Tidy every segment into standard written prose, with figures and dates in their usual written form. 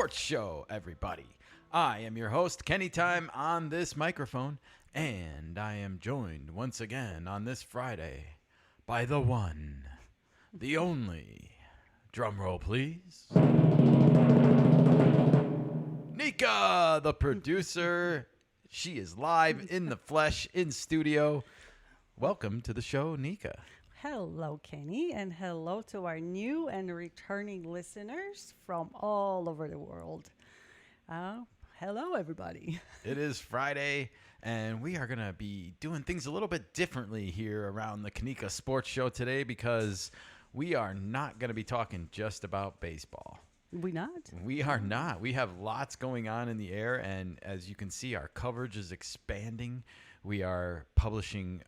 Sports Show, everybody. I am your host, Kenny Time, on this microphone, and I am joined once again on this Friday by the one, the only, drumroll please, Nika, the producer. She is live in the flesh, in studio. Welcome to the show, Nika. Hello, Kenny, and hello to our new and returning listeners from all over the world. Hello, everybody. It is Friday, and we are going to be doing things a little bit differently here around the Kanika Sports Show today because we are not going to be talking just about baseball. We not? We are not. We have lots going on in the air, and as you can see, our coverage is expanding. We are publishing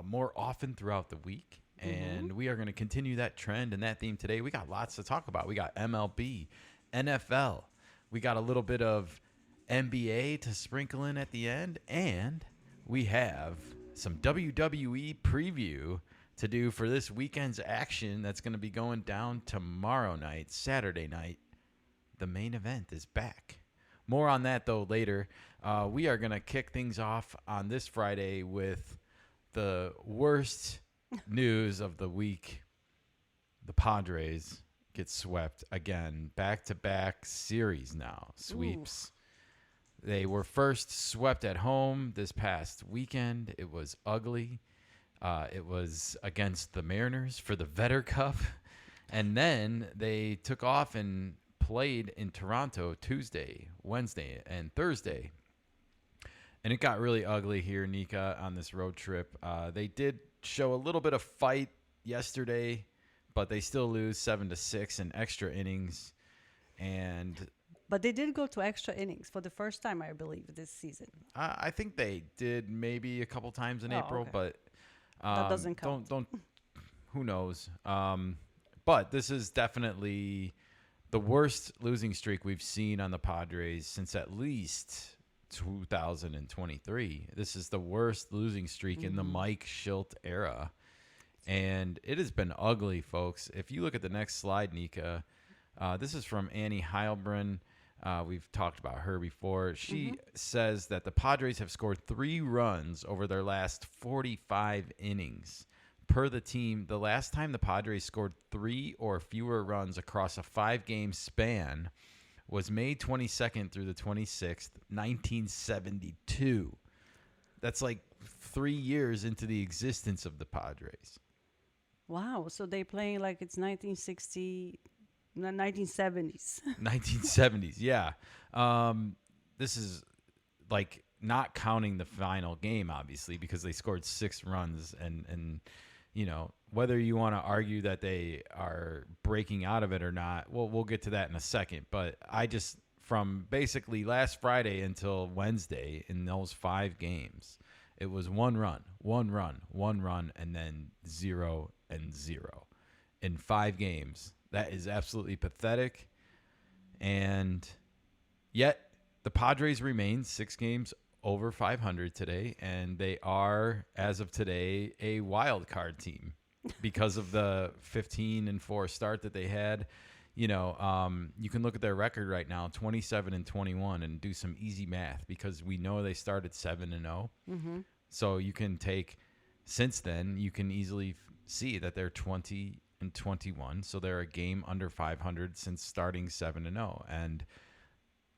more often throughout the week. And we are going to continue that trend and that theme today. We got lots to talk about. We got MLB, NFL. We got a little bit of NBA to sprinkle in at the end. And we have some WWE preview to do for this weekend's action that's going to be going down tomorrow night, Saturday night. The main event is back. More on that, though, later. We are going to kick things off on this Friday with the worst news of the week. The Padres get swept again. Back-to-back series now. Sweeps. Ooh. They were first swept at home this past weekend. It was ugly. It was against the Mariners for the Vetter Cup. And then they took off and played in Toronto Tuesday, Wednesday, and Thursday. And it got really ugly here, Nika, on this road trip. They did show a little bit of fight yesterday, but they still lose 7-6 in extra innings. But they did go to extra innings for the first time, I believe, this season. I think they did maybe a couple times in April, okay. But that doesn't count. Don't who knows? But this is definitely the worst losing streak we've seen on the Padres since at least 2023. This is the worst losing streak in the Mike Shildt era. And it has been ugly, folks. If you look at the next slide, Nika, this is from Annie Heilbrunn. We've talked about her before. She says that the Padres have scored 3 runs over their last 45 innings. Per the team, the last time the Padres scored 3 or fewer runs across a 5-game span was May 22nd through the 26th, 1972. That's like 3 years into the existence of the Padres. Wow. So they playing like it's 1960, 1970s. 1970s, yeah. This is like not counting the final game, obviously, because they scored 6 runs. And you know, whether you want to argue that they are breaking out of it or not, well, we'll get to that in a second. But I just, from basically last Friday until Wednesday, in those 5 games, it was 1 run, and then 0 and 0 in 5 games. That is absolutely pathetic. And yet the Padres remain 6 games over 500 today, and they are, as of today, a wild card team because of the 15-4 start that they had. You know, you can look at their record right now, 27-21, and do some easy math because we know they started 7-0. So you can take, since then, you can easily see that they're 20-21. So they're a game under 500 since starting 7-0. And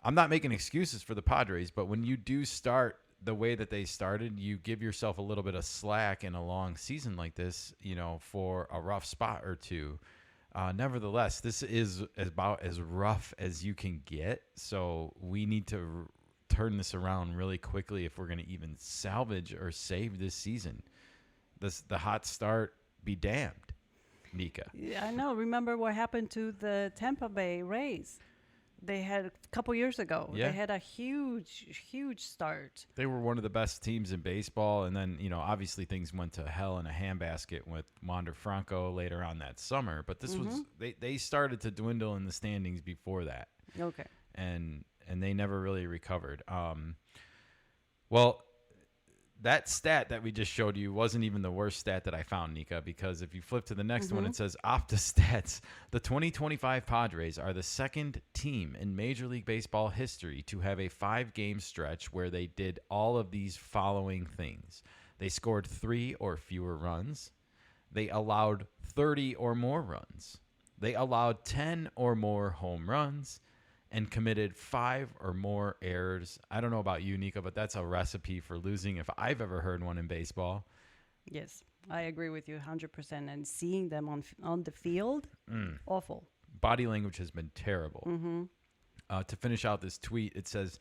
I'm not making excuses for the Padres, but when you do start the way that they started, you give yourself a little bit of slack in a long season like this, you know, for a rough spot or two. Nevertheless, this is about as rough as you can get. So we need to turn this around really quickly if we're going to even salvage or save this season. The hot start be damned, Nika. Yeah, I know. Remember what happened to the Tampa Bay Rays? They had a couple years ago. Yeah. They had a huge start. They were one of the best teams in baseball. And then, you know, obviously things went to hell in a handbasket with Wander Franco later on that summer. But this was, they started to dwindle in the standings before that. 'Okay. And they never really recovered. Well, that stat that we just showed you wasn't even the worst stat that I found, Nika, because if you flip to the next one, it says Opta Stats. The 2025 Padres are the second team in Major League Baseball history to have a 5-game stretch where they did all of these following things. They scored 3 or fewer runs. They allowed 30 or more runs. They allowed 10 or more home runs and committed 5 or more errors. I don't know about you, Nika, but that's a recipe for losing if I've ever heard one in baseball. Yes, I agree with you 100%. And seeing them on the field, awful. Body language has been terrible. To finish out this tweet, it says,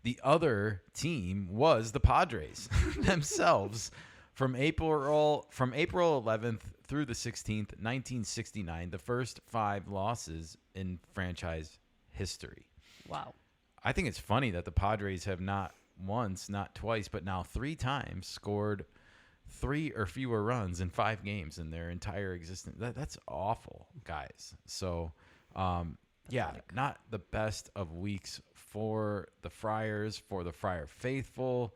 the other team was the Padres themselves. From April 11th through the 16th, 1969, the first 5 losses in franchise history. Wow. I think it's funny that the Padres have not once, not twice, but now 3 times scored 3 or fewer runs in 5 games in their entire existence. That's awful, guys. So, not the best of weeks for the Friars, for the Friar faithful.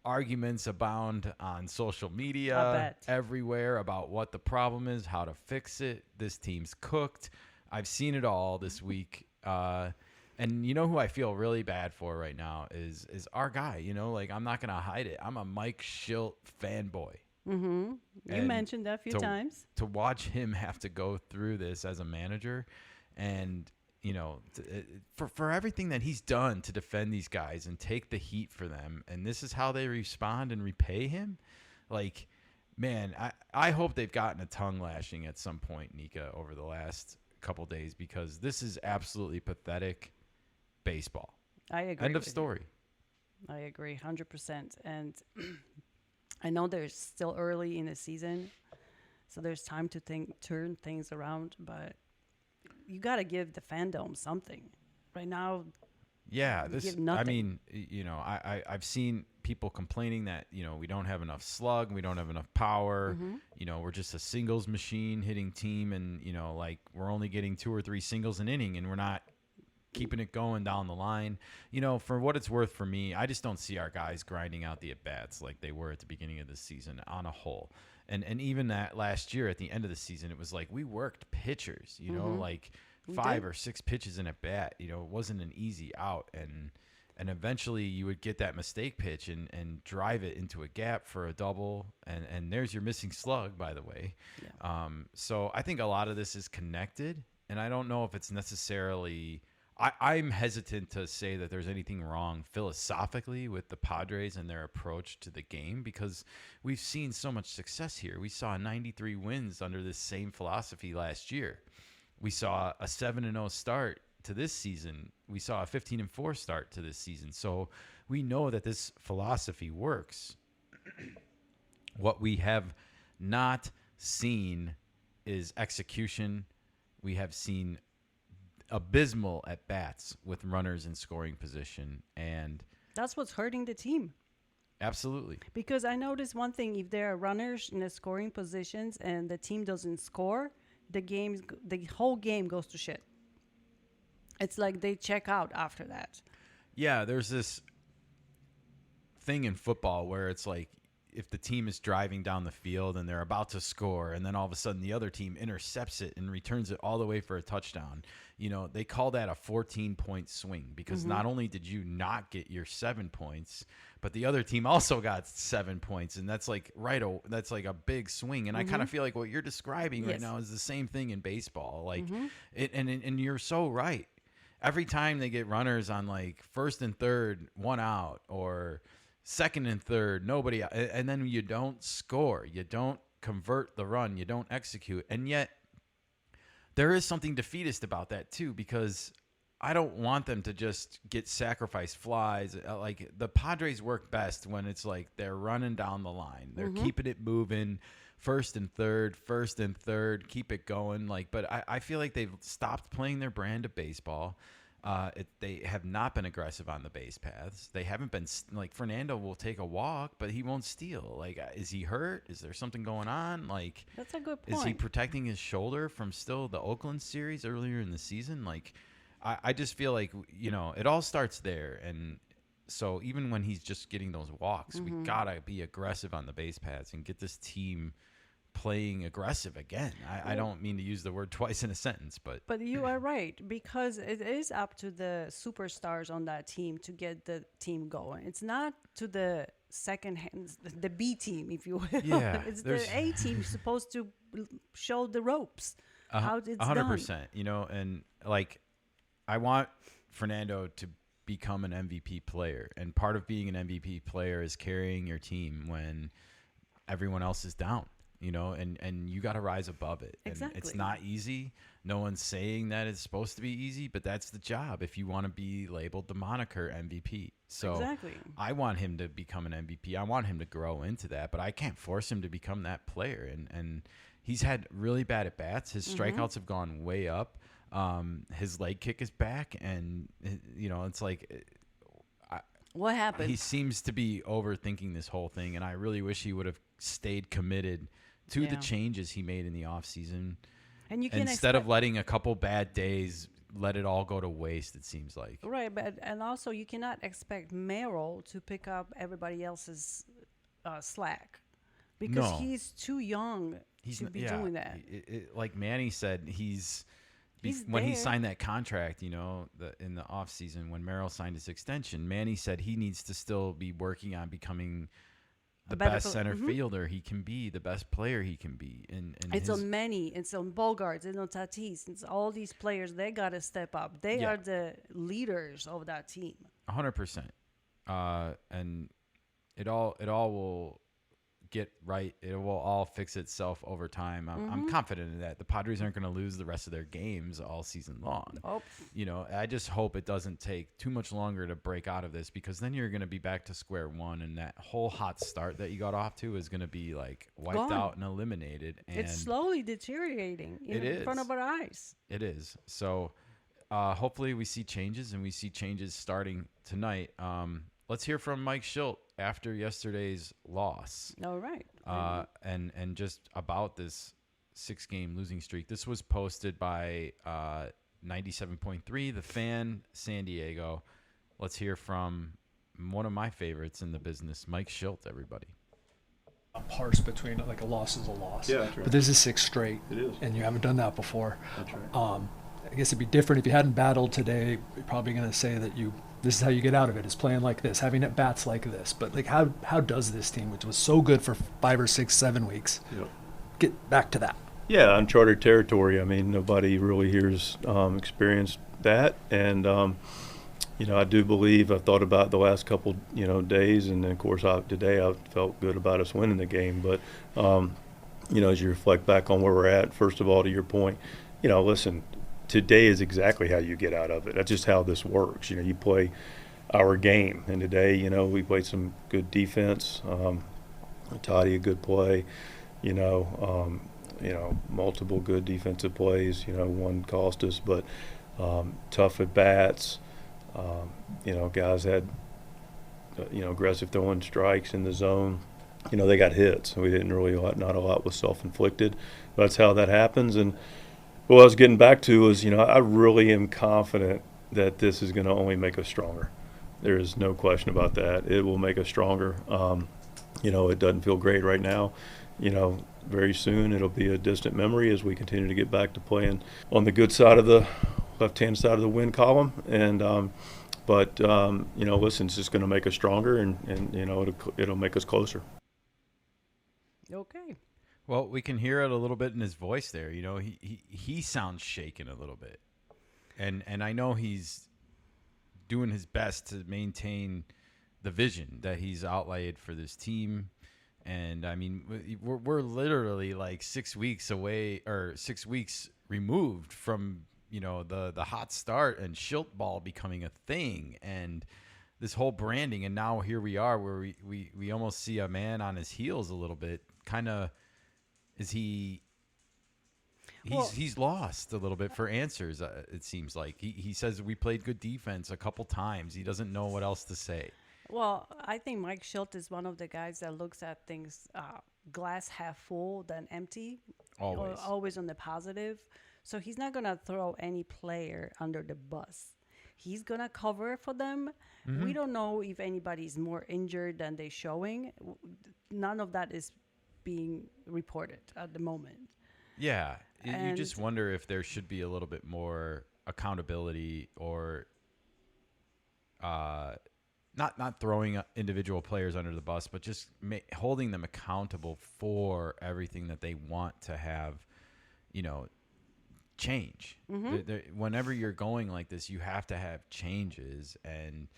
Arguments abound on social media everywhere about what the problem is, how to fix it. This team's cooked. I've seen it all this week. And you know who I feel really bad for right now is our guy. You know, like, I'm not going to hide it. I'm a Mike Schilt fanboy. You mentioned that a few times. To watch him have to go through this as a manager and, you know, for everything that he's done to defend these guys and take the heat for them, and this is how they respond and repay him, like, man, I hope they've gotten a tongue lashing at some point, Nika, over the last couple days, because this is absolutely pathetic baseball. I agree. End of story. I agree 100%. And I know there's still early in the season, so there's time to turn things around, but you got to give the fandom something. Right now, yeah, give nothing. I mean, you know, I've seen people complaining that, you know, we don't have enough slug, we don't have enough power, you know, we're just a singles machine hitting team, and, you know, like, we're only getting 2 or 3 singles an inning, and we're not keeping it going down the line. You know, for what it's worth for me, I just don't see our guys grinding out the at-bats like they were at the beginning of the season on a whole. And even that last year at the end of the season, it was like we worked pitchers, you know, like 5 or 6 pitches in a bat. You know, it wasn't an easy out. And eventually you would get that mistake pitch and drive it into a gap for a double. And there's your missing slug, by the way. Yeah. So I think a lot of this is connected. And I don't know if it's necessarily – I'm hesitant to say that there's anything wrong philosophically with the Padres and their approach to the game, because we've seen so much success here. We saw 93 wins under this same philosophy last year. We saw a 7-0 start to this season. We saw a 15-4 start to this season. So we know that this philosophy works. What we have not seen is execution. We have seen abysmal at bats with runners in scoring position, and that's what's hurting the team. Absolutely. Because I noticed one thing: if there are runners in the scoring positions and the team doesn't score, the whole game goes to shit. It's like they check out after that. Yeah, there's this thing in football where it's like, if the team is driving down the field and they're about to score, and then all of a sudden the other team intercepts it and returns it all the way for a touchdown, you know, they call that a 14-point swing, because not only did you not get your 7 points, but the other team also got 7 points. And that's like, that's like a big swing. And I kind of feel like what you're describing right now is the same thing in baseball. Like, and you're so right. Every time they get runners on like 1st and 3rd, 1 out, or 2nd and 3rd, nobody, and then you don't score, you don't convert the run, you don't execute. And yet there is something defeatist about that too, because I don't want them to just get sacrifice flies. Like, the Padres work best when it's like they're running down the line, they're keeping it moving, 1st and 3rd, keep it going. Like, but I feel like they've stopped playing their brand of baseball. They have not been aggressive on the base paths. They haven't been, like, Fernando will take a walk, but he won't steal. Like, is he hurt? Is there something going on? Like, that's a good point. Is he protecting his shoulder from still the Oakland series earlier in the season? Like, I just feel like, you know, it all starts there. And So even when he's just getting those walks, we gotta be aggressive on the base paths and get this team playing aggressive again. I don't mean to use the word twice in a sentence, but you are right, because it is up to the superstars on that team to get the team going. It's not to the second hands, the B team, if you will. Yeah, It's the A team supposed to show the ropes, how it's done. 100%. You know, and like I want Fernando to become an MVP player, and part of being an MVP player is carrying your team when everyone else is down. You know, and you got to rise above it. Exactly. And it's not easy. No one's saying that it's supposed to be easy, but that's the job if you want to be labeled the moniker MVP. So Exactly. I want him to become an MVP. I want him to grow into that, but I can't force him to become that player. And he's had really bad at bats. His strikeouts have gone way up. His leg kick is back, and you know, it's like What happened? he seems to be overthinking this whole thing, and I really wish he would have stayed committed to the changes he made in the offseason. And you can instead of letting a couple bad days let it all go to waste, it seems like. Right, but and also you cannot expect Merrill to pick up everybody else's slack, because No. he's too young to be doing that. Like Manny said, he's He's when he there. signed that contract, you know, in the offseason when Merrill signed his extension, Manny said he needs to still be working on becoming the best center fielder he can be, the best player he can be. And It's on Manny, it's on Bogarts, it's on Tatis, it's all these players. They got to step up. They are the leaders of that team. 100%. And it all will get right. It will all fix itself over time. I'm confident in that. The Padres aren't going to lose the rest of their games all season long. Oh. You know, I just hope it doesn't take too much longer to break out of this, because then you're going to be back to square one, and that whole hot start that you got off to is going to be like wiped out and eliminated. And It's slowly deteriorating in front of our eyes. It is. So hopefully we see changes, and we see changes starting tonight. Let's hear from Mike Schilt after yesterday's loss. All right. And just about this 6-game losing streak. This was posted by 97.3, The Fan, San Diego. Let's hear from one of my favorites in the business, Mike Schilt, everybody. Parse between like a loss is a loss. Yeah, that's right. But this is 6 straight. It is. And you haven't done that before. That's right. I guess it'd be different if you hadn't battled today. You're probably going to say that this is how you get out of it, is playing like this, having at bats like this. But like, how does this team, which was so good for 5 or 6, 7 weeks, get back to that? Yeah, uncharted territory. I mean, nobody really here's experienced that. And, you know, I do believe, I've thought about the last couple, you know, days. And then, of course, today I felt good about us winning the game. But, you know, as you reflect back on where we're at, first of all, to your point, you know, listen, today is exactly how you get out of it. That's just how this works. You know, you play our game. And today, you know, we played some good defense. Toddy, a good play. You know, multiple good defensive plays. You know, one cost us, but tough at bats. You know, guys had, you know, aggressive throwing strikes in the zone. You know, they got hits. We didn't really, not a lot was self-inflicted. That's how that happens. And what I was getting back to is, you know, I really am confident that this is going to only make us stronger. There is no question about that. It will make us stronger. You know, it doesn't feel great right now. You know, very soon it'll be a distant memory as we continue to get back to playing on the good side of the left-hand side of the win column. And but you know, listen, it's just going to make us stronger, and you know, it'll make us closer. Okay. Well, we can hear it a little bit in his voice there. You know, he sounds shaken a little bit. And I know he's doing his best to maintain the vision that he's outlaid for this team. And I mean, we're literally like 6 weeks away, or 6 weeks removed from, you know, the hot start and Schilt ball becoming a thing, and this whole branding. And now here we are, where we almost see a man on his heels a little bit. Kind of, is he's lost a little bit for answers. It seems like he says we played good defense a couple times. He doesn't know what else to say. Well, I think Mike Schilt is one of the guys that looks at things glass half full than empty. Always. Always on the positive. So he's not going to throw any player under the bus. he's gonna cover for them. We don't know if anybody's more injured than they're showing. None of that is being reported at the moment. Yeah, you just And- wonder if there should be a little bit more accountability, or not throwing individual players under the bus, but just holding them accountable for everything that they want to have, change. Whenever you're going like this, you have to have changes, and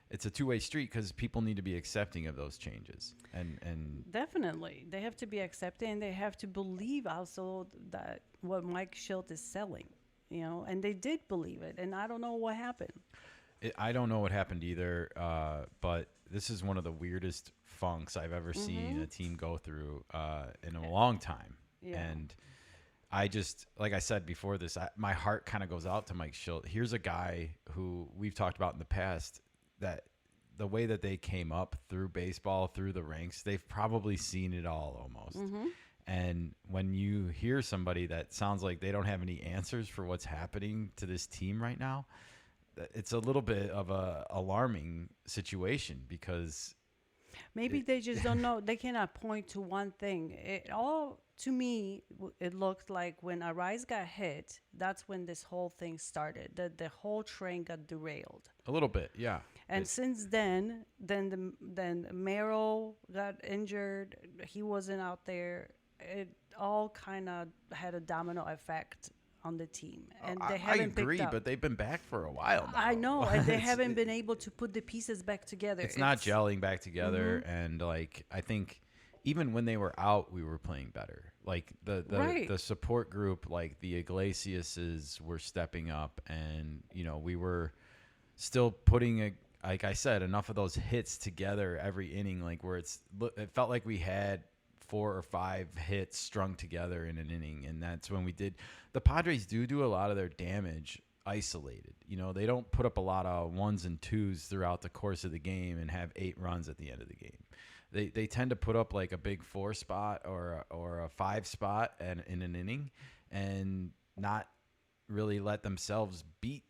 it's a two-way street because people need to be accepting of those changes. And Definitely. They have to be accepted, and they have to believe also that what Mike Schilt is selling, and they did believe it. And I don't know what happened. I don't know what happened either, but this is one of the weirdest funks I've ever seen a team go through in a long time. Yeah. And I just, like I said before this, my heart kind of goes out to Mike Schilt. Here's a guy who we've talked about in the past, that the way that they came up through baseball, through the ranks, they've probably seen it all almost. And when you hear somebody that sounds like they don't have any answers for what's happening to this team right now, it's a little bit of a alarming situation, because Maybe they just don't know. They cannot point to one thing. To me, it looked like when Arise got hit, that's when this whole thing started. The whole train got derailed. a little bit, yeah. And since then Merrill got injured. He wasn't out there. It all kind of had a domino effect on the team, and they I haven't agree, picked up. but they've been back for a while now. I know, and they haven't been able to put the pieces back together. It's not gelling back together, and I think even when they were out, we were playing better. Like the support group, like the Iglesiases, were stepping up, and we were still putting like I said, enough of those hits together every inning, like where it felt like we had 4 or 5 hits strung together in an inning, and that's when we did. The Padres do a lot of their damage isolated. They don't put up a lot of 1s and 2s throughout the course of the game and have 8 runs at the end of the game. They tend to put up like a big 4 spot or a 5 spot in an inning, and not really let themselves beat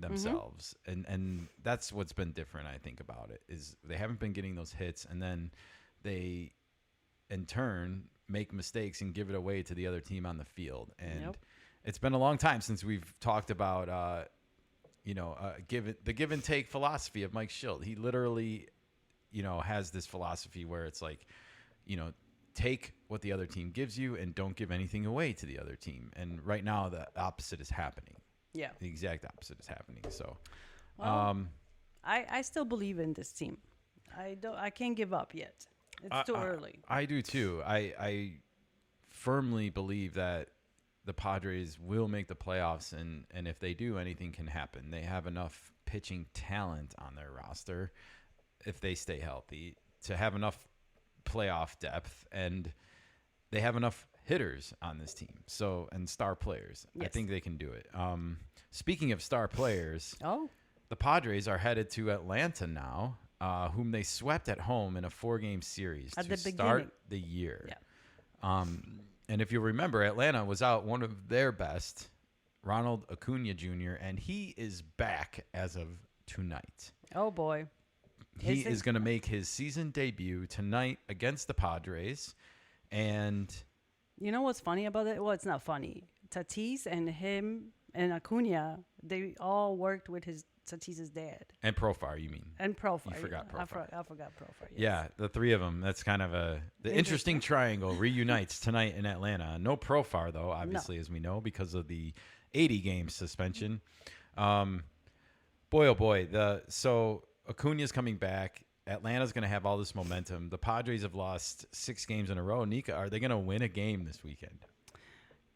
themselves. And that's what's been different, I think, about it, is they haven't been getting those hits, and then they in turn make mistakes and give it away to the other team on the field. And it's been a long time since we've talked about the give and take philosophy of Mike Schilt. He literally has this philosophy where it's like, take what the other team gives you and don't give anything away to the other team. And right now the opposite is happening. Yeah. The exact opposite is happening. So Well, I still believe in this team. I can't give up yet. It's too early. I do too. I firmly believe that the Padres will make the playoffs, and if they do, anything can happen. They have enough pitching talent on their roster, if they stay healthy, to have enough playoff depth, and they have enough hitters on this team. So, and star players. I Yes. think they can do it. Speaking of star players, Oh, the Padres are headed to Atlanta now, whom they swept at home in a 4-game series At to the start beginning. the year. Yeah. And if you remember, Atlanta was out one of their best, Ronald Acuna Jr., and he is back as of tonight. oh boy. He Is it- is going to make his season debut tonight against the Padres. And You know what's funny about it? Well, it's not funny. Tatis and him and Acuna, they all worked with Tatis's dad. Profar, you mean? And Profar. You forgot I Profar. forgot Profar. Yes. Yeah, the three of them. That's kind of the interesting triangle reunites tonight in Atlanta. No Profar, though, obviously, as we know, because of the 80-game suspension. Boy, oh boy. So Acuna's coming back. Atlanta's going to have all this momentum. The Padres have lost 6 games in a row. Nika, are they going to win a game this weekend?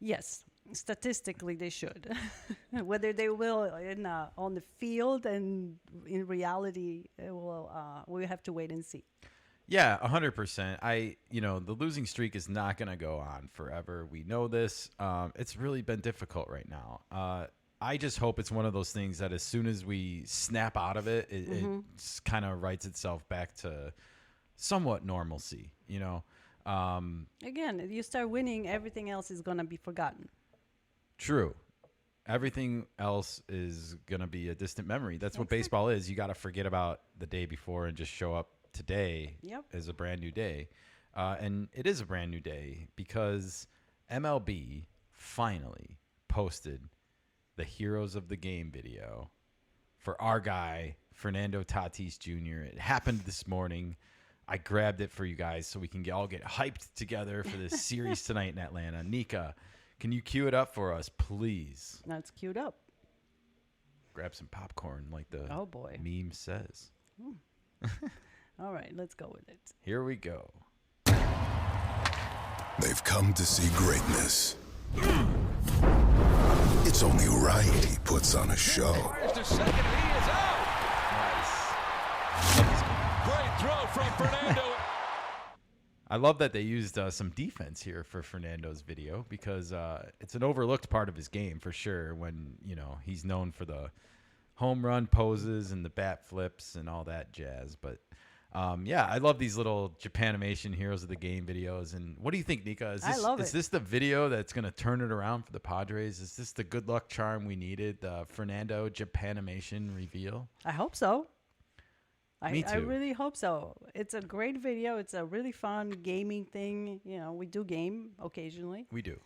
Yes. Statistically, they should. Whether they will on the field and in reality, we have to wait and see. Yeah, 100%. The losing streak is not going to go on forever. We know this. It's really been difficult right now. I just hope it's one of those things that as soon as we snap out of it, it kind of writes itself back to somewhat normalcy, Again, if you start winning, everything else is going to be forgotten. True. everything else is gonna be a distant memory. That's what baseball is. You got to forget about the day before and just show up today as a brand new day. And it is a brand new day because MLB finally posted the Heroes of the Game video for our guy, Fernando Tatis Jr. It happened this morning. I grabbed it for you guys so we can all get hyped together for this series tonight in Atlanta. Nika, can you cue it up for us, please? Now it's queued up. Grab some popcorn like the boy. meme says. All right, let's go with it. Here we go. They've come to see greatness. It's only right he puts on a show. Fires to second, he is out. Nice. Great throw from Fernando. I love that they used some defense here for Fernando's video because it's an overlooked part of his game for sure when, he's known for the home run poses and the bat flips and all that jazz. But, I love these little Japanimation Heroes of the Game videos. And what do you think, Nika? Is this the video that's going to turn it around for the Padres? Is this the good luck charm we needed, the Fernando Japanimation reveal? I hope so. Me too. I really hope so. It's a great video. It's a really fun gaming thing. We do game occasionally. We do.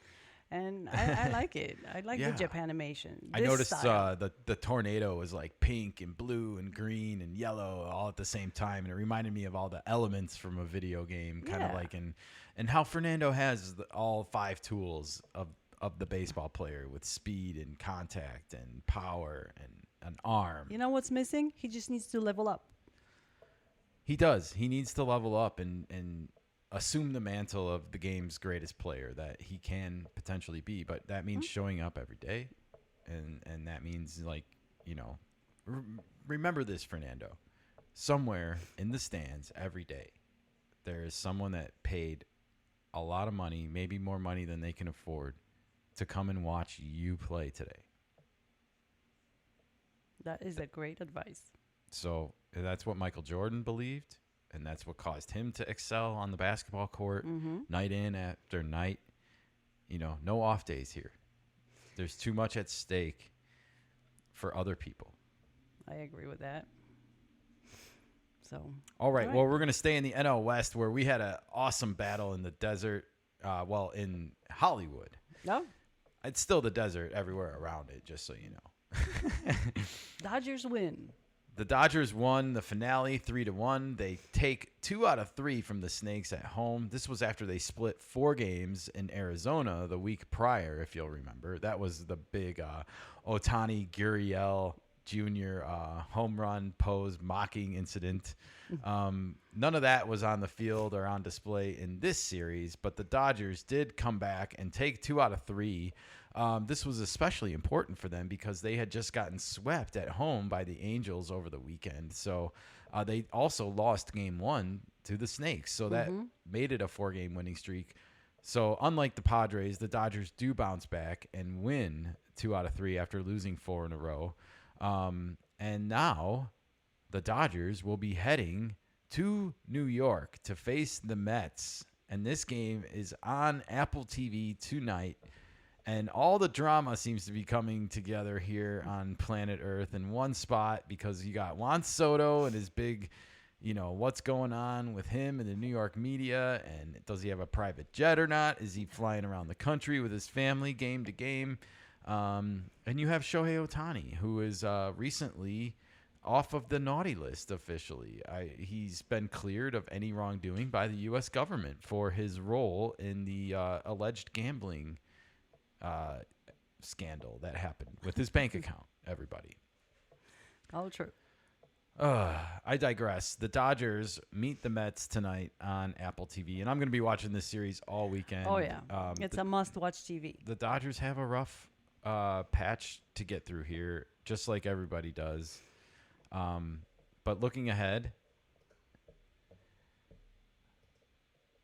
And I like it. I like the Japanimation. I noticed the tornado was like pink and blue and green and yellow all at the same time. And it reminded me of all the elements from a video game, kind of like and how Fernando has all 5 tools of the baseball player with speed and contact and power and an arm. You know what's missing? He just needs to level up. He does. He needs to level up and assume the mantle of the game's greatest player that he can potentially be. But that means showing up every day. And that means, remember this, Fernando. Somewhere in the stands every day, there is someone that paid a lot of money, maybe more money than they can afford, to come and watch you play today. That is a great advice. So that's what Michael Jordan believed, and that's what caused him to excel on the basketball court night in after night. No off days here. There's too much at stake for other people. I agree with that. So. All right. Well, we're going to stay in the NL West where we had an awesome battle in the desert, in Hollywood. No. It's still the desert everywhere around it, just so you know. Dodgers win. The Dodgers won the finale 3-1. They take 2 out of 3 from the Snakes at home. This was after they split 4 games in Arizona the week prior, if you'll remember. That was the big Ohtani Gurriel Jr. Home run pose mocking incident. None of that was on the field or on display in this series, but the Dodgers did come back and take 2 out of 3. This was especially important for them because they had just gotten swept at home by the Angels over the weekend. So they also lost game 1 to the Snakes. So that made it a 4-game winning streak. So unlike the Padres, the Dodgers do bounce back and win 2 out of 3 after losing 4 in a row. And now the Dodgers will be heading to New York to face the Mets. And this game is on Apple TV tonight. And all the drama seems to be coming together here on planet Earth in one spot because you got Juan Soto and his big, what's going on with him and the New York media. And does he have a private jet or not? Is he flying around the country with his family game to game? And you have Shohei Ohtani, who is recently off of the naughty list officially. He's been cleared of any wrongdoing by the U.S. government for his role in the alleged gambling scandal that happened with his bank account, everybody. All true. I digress. The Dodgers meet the Mets tonight on Apple TV, and I'm going to be watching this series all weekend. Oh, yeah. It's a must-watch TV. The Dodgers have a rough patch to get through here, just like everybody does. But looking ahead,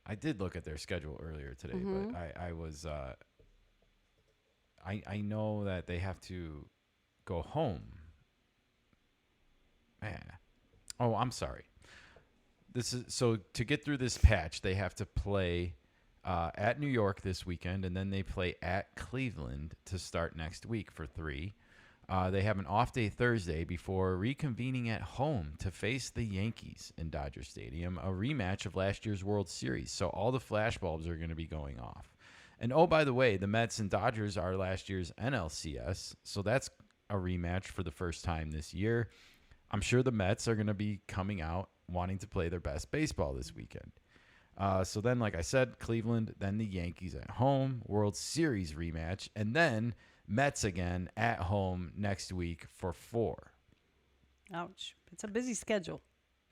I did look at their schedule earlier today, but I was I know that they have to go home. Oh, I'm sorry. This is so to get through this patch, they have to play at New York this weekend, and then they play at Cleveland to start next week for 3. They have an off day Thursday before reconvening at home to face the Yankees in Dodger Stadium, a rematch of last year's World Series. So all the flashbulbs are going to be going off. And oh, by the way, the Mets and Dodgers are last year's NLCS, so that's a rematch for the first time this year. I'm sure the Mets are going to be coming out wanting to play their best baseball this weekend. So then, like I said, Cleveland, then the Yankees at home, World Series rematch, and then Mets again at home next week for 4. Ouch. It's a busy schedule.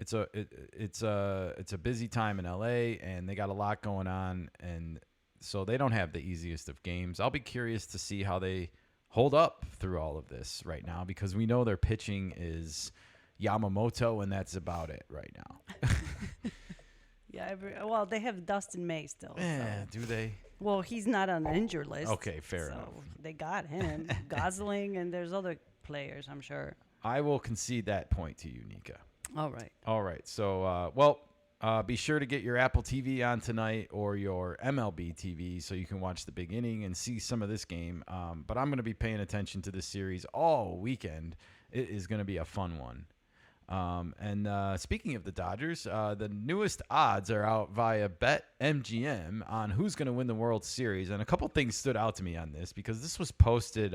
It's a busy time in LA, and they got a lot going on, and so they don't have the easiest of games. I'll be curious to see how they hold up through all of this right now, because we know their pitching is Yamamoto, and that's about it right now. Yeah, well, they have Dustin May still. Yeah, So. do they? Well, he's not on the injured list. Okay, fair so enough. They got him. Gosling, and there's other players, I'm sure. I will concede that point to you, Nika. All right. All right. So, be sure to get your Apple TV on tonight or your MLB TV so you can watch the big inning and see some of this game. But I'm going to be paying attention to this series all weekend. It is going to be a fun one. Speaking of the Dodgers, the newest odds are out via BetMGM on who's going to win the World Series. And a couple things stood out to me on this because this was posted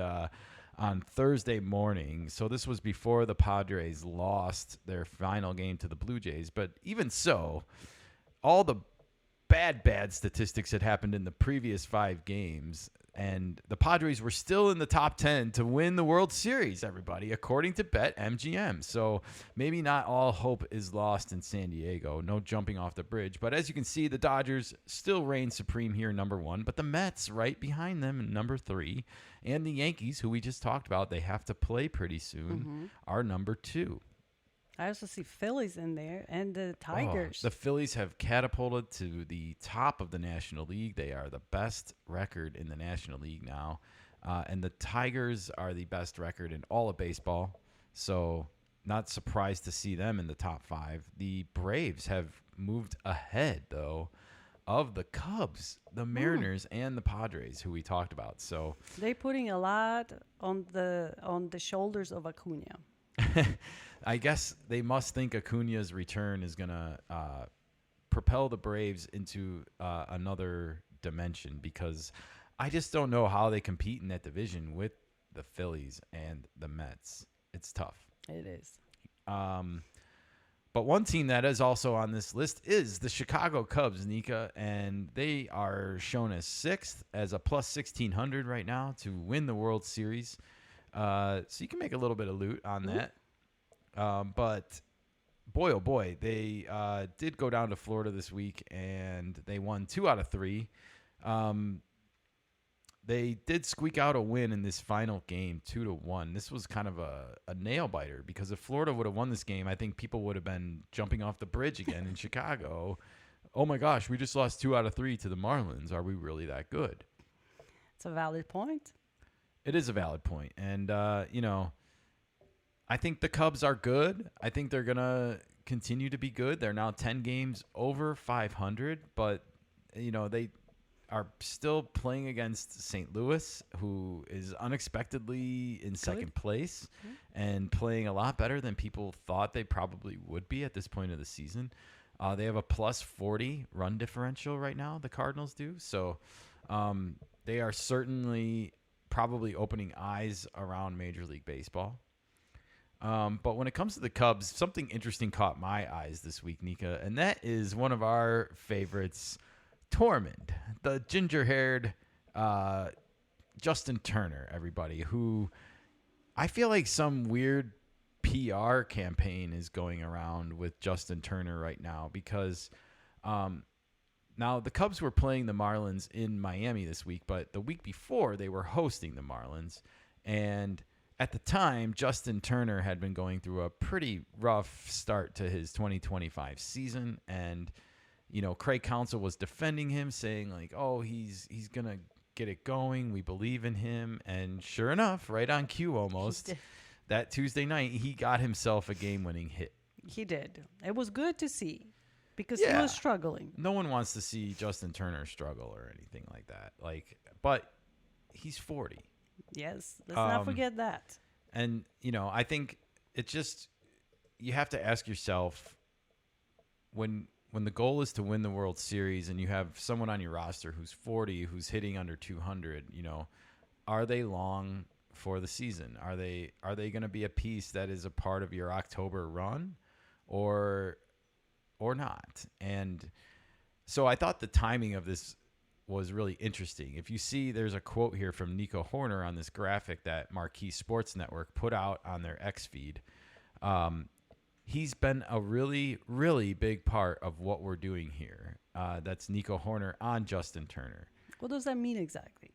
on Thursday morning. So this was before the Padres lost their final game to the Blue Jays. But even so, all the bad statistics had happened in the previous 5 games. And the Padres were still in the top 10 to win the World Series, everybody, according to BetMGM. So maybe not all hope is lost in San Diego. No jumping off the bridge. But as you can see, the Dodgers still reign supreme here, number 1. But the Mets right behind them in number 3. And the Yankees, who we just talked about, they have to play pretty soon, are number 2. I also see Phillies in there and the Tigers. The Phillies have catapulted to the top of the National League. They are the best record in the National League now. And the Tigers are the best record in all of baseball. So not surprised to see them in the top 5. The Braves have moved ahead, though, of the Cubs, the Mariners, and the Padres, who we talked about. So they're putting a lot on the shoulders of Acuna. I guess they must think Acuna's return is going to propel the Braves into another dimension, because I just don't know how they compete in that division with the Phillies and the Mets. It's tough. It is. But one team that is also on this list is the Chicago Cubs, Nika, and they are shown as 6th as a plus 1,600 right now to win the World Series. So you can make a little bit of loot on that. But boy, oh boy, they did go down to Florida this week, and they won 2 out of 3. They did squeak out a win in this final game, 2-1. This was kind of a nail biter, because if Florida would have won this game, I think people would have been jumping off the bridge again in Chicago. Oh my gosh, we just lost 2 out of 3 to the Marlins. Are we really that good? It's a valid point. It is a valid point. And, I think the Cubs are good. I think they're going to continue to be good. They're now 10 games over 500, but, they are still playing against St. Louis, who is unexpectedly in second place and playing a lot better than people thought they probably would be at this point of the season. They have a plus 40 run differential right now, the Cardinals do. So they are certainly probably opening eyes around Major League Baseball. But when it comes to the Cubs, something interesting caught my eyes this week, Nika, and that is one of our favorites, Tormund, the ginger-haired Justin Turner, everybody, who I feel like some weird PR campaign is going around with Justin Turner right now, because now the Cubs were playing the Marlins in Miami this week, but the week before they were hosting the Marlins, and at the time, Justin Turner had been going through a pretty rough start to his 2025 season, and Craig Counsell was defending him, saying like, "Oh, he's gonna get it going. We believe in him." And sure enough, right on cue, almost that Tuesday night, he got himself a game-winning hit. He did. It was good to see. because he Yeah. was struggling. No one wants to see Justin Turner struggle or anything like that. But he's 40. Yes, let's not forget that. And, I think it just, you have to ask yourself when the goal is to win the World Series and you have someone on your roster who's 40, who's hitting under 200, are they long for the season? Are they going to be a piece that is a part of your October run or not? And so I thought the timing of this was really interesting. If you see, there's a quote here from Nico Horner on this graphic that Marquee Sports Network put out on their X feed. He's been a really, really big part of what we're doing here. That's Nico Horner on Justin Turner. What does that mean exactly?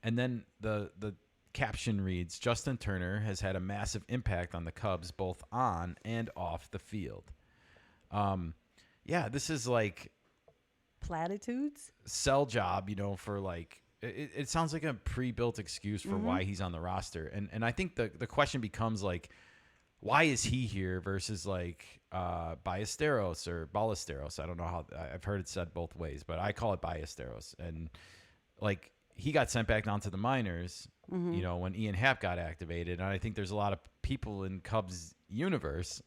And then the caption reads, Justin Turner has had a massive impact on the Cubs both on and off the field. This is like Platitudes? sell job, for like it sounds like a pre-built excuse for why he's on the roster. And I think the question becomes like, why is he here versus like Ballesteros or Ballesteros? I don't know how, I've heard it said both ways, but I call it Ballesteros. And like he got sent back down to the minors, when Ian Happ got activated. And I think there's a lot of people in Cubs universe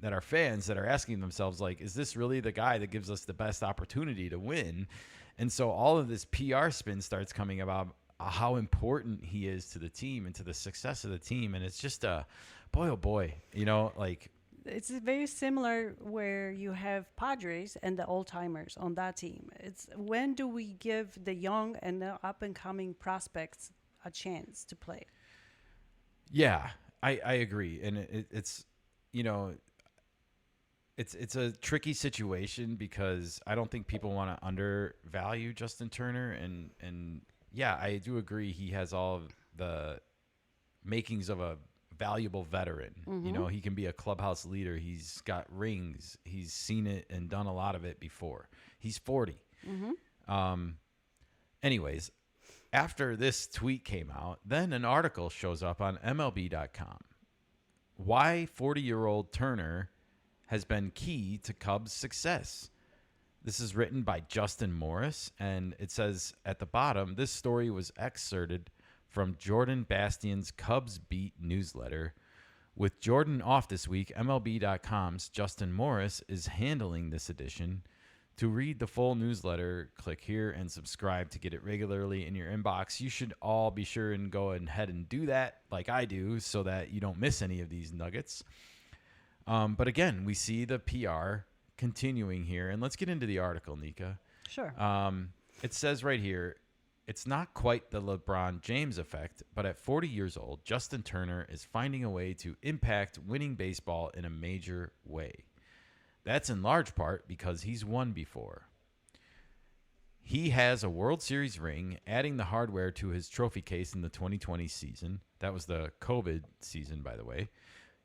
that are fans that are asking themselves, like, is this really the guy that gives us the best opportunity to win? And so all of this PR spin starts coming about how important he is to the team and to the success of the team. And it's just boy, oh boy, like. It's very similar where you have Padres and the old-timers on that team. It's when do we give the young and the up-and-coming prospects a chance to play? Yeah, I agree. And it's it's a tricky situation because I don't think people want to undervalue Justin Turner. And yeah, I do agree he has all of the makings of a valuable veteran. He can be a clubhouse leader. He's got rings. He's seen it and done a lot of it before. He's 40. Anyways, after this tweet came out, then an article shows up on MLB.com. Why 40-year-old Turner has been key to Cubs' success. This is written by Justin Morris, and it says at the bottom, this story was excerpted from Jordan Bastian's Cubs Beat newsletter. With Jordan off this week, MLB.com's Justin Morris is handling this edition. To read the full newsletter, click here and subscribe to get it regularly in your inbox. You should all be sure and go ahead and do that like I do so that you don't miss any of these nuggets. But again, we see the PR continuing here. And let's get into the article, Nika. Sure. It says right here, it's not quite the LeBron James effect, but at 40 years old, Justin Turner is finding a way to impact winning baseball in a major way. That's in large part because he's won before. He has a World Series ring, adding the hardware to his trophy case in the 2020 season. That was the COVID season, by the way.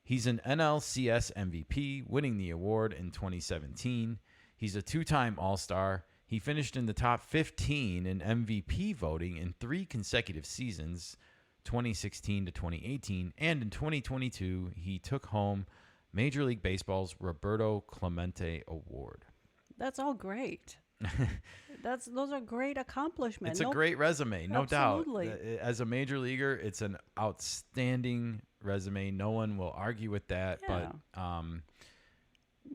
He's an NLCS MVP, winning the award in 2017. He's a two-time All-Star. He finished in the top 15 in MVP voting in 3 consecutive seasons, 2016 to 2018. And in 2022, he took home Major League Baseball's Roberto Clemente Award. That's all great. Those are great accomplishments. It's a great resume, no Absolutely. doubt. As a major leaguer, it's an outstanding resume. No one will argue with that. Yeah.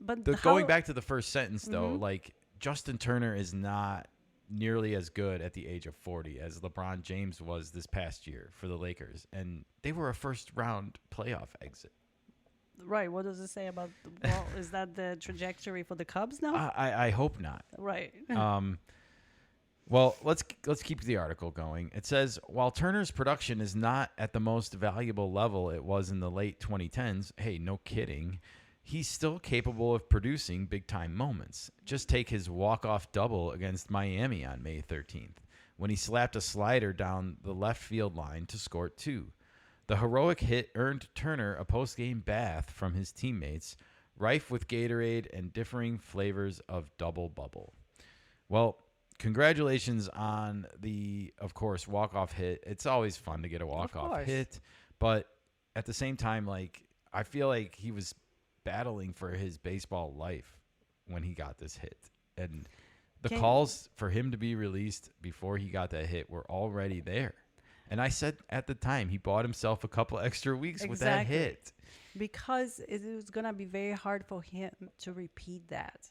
But going back to the first sentence, though, like Justin Turner is not nearly as good at the age of 40 as LeBron James was this past year for the Lakers, and they were a first-round playoff exit. Right. What does it say about is that the trajectory for the Cubs now? I hope not. Right. Well, let's keep the article going. It says, while Turner's production is not at the most valuable level it was in the late 2010s, hey, no kidding, he's still capable of producing big-time moments. Just take his walk-off double against Miami on May 13th, when he slapped a slider down the left field line to score 2. The heroic hit earned Turner a post-game bath from his teammates, rife with Gatorade and differing flavors of double bubble. Well, congratulations on the, of course, walk-off hit. It's always fun to get a walk-off hit, but at the same time, like, I feel like he was battling for his baseball life when he got this hit. And the Can- calls for him to be released before he got that hit were already there. And I said at the time, he bought himself a couple extra weeks with that Exactly. hit. Because it was going to be very hard for him to repeat that.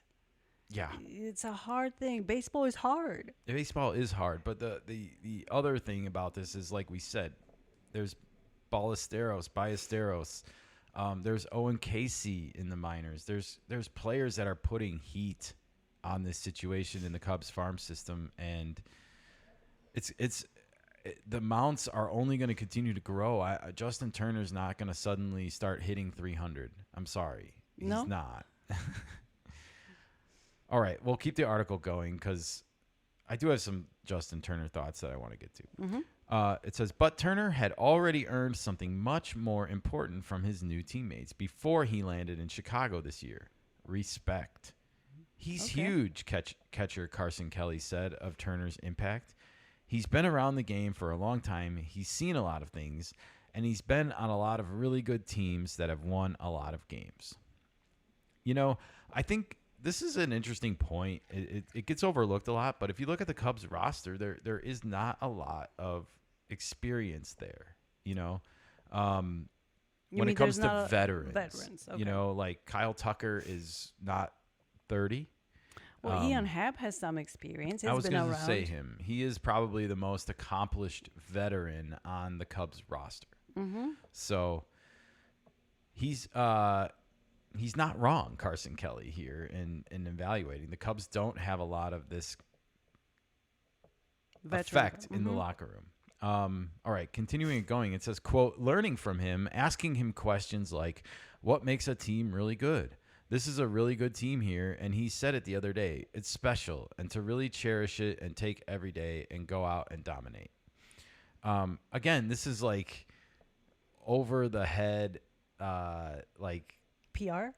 Yeah. It's a hard thing. Baseball is hard. Baseball is hard, but the other thing about this is, like we said, there's Ballesteros, there's Owen Casey in the minors. There's players that are putting heat on this situation in the Cubs farm system, and the mounts are only going to continue to grow. Justin Turner's not going to suddenly start hitting 300. I'm sorry, he's No? not. All right, we'll keep the article going because I do have some Justin Turner thoughts that I want to get to. It says, but Turner had already earned something much more important from his new teammates before he landed in Chicago this year: respect. He's Okay. huge, catcher Carson Kelly said of Turner's impact. He's been around the game for a long time. He's seen a lot of things, and he's been on a lot of really good teams that have won a lot of games. You know, I think this is an interesting point. It gets overlooked a lot, but if you look at the Cubs roster, there is not a lot of experience there. You know, when mean it comes there's to not veterans, okay. you know, like Kyle Tucker is not 30. Well, Ian Happ has some experience. He's I was been going to around. say him. He is probably the most accomplished veteran on the Cubs roster. Mm-hmm. So he's not wrong, Carson Kelly, here in evaluating. The Cubs don't have a lot of this effect in the locker room. All right, continuing it going, it says, quote, learning from him, asking him questions like, what makes a team really good? This is a really good team here, and he said it the other day. It's special, and to really cherish it and take every day and go out and dominate. Again, this is like over the head, like PR?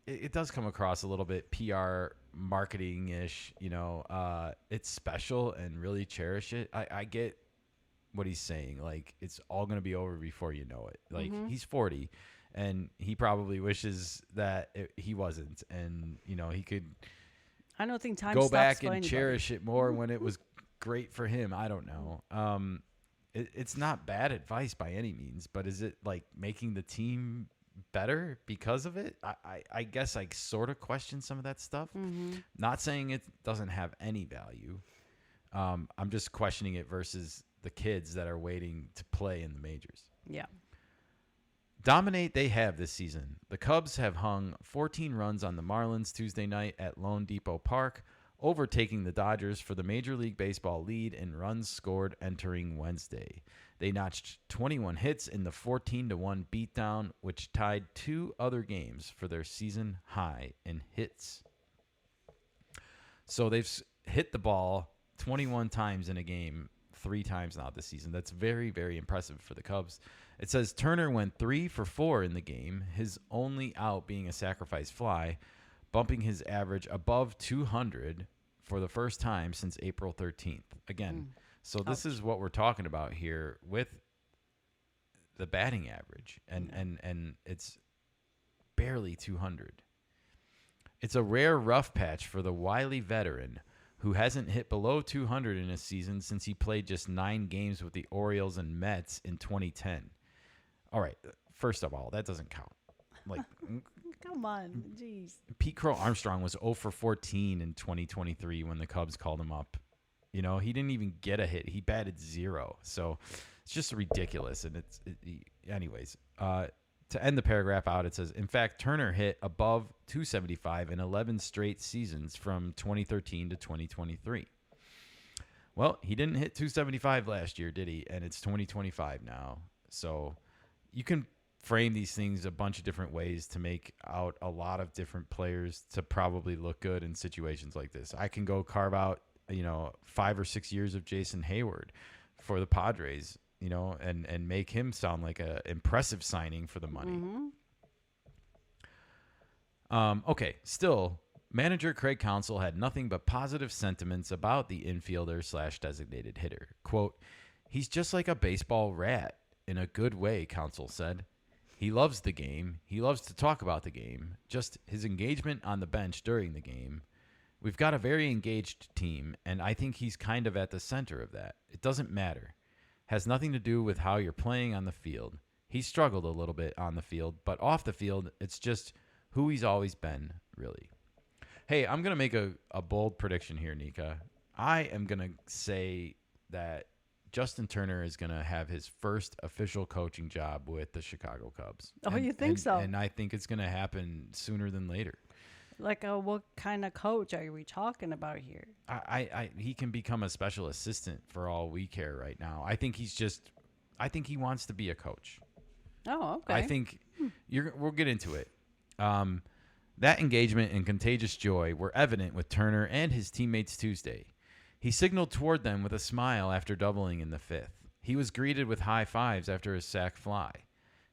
it does come across a little bit PR marketing-ish, you know. It's special and really cherish it. I get what he's saying. Like, it's all going to be over before you know it. Like, he's 40. And he probably wishes that he wasn't, and you know he could. I don't think time go stops back for and anybody. cherish it more when it was great for him. I don't know. It's not bad advice by any means, but is it like making the team better because of it? I guess I sort of question some of that stuff. Not saying it doesn't have any value. I'm just questioning it versus the kids that are waiting to play in the majors. Yeah. Dominate they have this season. The Cubs have hung 14 runs on the Marlins Tuesday night at Lone Depot Park, overtaking the Dodgers for the Major League Baseball lead in runs scored entering Wednesday. They notched 21 hits in the 14-1 beatdown, which tied two other games for their season high in hits. So they've hit the ball 21 times in a game, 3 times now this season. That's very, very impressive for the Cubs. It says Turner went 3 for 4 in the game, his only out being a sacrifice fly, bumping his average above 200 for the first time since April 13th. Again, so this is what we're talking about here with the batting average, and it's barely 200. It's a rare rough patch for the wily veteran who hasn't hit below 200 in a season since he played just 9 games with the Orioles and Mets in 2010. All right, first of all, that doesn't count. Like, Come on. Jeez. Pete Crow Armstrong was 0 for 14 in 2023 when the Cubs called him up. You know, he didn't even get a hit. He batted 0. So it's just ridiculous. And anyways, to end the paragraph out, it says, in fact, Turner hit above 275 in 11 straight seasons from 2013 to 2023. Well, he didn't hit 275 last year, did he? And it's 2025 now. So you can frame these things a bunch of different ways to make out a lot of different players to probably look good in situations like this. I can go carve out, 5 or 6 years of Jason Hayward for the Padres, and make him sound like a impressive signing for the money. Okay, still, manager Craig Counsell had nothing but positive sentiments about the infielder/designated hitter. Quote, he's just like a baseball rat in a good way, Counsell said. He loves the game. He loves to talk about the game. Just his engagement on the bench during the game. We've got a very engaged team, and I think he's kind of at the center of that. It doesn't matter. Has nothing to do with how you're playing on the field. He struggled a little bit on the field, but off the field, it's just who he's always been, really. Hey, I'm going to make a bold prediction here, Nika. I am going to say that Justin Turner is going to have his first official coaching job with the Chicago Cubs. Oh, you think so? And I think it's going to happen sooner than later. Like, what kind of coach are we talking about here? He can become a special assistant for all we care right now. I think he wants to be a coach. Oh, okay. I think we'll get into it. That engagement and contagious joy were evident with Turner and his teammates Tuesday. He signaled toward them with a smile after doubling in the fifth. He was greeted with high fives after his sac fly.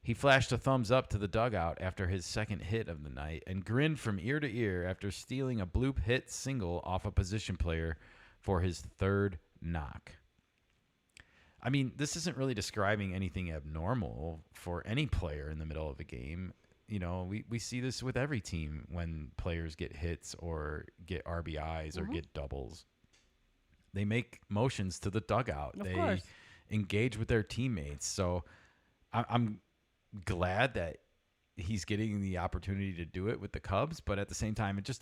He flashed a thumbs up to the dugout after his second hit of the night and grinned from ear to ear after stealing a bloop hit single off a position player for his third knock. I mean, this isn't really describing anything abnormal for any player in the middle of a game. You know, we see this with every team when players get hits or get RBIs or get doubles. They make motions to the dugout. Of they course. engage with their teammates. So I'm glad that he's getting the opportunity to do it with the Cubs, but at the same time, it just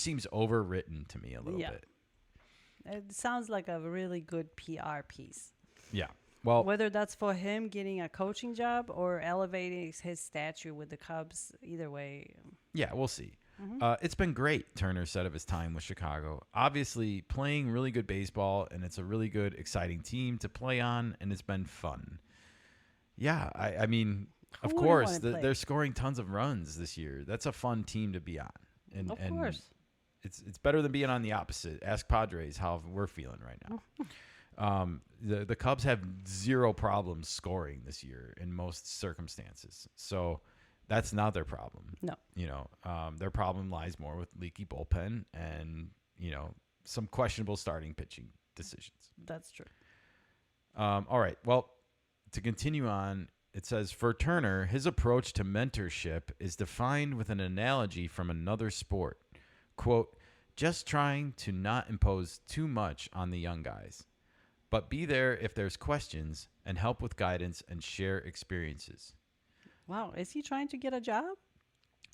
seems overwritten to me a little bit. It sounds like a really good PR piece. Yeah. Well, Whether that's for him getting a coaching job or elevating his stature with the Cubs, either way. yeah, we'll see. It's been great, Turner said of his time with Chicago. Obviously, playing really good baseball, and it's a really good, exciting team to play on, and it's been fun. Yeah, I mean, of Who wouldn't course, wanna play? they're scoring tons of runs this year. That's a fun team to be on. And, Of course. It's better than being on the opposite. Ask Padres how we're feeling right now. The Cubs have zero problems scoring this year in most circumstances. So that's not their problem. No. You know, their problem lies more with leaky bullpen and, you know, some questionable starting pitching decisions. That's true. All right. Well, to continue on, it says, for Turner, his approach to mentorship is defined with an analogy from another sport. Quote, just trying to not impose too much on the young guys, but be there if there's questions and help with guidance and share experiences. Wow. Is he trying to get a job?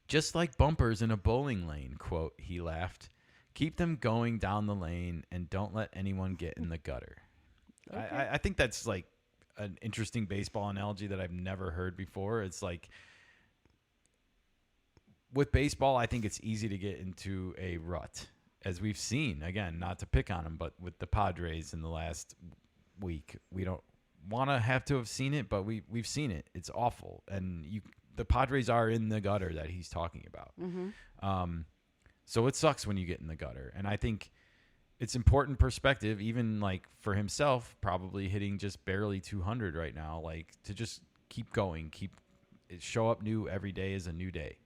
Just like bumpers in a bowling lane, quote, he laughed. Keep them going down the lane and don't let anyone get in the gutter. Okay. I think that's like an interesting baseball analogy that I've never heard before. It's like with baseball, I think it's easy to get into a rut, as we've seen. Again, not to pick on them, but with the Padres in the last week, we don't want to have seen it, but we've seen it. It's awful, and the Padres are in the gutter that he's talking about. So it sucks when you get in the gutter, and I think it's important perspective, even like for himself, probably hitting just barely 200 right now, like to just keep going, show up new every day is a new day.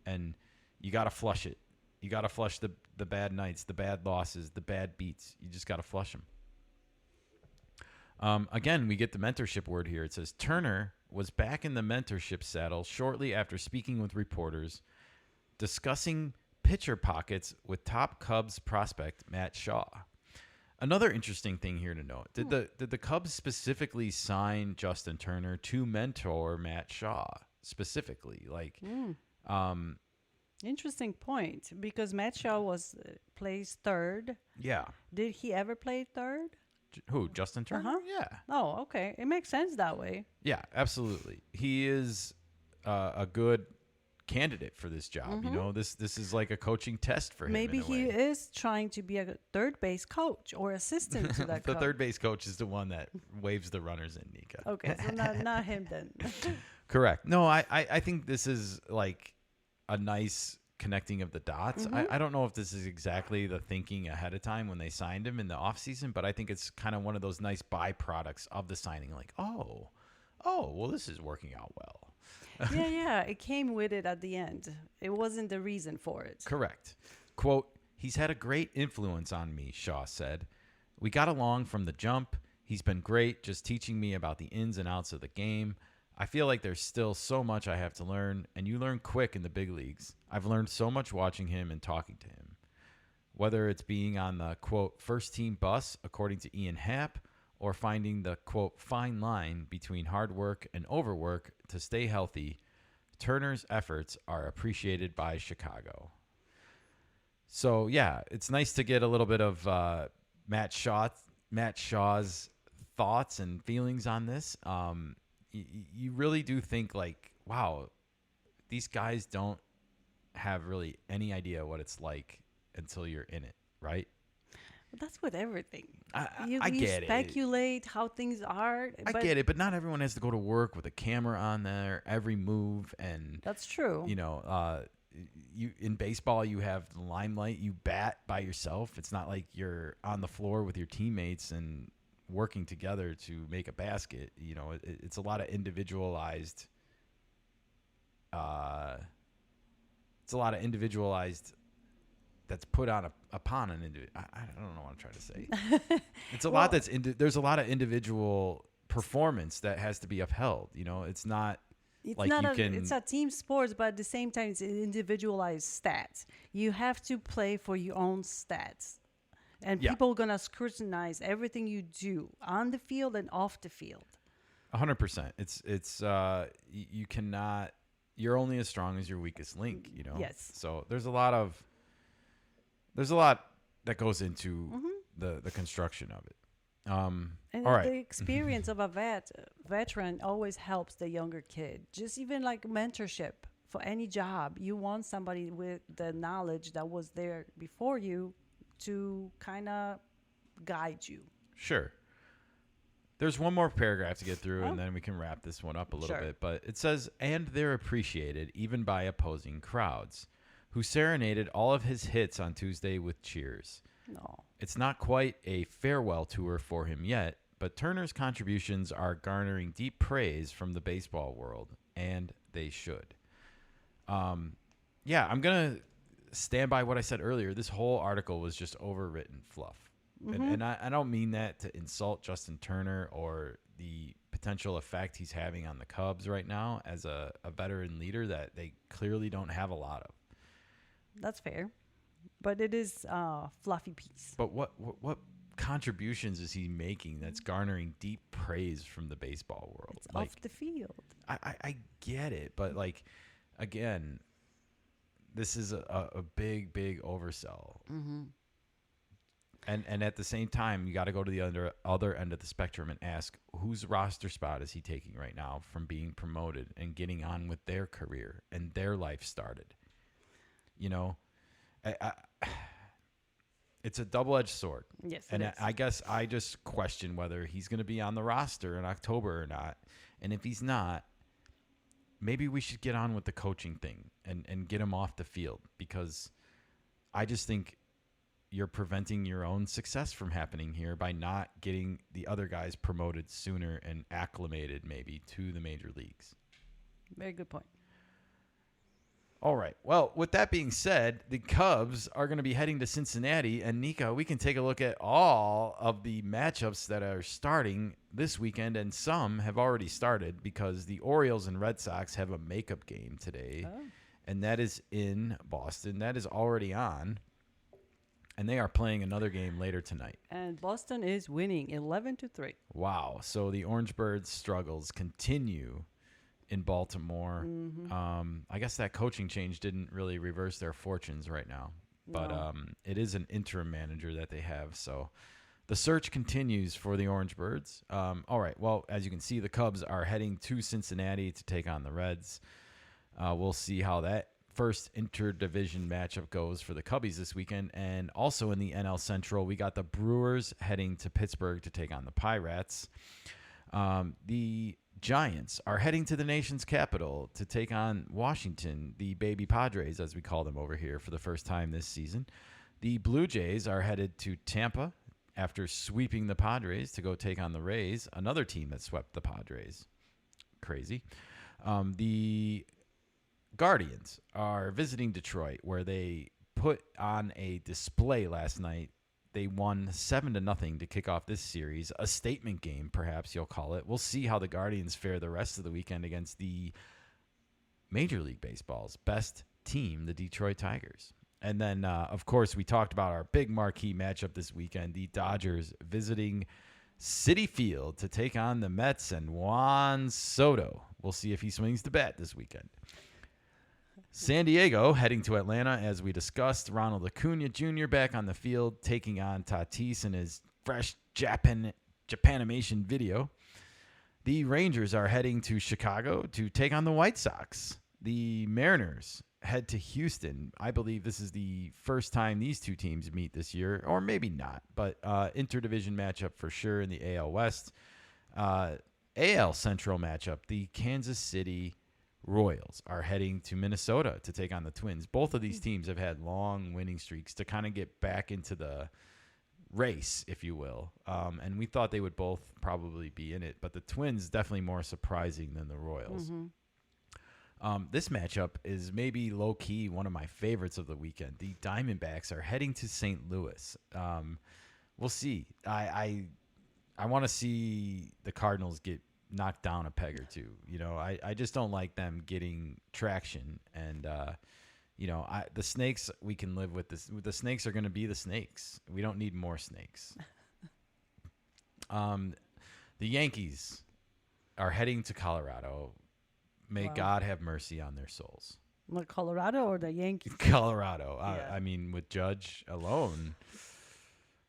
And you got to flush it. You got to flush the bad nights, the bad losses, the bad beats. You just got to flush them. Again, we get the mentorship word here. It says Turner was back in the mentorship saddle shortly after speaking with reporters, discussing pitcher pockets with top Cubs prospect Matt Shaw. Another interesting thing here to note: did the Cubs specifically sign Justin Turner to mentor Matt Shaw specifically? Like, Interesting point, because Matt Shaw plays third. yeah, Did he ever play third? who, Justin Turner? Uh-huh. Yeah, Oh, okay. It makes sense that way. yeah, absolutely. He is a good candidate for this job. You know, this is like a coaching test for him. Maybe in a he way. is trying to be a third base coach or assistant to that The coach. third base coach is the one that waves the runners in, Nika. Okay, so not him then. Correct. No, I think this is like a nice connecting of the dots. I don't know if this is exactly the thinking ahead of time when they signed him in the offseason, but I think it's kind of one of those nice byproducts of the signing. Like, oh, well, this is working out well. yeah. It came with it at the end. It wasn't the reason for it. Correct. Quote, he's had a great influence on me, Shaw said. We got along from the jump. He's been great, just teaching me about the ins and outs of the game. I feel like there's still so much I have to learn, and you learn quick in the big leagues. I've learned so much watching him and talking to him. Whether it's being on the, quote, first-team bus, according to Ian Happ, or finding the, quote, fine line between hard work and overwork to stay healthy, Turner's efforts are appreciated by Chicago. So, yeah, it's nice to get a little bit of Matt Shaw's thoughts and feelings on this. You really do think, like, wow, these guys don't have really any idea what it's like until you're in it, right? But that's with everything. I You get it. speculate how things are. I get it, but not everyone has to go to work with a camera on their every move. And That's true. you know, you in baseball, you have the limelight. You bat by yourself. It's not like you're on the floor with your teammates and working together to make a basket. You know, it's a lot of individualized. It's a lot of individualized. That's put on upon an individual. I don't know what I'm trying to say. It's a lot that's there's a lot of individual performance that has to be upheld. You know, it's not. It's like not you a, can, it's a team sports, but at the same time, it's an individualized stats. You have to play for your own stats. And Yeah. people are going to scrutinize everything you do on the field and off the field. 100%. It's you cannot. You're only as strong as your weakest link. You know. Yes. So there's a lot that goes into the construction of it. And All right. the experience of a veteran always helps the younger kid. Just even like mentorship for any job, you want somebody with the knowledge that was there before you to kind of guide you. Sure. There's one more paragraph to get through, Oh. and then we can wrap this one up a little Sure. bit. But it says, and they're appreciated even by opposing crowds, who serenaded all of his hits on Tuesday with cheers. No. It's not quite a farewell tour for him yet, but Turner's contributions are garnering deep praise from the baseball world, and they should. Yeah, I'm going to stand by what I said earlier. This whole article was just overwritten fluff. And I don't mean that to insult Justin Turner or the potential effect he's having on the Cubs right now as a veteran leader that they clearly don't have a lot of. That's fair. But it is a fluffy piece. But what contributions is he making that's garnering deep praise from the baseball world? It's off the field. I get it, but like, again, this is a big oversell. And at the same time, you got to go to the other end of the spectrum and ask, whose roster spot is he taking right now from being promoted and getting on with their career and their life started? You know, it's a double-edged sword. Yes, and it is. I guess I just question whether he's going to be on the roster in October or not. And if he's not, maybe we should get on with the coaching thing and get him off the field, because I just think you're preventing your own success from happening here by not getting the other guys promoted sooner and acclimated maybe to the major leagues. Very good point. All right. Well, with that being said, the Cubs are going to be heading to Cincinnati. And, Nika, we can take a look at all of the matchups that are starting this weekend, and some have already started because the Orioles and Red Sox have a makeup game today, and that is in Boston. That is already on, and they are playing another game later tonight. And Boston is winning 11-3. Wow. So the Orange Birds' struggles continue in Baltimore. I guess that coaching change didn't really reverse their fortunes right now, but No. it is an interim manager that they have. So the search continues for the Orange Birds. All right. Well, as you can see, the Cubs are heading to Cincinnati to take on the Reds. We'll see how that first interdivision matchup goes for the Cubbies this weekend. And also in the NL Central, we got the Brewers heading to Pittsburgh to take on the Pirates. The Giants are heading to the nation's capital to take on Washington, the baby Padres, as we call them over here, for the first time this season. The Blue Jays are headed to Tampa after sweeping the Padres to go take on the Rays, another team that swept the Padres. Crazy. The Guardians are visiting Detroit, where they put on a display last night They won 7-0 to kick off this series, a statement game, perhaps you'll call it. We'll see how the Guardians fare the rest of the weekend against the Major League Baseball's best team, the Detroit Tigers. And then, of course, we talked about our big marquee matchup this weekend, the Dodgers visiting CitiField to take on the Mets and Juan Soto. We'll see if he swings the bat this weekend. San Diego heading to Atlanta, as we discussed. Ronald Acuna Jr. back on the field, taking on Tatis in his fresh Japanimation video. The Rangers are heading to Chicago to take on the White Sox. The Mariners head to Houston. I believe this is the first time these two teams meet this year, or maybe not, but interdivision matchup for sure in the AL West. AL Central matchup, the Kansas City Royals are heading to Minnesota to take on the Twins. Both of these teams have had long winning streaks to kind of get back into the race, if you will. And we thought they would both probably be in it, but the Twins definitely more surprising than the Royals. This matchup is maybe low-key one of my favorites of the weekend. The Diamondbacks are heading to St. Louis. We'll see. I want to see the Cardinals get knocked down a peg or two. You know, I just don't like them getting traction. And, the Snakes, we can live with this. The Snakes are going to be the Snakes. We don't need more snakes. The Yankees are heading to Colorado. May God have mercy on their souls. Like Colorado or the Yankees? Colorado. Yeah. I mean, with Judge alone,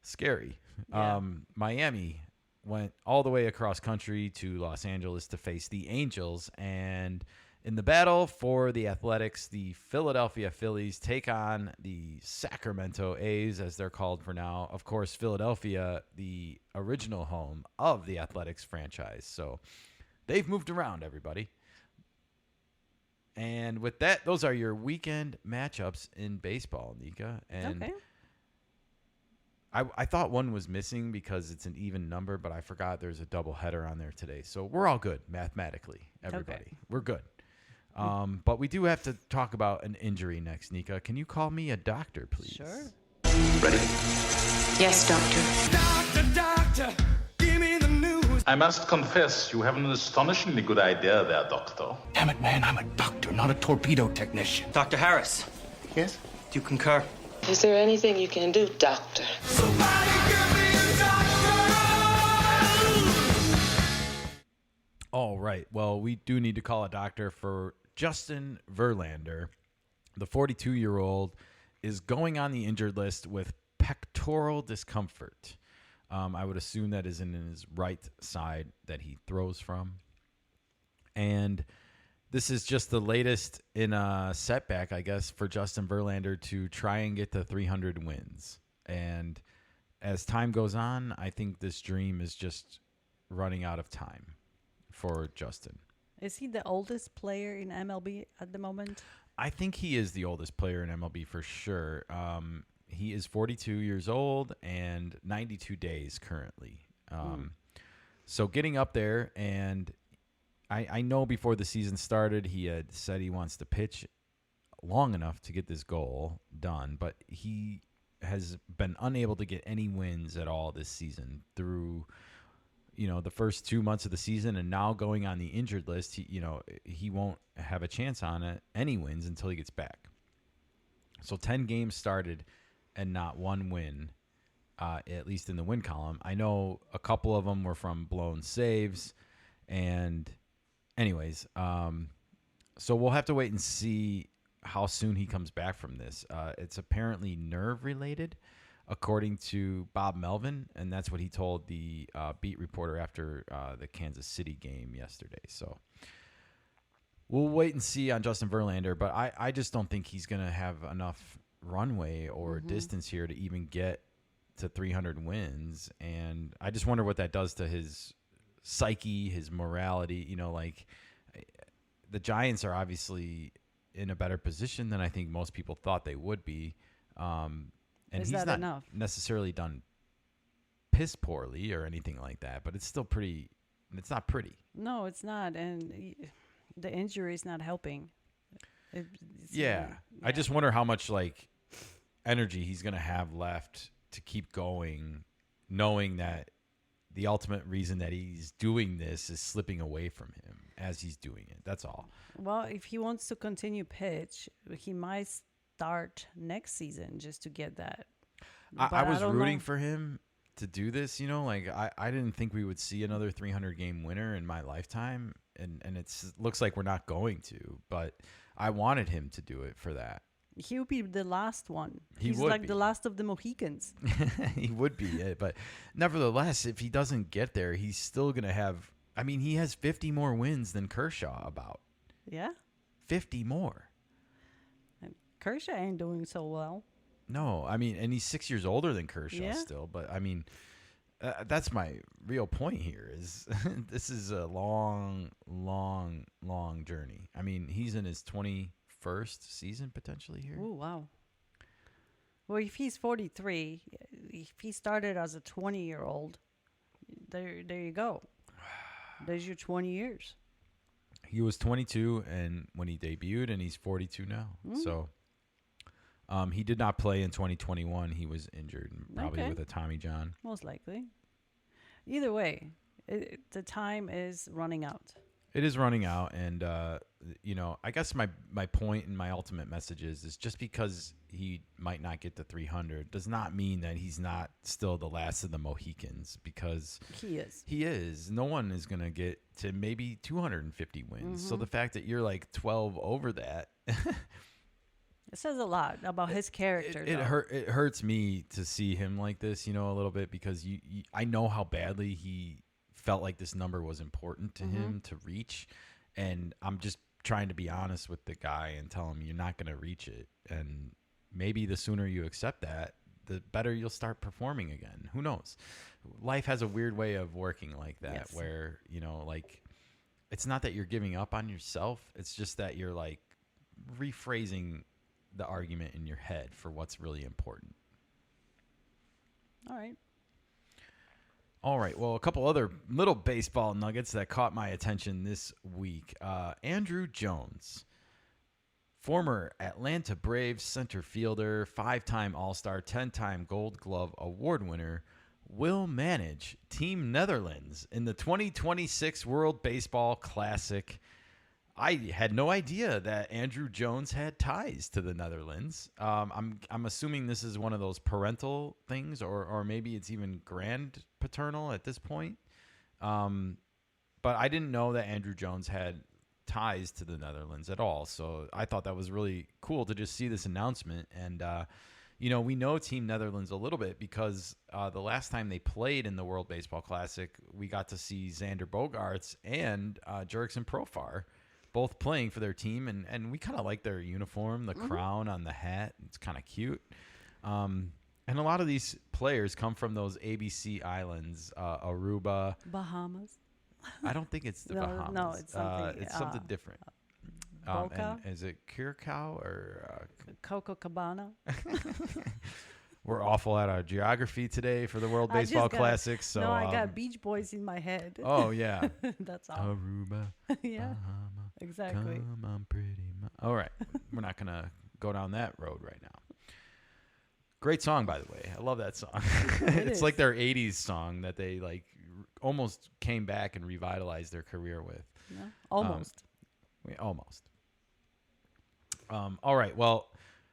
scary. Yeah. Miami went all the way across country to Los Angeles to face the Angels. And in the battle for the Athletics, the Philadelphia Phillies take on the Sacramento A's, as they're called for now. Of course, Philadelphia, the original home of the Athletics franchise. So they've moved around, everybody. And with that, those are your weekend matchups in baseball, Nika. And Okay. I thought one was missing because it's an even number, but I forgot there's a doubleheader on there today. So we're all good mathematically, everybody. Okay. We're good. But we do have to talk about an injury next, Nika. Can you call me a doctor, please? Sure. Ready? Yes, doctor. Doctor, give me the news. I must confess, you have an astonishingly good idea there, Doctor. Damn it, man, I'm a doctor, not a torpedo technician. Dr. Harris. Yes? Do you concur? Is there anything you can do, doctor? Somebody give me a doctor! All right. Well, we do need to call a doctor for Justin Verlander. The 42-year-old is going on the injured list with pectoral discomfort. I would assume that is in his right side that he throws from. And this is just the latest in a setback, I guess, for Justin Verlander to try and get to 300 wins. And as time goes on, I think this dream is just running out of time for Justin. Is he the oldest player in MLB at the moment? I think he is the oldest player in MLB for sure. He is 42 years old and 92 days currently. So getting up there, and I know before the season started, he had said he wants to pitch long enough to get this goal done, but he has been unable to get any wins at all this season through, the first 2 months of the season, and now going on the injured list, he won't have a chance on it, any wins until he gets back. So 10 games started and not one win, at least in the win column. I know a couple of them were from blown saves, and anyways, so we'll have to wait and see how soon he comes back from this. It's apparently nerve related, according to Bob Melvin, and that's what he told the beat reporter after the Kansas City game yesterday. So we'll wait and see on Justin Verlander, but I just don't think he's going to have enough runway or distance here to even get to 300 wins. And I just wonder what that does to his psyche, his morality. The Giants are obviously in a better position than I think most people thought they would be. And Is he's that not enough? necessarily done piss poorly or anything like that, but it's still it's not pretty. No, it's not. And the injury is not helping. Yeah. I just wonder how much energy he's going to have left to keep going, knowing that the ultimate reason that he's doing this is slipping away from him as he's doing it. That's all. Well, if he wants to continue pitch, he might start next season just to get that. I was rooting for him to do this, like I didn't think we would see another 300 game winner in my lifetime. And it looks like we're not going to, but I wanted him to do it for that. He would be the last one. He's like be the last of the Mohicans. He would be, but nevertheless, if he doesn't get there, he's still going to have, he has 50 more wins than Kershaw about. Yeah. 50 more. And Kershaw ain't doing so well. No, and he's 6 years older than Kershaw still, but that's my real point here is this is a long, long, long journey. He's in his 21st season potentially here. Oh, wow. Well, if he's 43, if he started as a 20-year-old, there you go. There's your 20 years. He was 22 and when he debuted, and he's 42 now. So he did not play in 2021. He was injured, probably with a Tommy John. Most likely. Either way, the time is running out. It is running out, and I guess my point and my ultimate message is just because he might not get to 300 does not mean that he's not still the last of the Mohicans, because he is. He is. No one is going to get to maybe 250 wins. So the fact that you're like 12 over that, it says a lot about his character. It hurts me to see him like this, a little bit, because I know how badly he felt like this number was important to him to reach, and I'm just trying to be honest with the guy and tell him you're not going to reach it, and maybe the sooner you accept that, the better you'll start performing again. Who knows? Life has a weird way of working like that, where it's not that you're giving up on yourself, it's just that you're like rephrasing the argument in your head for what's really important. All right. Well, a couple other little baseball nuggets that caught my attention this week. Andrew Jones, former Atlanta Braves center fielder, 5-time All-Star, 10-time Gold Glove Award winner, will manage Team Netherlands in the 2026 World Baseball Classic. I had no idea that Andrew Jones had ties to the Netherlands. I'm assuming this is one of those parental things, or maybe it's even grand paternal at this point. But I didn't know that Andrew Jones had ties to the Netherlands at all. So I thought that was really cool to just see this announcement. And we know Team Netherlands a little bit because the last time they played in the World Baseball Classic, we got to see Xander Bogaerts and Jurickson Profar both playing for their team, and we kind of like their uniform, the crown on the hat. It's kind of cute. And a lot of these players come from those ABC islands, Aruba. Bahamas. I don't think it's the Bahamas. No, it's something. It's something different. Boca? And is it Curacao or Copacabana? We're awful at our geography today for the World Baseball Classic. So no, I got Beach Boys in my head. Oh yeah, that's all. Aruba. Yeah, Bahama, exactly. Come on, pretty. All right, we're not gonna go down that road right now. Great song, by the way. I love that song. It's like their '80s song that they like almost came back and revitalized their career with. Yeah, almost. Almost. All right. Well,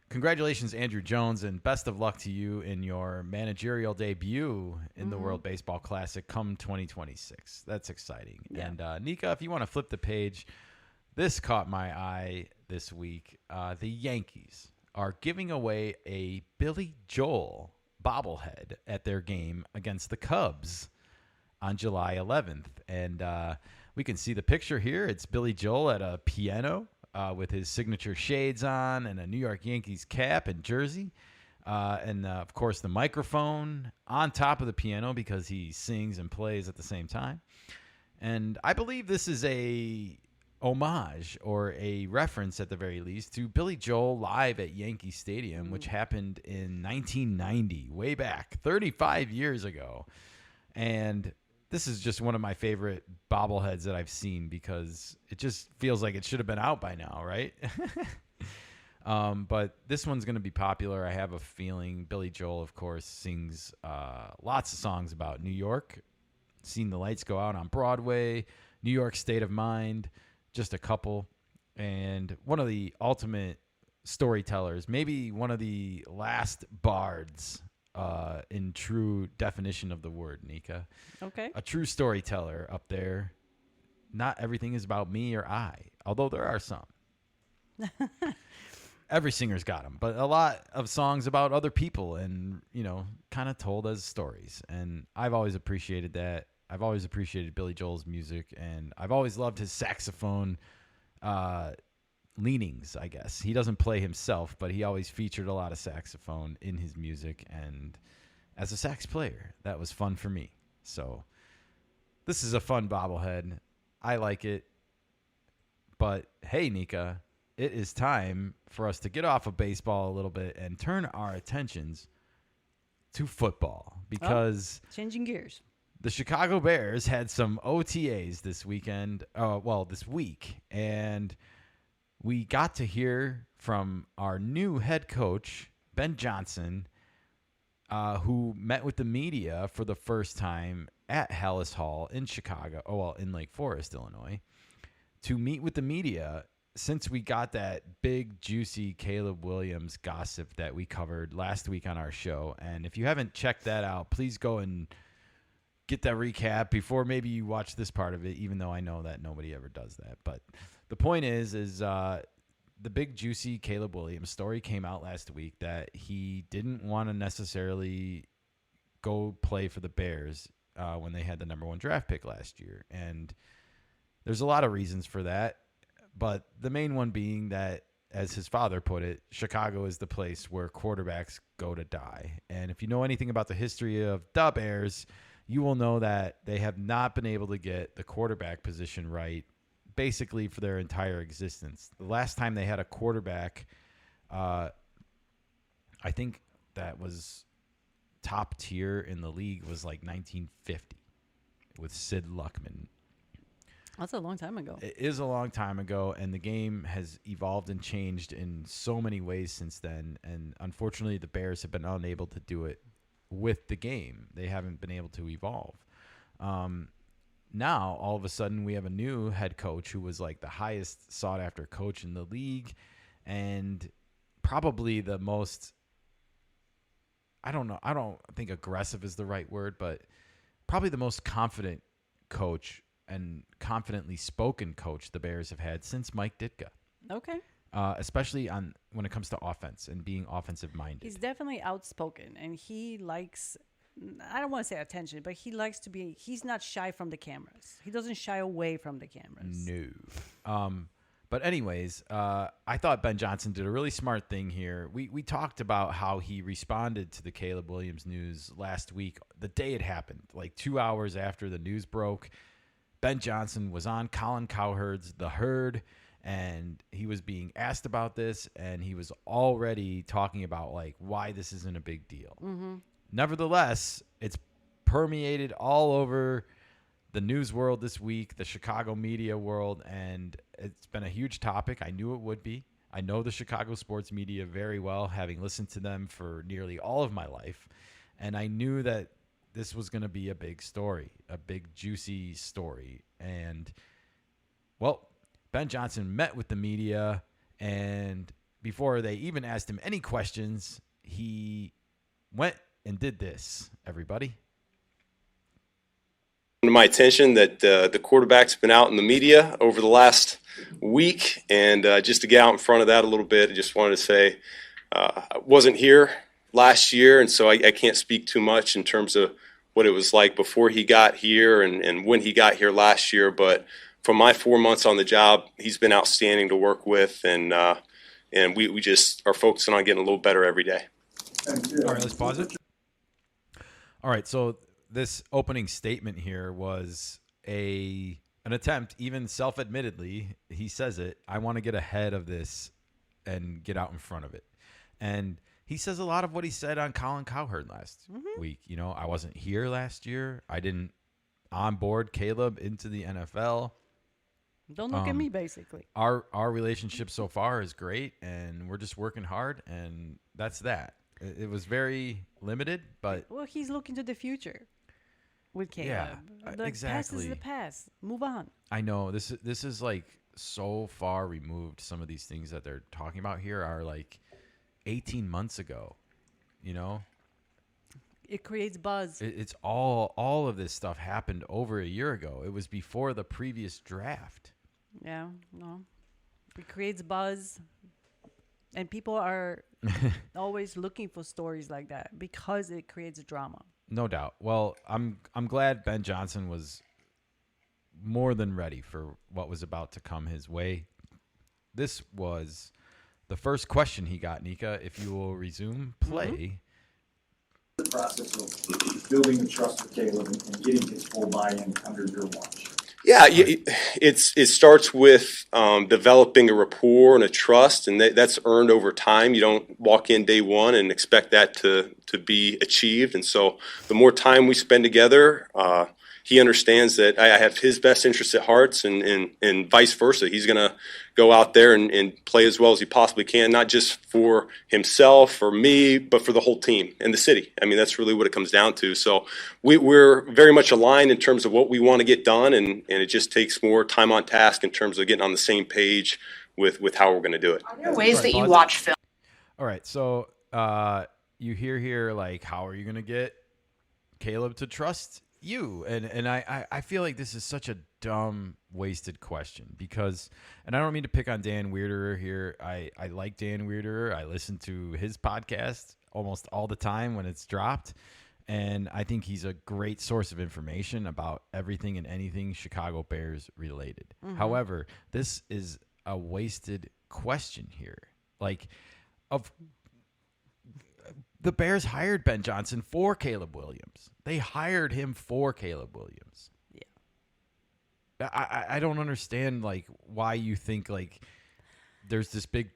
congratulations, Andrew Jones, and best of luck to you in your managerial debut in the World Baseball Classic come 2026. That's exciting. Yeah. And Nika, if you want to flip the page, this caught my eye this week. The Yankees are giving away a Billy Joel bobblehead at their game against the Cubs on July 11th. And we can see the picture here. It's Billy Joel at a piano with his signature shades on and a New York Yankees cap and jersey. And, of course, the microphone on top of the piano because he sings and plays at the same time. And I believe this is a homage or a reference at the very least to Billy Joel live at Yankee Stadium, which happened in 1990, way back 35 years ago. And this is just one of my favorite bobbleheads that I've seen because it just feels like it should have been out by now, right? But this one's going to be popular. I have a feeling. Billy Joel, of course, sings lots of songs about New York. Seen the lights go out on Broadway, New York State of Mind, just a couple. And one of the ultimate storytellers, maybe one of the last bards in true definition of the word, Nika. Okay. A true storyteller up there. Not everything is about me or I, although there are some. Every singer's got them, but a lot of songs about other people and, kind of told as stories. And I've always appreciated that. I've always appreciated Billy Joel's music, and I've always loved his saxophone leanings, I guess. He doesn't play himself, but he always featured a lot of saxophone in his music. And as a sax player, that was fun for me. So this is a fun bobblehead. I like it. But hey, Nika, it is time for us to get off of baseball a little bit and turn our attentions to football because changing gears. The Chicago Bears had some OTAs this week, and we got to hear from our new head coach, Ben Johnson, who met with the media for the first time at Hallis Hall in Chicago, in Lake Forest, Illinois, to meet with the media since we got that big, juicy Caleb Williams gossip that we covered last week on our show. And if you haven't checked that out, please go and get that recap before maybe you watch this part of it, even though I know that nobody ever does that. But the point is the big, juicy Caleb Williams story came out last week that he didn't want to necessarily go play for the Bears when they had the number 1 draft pick last year. And there's a lot of reasons for that. But the main one being that, as his father put it, Chicago is the place where quarterbacks go to die. And if you know anything about the history of the Bears, you will know that they have not been able to get the quarterback position right basically for their entire existence. The last time they had a quarterback, I think that was top tier in the league, was like 1950 with Sid Luckman. That's a long time ago. It is a long time ago, and the game has evolved and changed in so many ways since then. And unfortunately, the Bears have been unable to do it with the game. They haven't been able to evolve. Now, all of a sudden, we have a new head coach who was like the highest sought-after coach in the league, and probably the most, I don't think aggressive is the right word, but probably the most confident coach and confidently spoken coach the Bears have had since Mike Ditka. Okay. Especially when it comes to offense and being offensive-minded. He's definitely outspoken, and he likes, I don't want to say attention, but he likes to be, he's not shy from the cameras. He doesn't shy away from the cameras. No. But anyways, I thought Ben Johnson did a really smart thing here. We talked about how he responded to the Caleb Williams news last week, the day it happened, like 2 hours after the news broke. Ben Johnson was on Colin Cowherd's The Herd, and he was being asked about this, and he was already talking about like why this isn't a big deal. Mm-hmm. Nevertheless, it's permeated all over the news world this week, the Chicago media world, and it's been a huge topic. I knew it would be. I know the Chicago sports media very well, having listened to them for nearly all of my life, and I knew that this was going to be a big story, a big, juicy story. And, well, Ben Johnson met with the media, and before they even asked him any questions, he went and did this, everybody. To my attention that the quarterback's been out in the media over the last week, and just to get out in front of that a little bit, I just wanted to say I wasn't here last year, and so I can't speak too much in terms of what it was like before he got here and when he got here last year. But from my 4 months on the job, he's been outstanding to work with, and we just are focusing on getting a little better every day. All right, let's pause it. All right, so this opening statement here was an attempt, even self-admittedly, he says it, I want to get ahead of this and get out in front of it. And he says a lot of what he said on Colin Cowherd last week. You know, I wasn't here last year. I didn't onboard Caleb into the NFL. Don't look at me, basically. Our relationship so far is great, and we're just working hard, and that's that. It was very limited, but Well, he's looking to the future with Caleb. Yeah, The past is exactly. the past. Move on. I know this is like so far removed. Some of these things that they're talking about here are like 18 months ago. You know, It creates buzz. it's all of this stuff happened over a year ago. It was before the previous draft. Yeah, no. It creates buzz. And people are always looking for stories like that because it creates drama. No doubt. Well, I'm glad Ben Johnson was more than ready for what was about to come his way. This was the first question he got, Nika. If you will resume play. The process of building the trust with Caleb and getting his full buy-in under your watch. Yeah, it starts with developing a rapport and a trust, and that's earned over time. You don't walk in day one and expect that to be achieved. And so the more time we spend together, he understands that I have his best interests at heart, and vice versa. He's going to go out there and play as well as he possibly can, not just for himself or me, but for the whole team and the city. I mean, that's really what it comes down to. So we're very much aligned in terms of what we want to get done, and it just takes more time on task in terms of getting on the same page with how we're going to do it. Are there ways that you watch film? All right, so you hear here, like, how are you going to get Caleb to trust you? And I feel like this is such a dumb, wasted question because, and I don't mean to pick on Dan Weirderer here. I like Dan Weirderer. I listen to his podcast almost all the time when it's dropped, and I think he's a great source of information about everything and anything Chicago Bears related. Mm-hmm. However, this is a wasted question here. Like, the Bears hired Ben Johnson for Caleb Williams. They hired him for Caleb Williams. Yeah. I don't understand, like, why you think, like, there's this big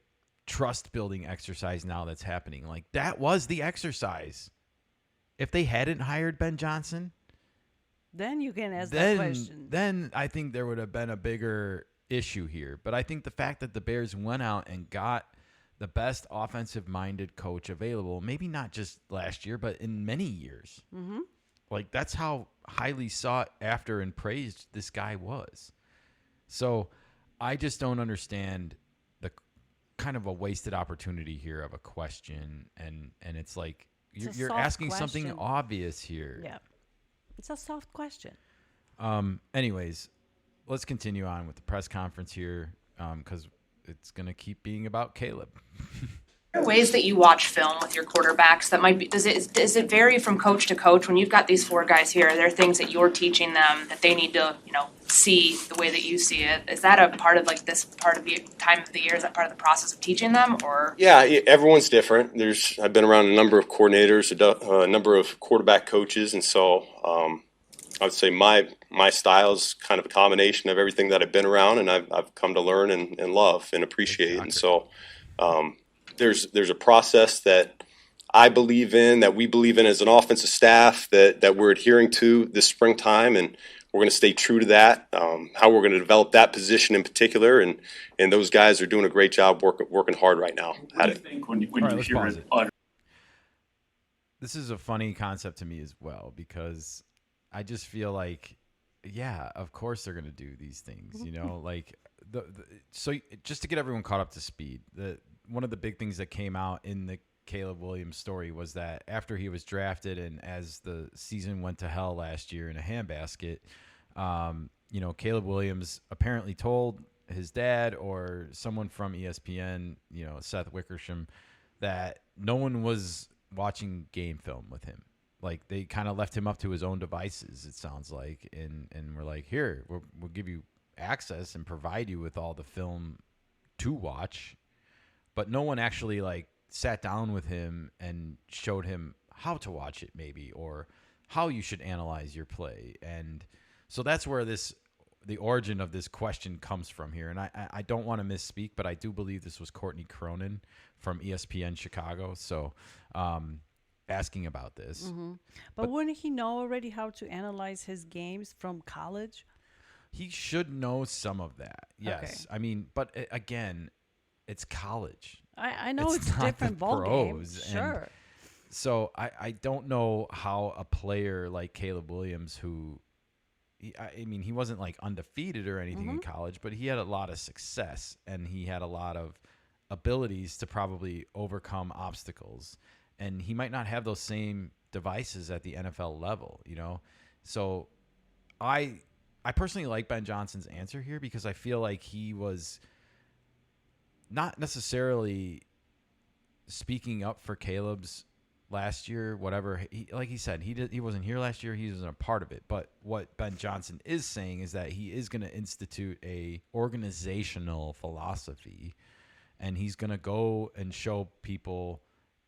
trust-building exercise now that's happening. Like, that was the exercise. If they hadn't hired Ben Johnson, then you can ask that question. Then I think there would have been a bigger issue here. But I think the fact that the Bears went out and got the best offensive-minded coach available, maybe not just last year, but in many years. Mm-hmm. Like, that's how highly sought after and praised this guy was. So I just don't understand the kind of a wasted opportunity here of a question. And it's like, you're asking something obvious here. Yeah. It's a soft question. Anyways, let's continue on with the press conference here because it's going to keep being about Caleb. Are there ways that you watch film with your quarterbacks that might be, does it vary from coach to coach? When you've got these four guys here, are there things that you're teaching them that they need to, see the way that you see it? Is that a part of, like, this part of the time of the year? Is that part of the process of teaching them, or? Yeah, everyone's different. I've been around a number of coordinators, a number of quarterback coaches, and so I would say my style is kind of a combination of everything that I've been around and I've come to learn and love and appreciate. Exactly. And so there's a process that I believe in, that we believe in as an offensive staff, that we're adhering to this springtime, and we're going to stay true to that. How we're going to develop that position in particular, and those guys are doing a great job working hard right now at it. When you hear it, this is a funny concept to me as well, because I just feel like, yeah, of course they're going to do these things, like so just to get everyone caught up to speed, one of the big things that came out in the Caleb Williams story was that after he was drafted and as the season went to hell last year in a handbasket, Caleb Williams apparently told his dad or someone from ESPN, Seth Wickersham, that no one was watching game film with him. Like, they kind of left him up to his own devices, it sounds like, and we're like, here, we'll give you access and provide you with all the film to watch, but no one actually, like, sat down with him and showed him how to watch it, maybe, or how you should analyze your play. And so that's where the origin of this question comes from here. And I don't want to misspeak, but I do believe this was Courtney Cronin from ESPN Chicago. So, asking about this. Mm-hmm. But wouldn't he know already how to analyze his games from college? He should know some of that. Yes. I mean, but again, it's college. I know it's not different the ball game. pros. Sure. And so I don't know how a player like Caleb Williams, who, I mean, he wasn't like undefeated or anything in college, but he had a lot of success and he had a lot of abilities to probably overcome obstacles. And he might not have those same devices at the NFL level, you know? So I personally like Ben Johnson's answer here because I feel like he was not necessarily speaking up for Caleb's last year, whatever. Like he said, he wasn't here last year. He wasn't a part of it. But what Ben Johnson is saying is that he is going to institute a organizational philosophy, and he's going to go and show people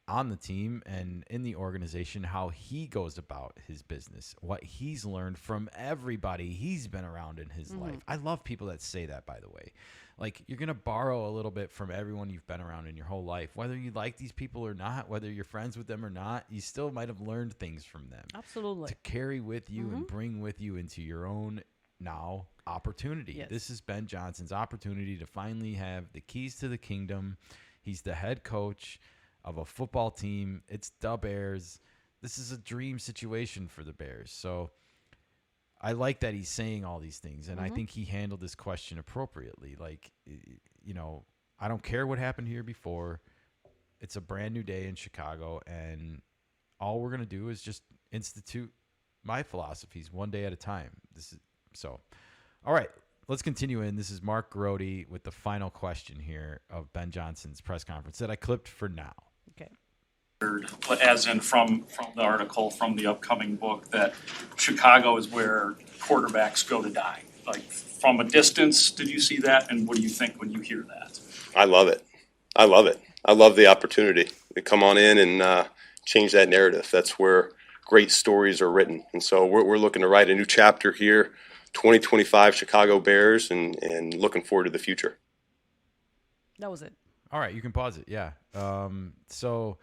on the team and in the organization how he goes about his business, what he's learned from everybody he's been around in his life. I love people that say that, by the way. Like, you're going to borrow a little bit from everyone you've been around in your whole life. Whether you like these people or not, whether you're friends with them or not, you still might have learned things from them. Absolutely. To carry with you and bring with you into your own now opportunity. Yes. This is Ben Johnson's opportunity to finally have the keys to the kingdom. He's the head coach of a football team. It's the Bears. This is a dream situation for the Bears. So I like that he's saying all these things, and I think he handled this question appropriately. Like, you know, I don't care what happened here before. It's a brand new day in Chicago, and all we're going to do is just institute my philosophies one day at a time. All right, let's continue in. This is Mark Grody with the final question here of Ben Johnson's press conference that I clipped for now. Okay. As in from the article, from the upcoming book, that Chicago is where quarterbacks go to die. Like, from a distance, did you see that? And what do you think when you hear that? I love it. I love the opportunity to come on in and change that narrative. That's where great stories are written. And so we're looking to write a new chapter here, 2025 Chicago Bears, and looking forward to the future. That was it. All right, you can pause it. Yeah. So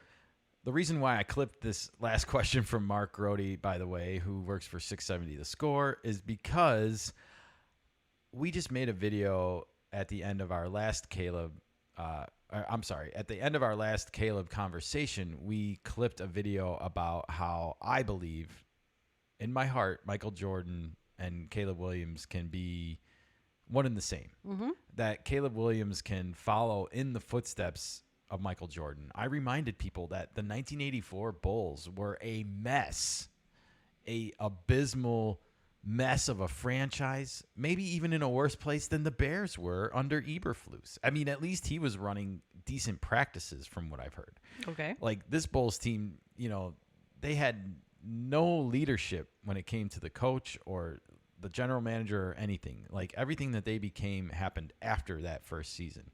the reason why I clipped this last question from Mark Grody, by the way, who works for 670 The Score, is because we just made a video at the end of our last at the end of our last Caleb conversation. We clipped a video about how I believe, in my heart, Michael Jordan and Caleb Williams can be one and the same. That Caleb Williams can follow in the footsteps of Michael Jordan. I reminded people that the 1984 Bulls were a mess, a abysmal mess of a franchise, maybe even in a worse place than the Bears were under Eberflus. I mean, at least he was running decent practices from what I've heard. Okay. Like, this Bulls team, you know, they had no leadership when it came to the coach or the general manager or anything. Like, everything that they became happened after that first season.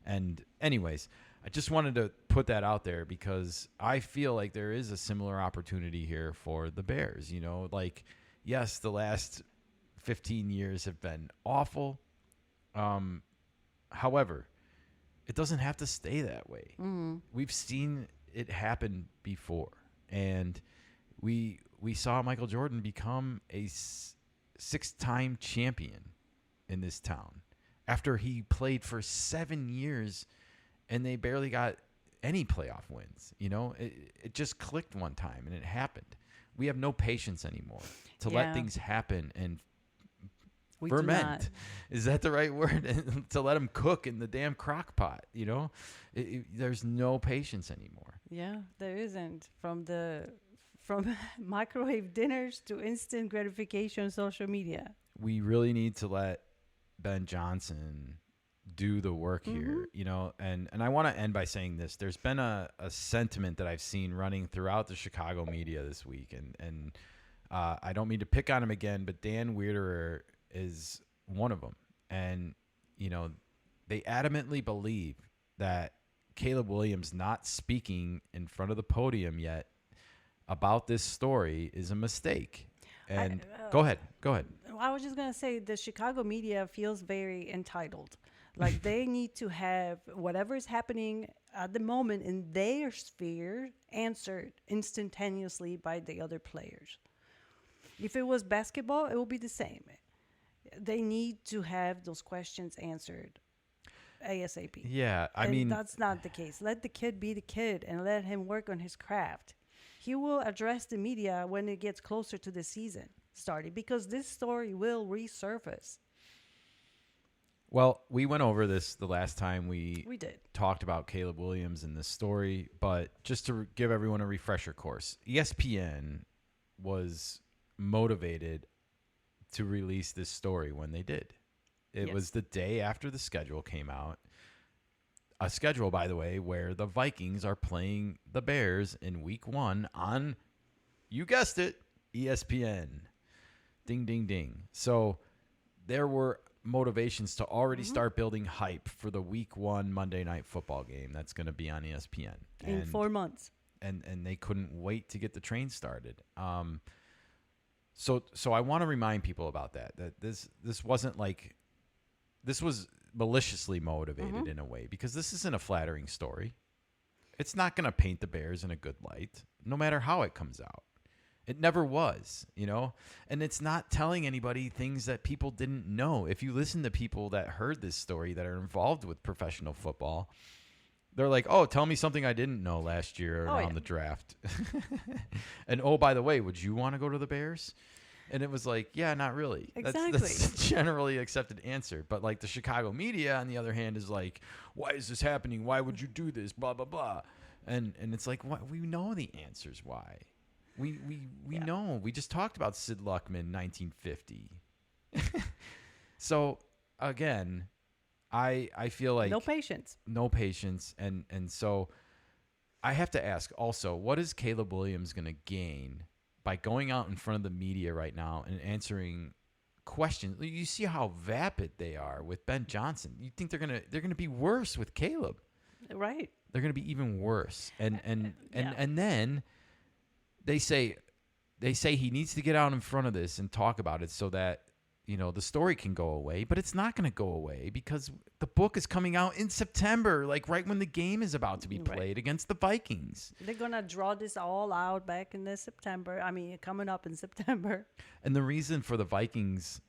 And anyways, I just wanted to put that out there because I feel like there is a similar opportunity here for the Bears. You know, like, yes, the last 15 years have been awful. However, it doesn't have to stay that way. We've seen it happen before. And we saw Michael Jordan become a six-time champion in this town after he played for 7 years and they barely got any playoff wins. You know, it just clicked one time and it happened. We have no patience anymore to let things happen and ferment. Is that the right word? To let them cook in the damn crock pot, you know? There's no patience anymore. Yeah, there isn't. From microwave dinners to instant gratification social media. We really need to let Ben Johnson do the work here, you know, and I want to end by saying this. There's been a sentiment that I've seen running throughout the Chicago media this week, and I don't mean to pick on him again, but Dan Wiederer is one of them. And, you know, they adamantly believe that Caleb Williams not speaking in front of the podium yet about this story is a mistake. And go ahead. I was just going to say the Chicago media feels very entitled. Like, they need to have whatever is happening at the moment in their sphere answered instantaneously by the other players. If it was basketball, it will be the same. They need to have those questions answered ASAP. Yeah, I And mean, that's not the case. Let the kid be the kid and let him work on his craft. He will address the media when it gets closer to the season starting, because this story will resurface. well, we went over this the last time we did talked about Caleb Williams in this story, but just to give everyone a refresher course, ESPN was motivated to release this story when they did. It Yes. was the day after the schedule came out. A schedule, by the way, where the Vikings are playing the Bears in week 1 on, you guessed it, ESPN. Ding, ding, ding. So there were motivations to already start building hype for the week 1 Monday Night Football game that's going to be on ESPN. in 4 months. And they couldn't wait to get the train started. So I want to remind people about that this wasn't like, this was maliciously motivated in a way, because this isn't a flattering story. It's not going to paint the Bears in a good light, no matter how it comes out. It never was, you know, and it's not telling anybody things that people didn't know. If you listen to people that heard this story that are involved with professional football, they're like, oh, tell me something I didn't know last year around the draft. And, oh, by the way, would you want to go to the Bears? And it was like, yeah, not really. Exactly. That's a generally accepted answer. But like the Chicago media, on the other hand, is like, why is this happening? Why would you do this? Blah, blah, blah. And it's like, what? We know the answers why. We know. We just talked about Sid Luckman, 1950. So, again, I feel like... No patience. No patience. And so I have to ask also, what is Caleb Williams going to gain by going out in front of the media right now and answering questions? You see how vapid they are with Ben Johnson. You think they're gonna be worse with Caleb? Right. They're gonna be even worse. And then they say he needs to get out in front of this and talk about it so that, you know, the story can go away. But it's not going to go away because the book is coming out in September, like right when the game is about to be played against the Vikings. They're going to draw this all out back in coming up in September. And the reason for the Vikings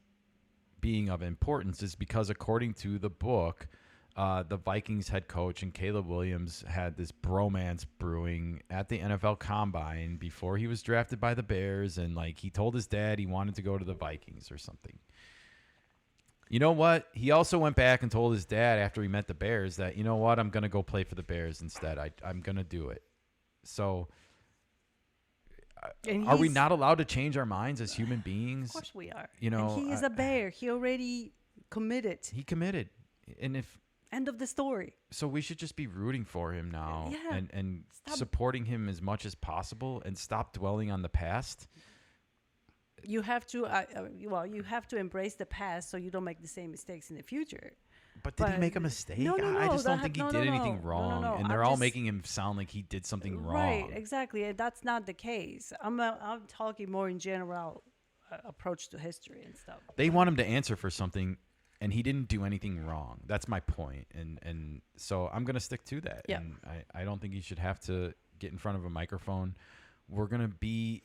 being of importance is because, according to the book, the Vikings head coach and Caleb Williams had this bromance brewing at the NFL Combine before he was drafted by the Bears, and like he told his dad he wanted to go to the Vikings or something. You know what? He also went back and told his dad after he met the Bears that, you know what, I'm going to go play for the Bears instead. I'm going to do it. So are we not allowed to change our minds as human beings? Of course we are. You know, and he is a Bear. He already committed. He committed. And if end of the story. So we should just be rooting for him now and Stop. supporting him as much as possible and stop dwelling on the past. You have to, you have to embrace the past so you don't make the same mistakes in the future. But did he make a mistake? No, I just don't think he did anything wrong. No. And they're all making him sound like he did something wrong. Right, exactly. And that's not the case. I'm talking more in general approach to history and stuff. They want him to answer for something, and he didn't do anything wrong. That's my point. And so I'm going to stick to that. Yeah. And I don't think he should have to get in front of a microphone. We're going to be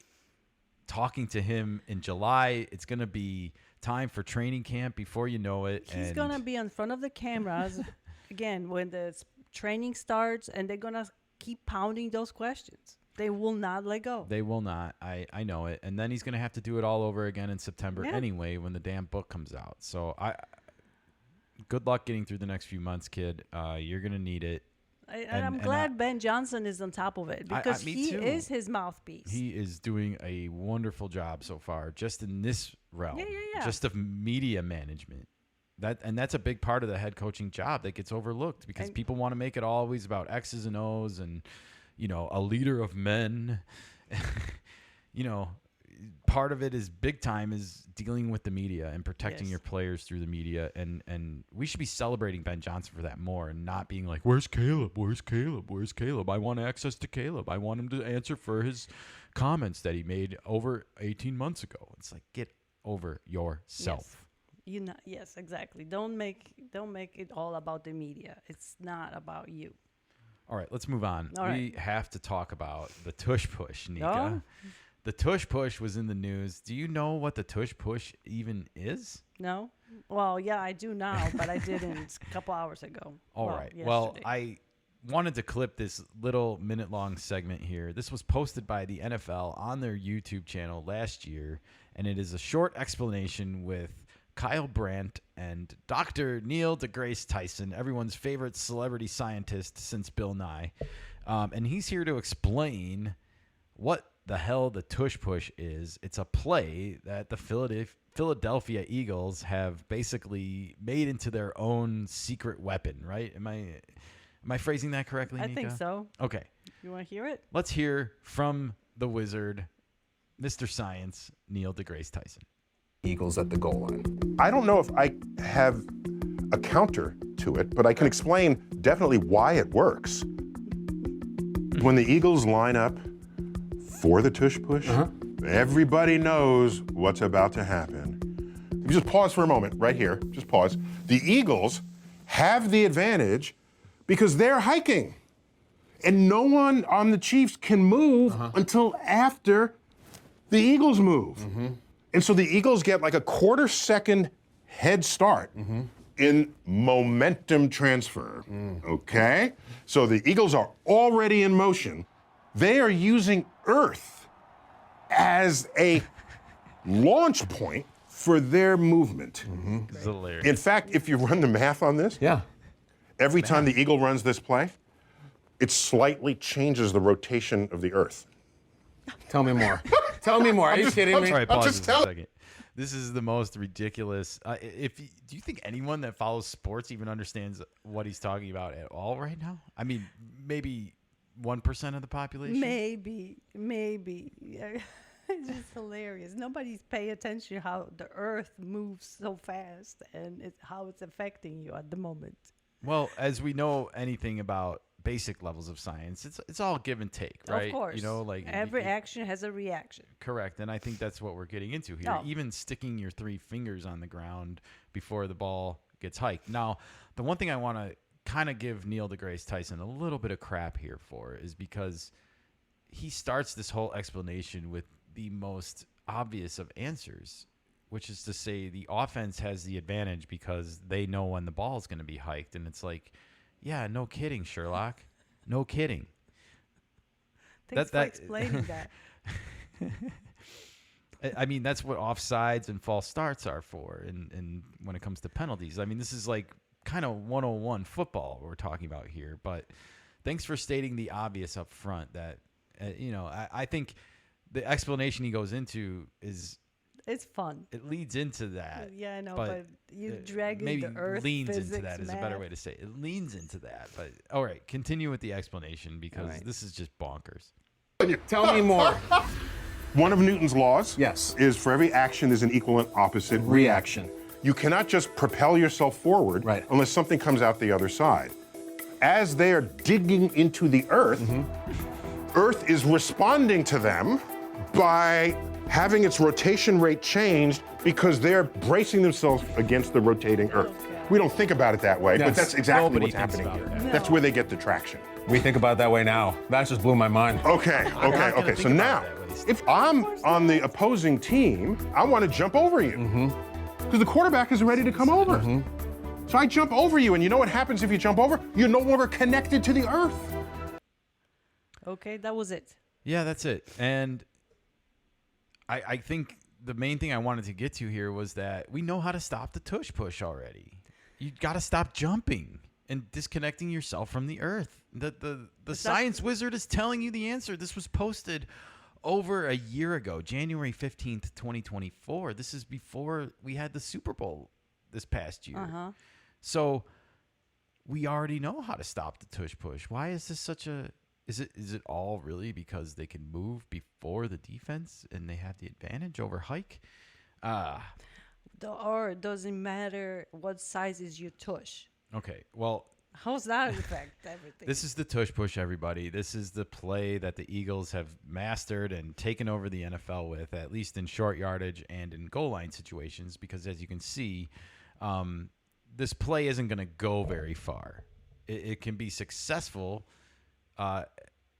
talking to him in July. It's going to be time for training camp before you know it. He's going to be in front of the cameras again when the training starts, and they're going to keep pounding those questions. They will not let go. They will not. I know it. And then he's going to have to do it all over again in September anyway when the damn book comes out. So good luck getting through the next few months, kid. You're going to need it. And I'm glad Ben Johnson is on top of it because he is his mouthpiece. He is doing a wonderful job so far, just in this realm, Yeah. just of media management. That's a big part of the head coaching job that gets overlooked because people want to make it always about X's and O's and, you know, a leader of men. You know, part of it is big time is dealing with the media and protecting your players through the media. And we should be celebrating Ben Johnson for that more and not being like, where's Caleb? Where's Caleb? Where's Caleb? I want access to Caleb. I want him to answer for his comments that he made over 18 months ago. It's like, get over yourself. Yes, exactly. Don't make it all about the media. It's not about you. All right, let's move on. All right. We have to talk about the Tush Push, Nika. No? the Tush Push was in the news. Do you know what the Tush Push even is? No? Well, yeah, I do now, but I didn't a couple hours ago. All right. Well, I wanted to clip this little minute-long segment here. This was posted by the NFL on their YouTube channel last year, and it is a short explanation with Kyle Brandt and Dr. Neil deGrasse Tyson, everyone's favorite celebrity scientist since Bill Nye. And he's here to explain what the hell the Tush Push is. It's a play that the Philadelphia Eagles have basically made into their own secret weapon, right? Am I phrasing that correctly, Nika? I think so. Okay. You want to hear it? Let's hear from the wizard, Mr. Science, Neil deGrasse Tyson. Eagles at the goal line. I don't know if I have a counter to it, but I can explain definitely why it works. When the Eagles line up for the Tush Push, everybody knows what's about to happen. You just pause for a moment right here. Just pause. The Eagles have the advantage because they're hiking. And no one on the Chiefs can move until after the Eagles move. And so the Eagles get like a quarter-second head start in momentum transfer, okay? So the Eagles are already in motion. They are using Earth as a launch point for their movement. It's hilarious. In fact, if you run the math on this, every time the Eagle runs this play, it slightly changes the rotation of the Earth. Tell me more. Tell me more. Are you kidding me? All right, pause this a second. This is the most ridiculous. Do you think anyone that follows sports even understands what he's talking about at all right now? I mean, maybe 1% of the population. Maybe. Yeah. It's just hilarious. Nobody's paying attention how the Earth moves so fast and how it's affecting you at the moment. Well, as we know anything about basic levels of science, it's all give and take, right? Of course. You know, like every action has a reaction. Correct. And I think that's what we're getting into here. Oh. Even sticking your 3 fingers on the ground before the ball gets hiked. Now, the one thing I want to kind of give Neil deGrasse Tyson a little bit of crap here for is because he starts this whole explanation with the most obvious of answers, which is to say the offense has the advantage because they know when the ball is going to be hiked. And it's like, yeah, no kidding, Sherlock. No kidding. Thanks for explaining that. I mean, that's what offsides and false starts are for. And when it comes to penalties, I mean, this is like kind of 101 football we're talking about here. But thanks for stating the obvious up front that, I think the explanation he goes into is... It's fun. It leads into that. Yeah, I know, but you drag maybe the Earth, leans physics, into that is math. a better way to say it. It leans into that. But all right, continue with the explanation because this is just bonkers. Tell me more. One of Newton's laws is for every action is an equal and opposite reaction. You cannot just propel yourself forward unless something comes out the other side. As they are digging into the Earth, Earth is responding to them by having its rotation rate changed because they're bracing themselves against the rotating Earth. We don't think about it that way, but that's exactly what's happening here. That's where they get the traction. We think about it that way now. That just blew my mind. Okay. So now, if I'm on the opposing team, I want to jump over you because the quarterback is ready to come over. So I jump over you, and you know what happens if you jump over? You're no longer connected to the Earth. Okay, that was it. Yeah, that's it. And I think the main thing I wanted to get to here was that we know how to stop the Tush Push already. You got to stop jumping and disconnecting yourself from the Earth. The science wizard is telling you the answer. This was posted over a year ago, January 15th, 2024. This is before we had the Super Bowl this past year. So we already know how to stop the Tush Push. Why is this such a... Is it all really because they can move before the defense and they have the advantage over hike? Or it doesn't matter what size is your tush. Okay, well... How's that affect everything? This is the Tush Push, everybody. This is the play that the Eagles have mastered and taken over the NFL with, at least in short yardage and in goal line situations, because as you can see, this play isn't going to go very far. It can be successful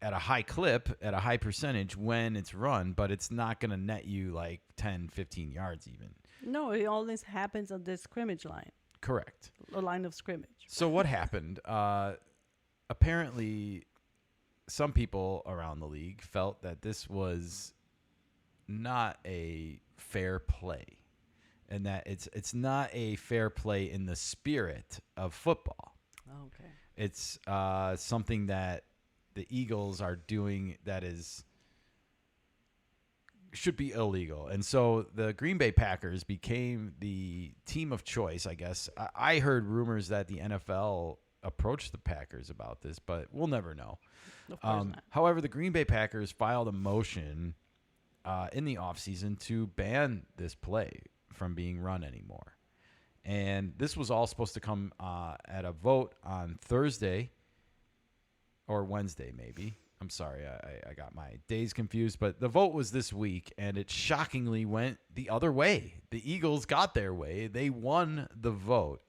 at a high clip, at a high percentage when it's run, but it's not going to net you like 10, 15 yards even. No, it always happens on the scrimmage line. Correct. The line of scrimmage. So what happened? Apparently, some people around the league felt that this was not a fair play, and that it's not a fair play in the spirit of football. Okay. It's something that the Eagles are doing that should be illegal. And so the Green Bay Packers became the team of choice, I guess. I heard rumors that the NFL approached the Packers about this, but we'll never know. Of course not. However, the Green Bay Packers filed a motion in the offseason to ban this play from being run anymore. And this was all supposed to come at a vote on Thursday or Wednesday, maybe. I'm sorry, I got my days confused. But the vote was this week, and it shockingly went the other way. The Eagles got their way. They won the vote.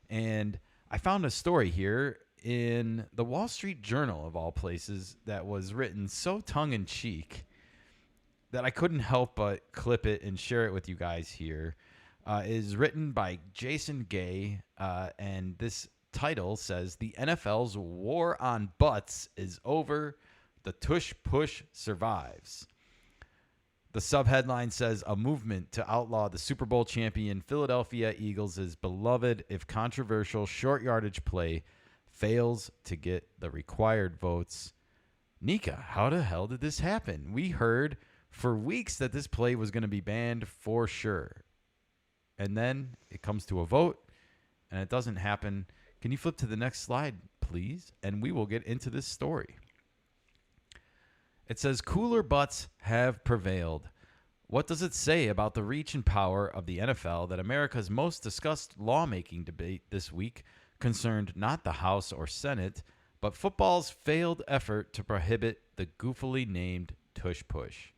And I found a story here in the Wall Street Journal, of all places, that was written so tongue-in-cheek that I couldn't help but clip it and share it with you guys here. It is written by Jason Gay, and this title says, "The NFL's war on butts is over. The Tush Push survives." The subheadline says, "A movement to outlaw the Super Bowl champion Philadelphia Eagles' beloved, if controversial, short yardage play fails to get the required votes." Nika, how the hell did this happen? We heard for weeks that this play was going to be banned for sure. And then it comes to a vote, and it doesn't happen. Can you flip to the next slide, please? And we will get into this story. It says, "Cooler butts have prevailed. What does it say about the reach and power of the NFL that America's most discussed lawmaking debate this week concerned not the House or Senate, but football's failed effort to prohibit the goofily named Tush Push?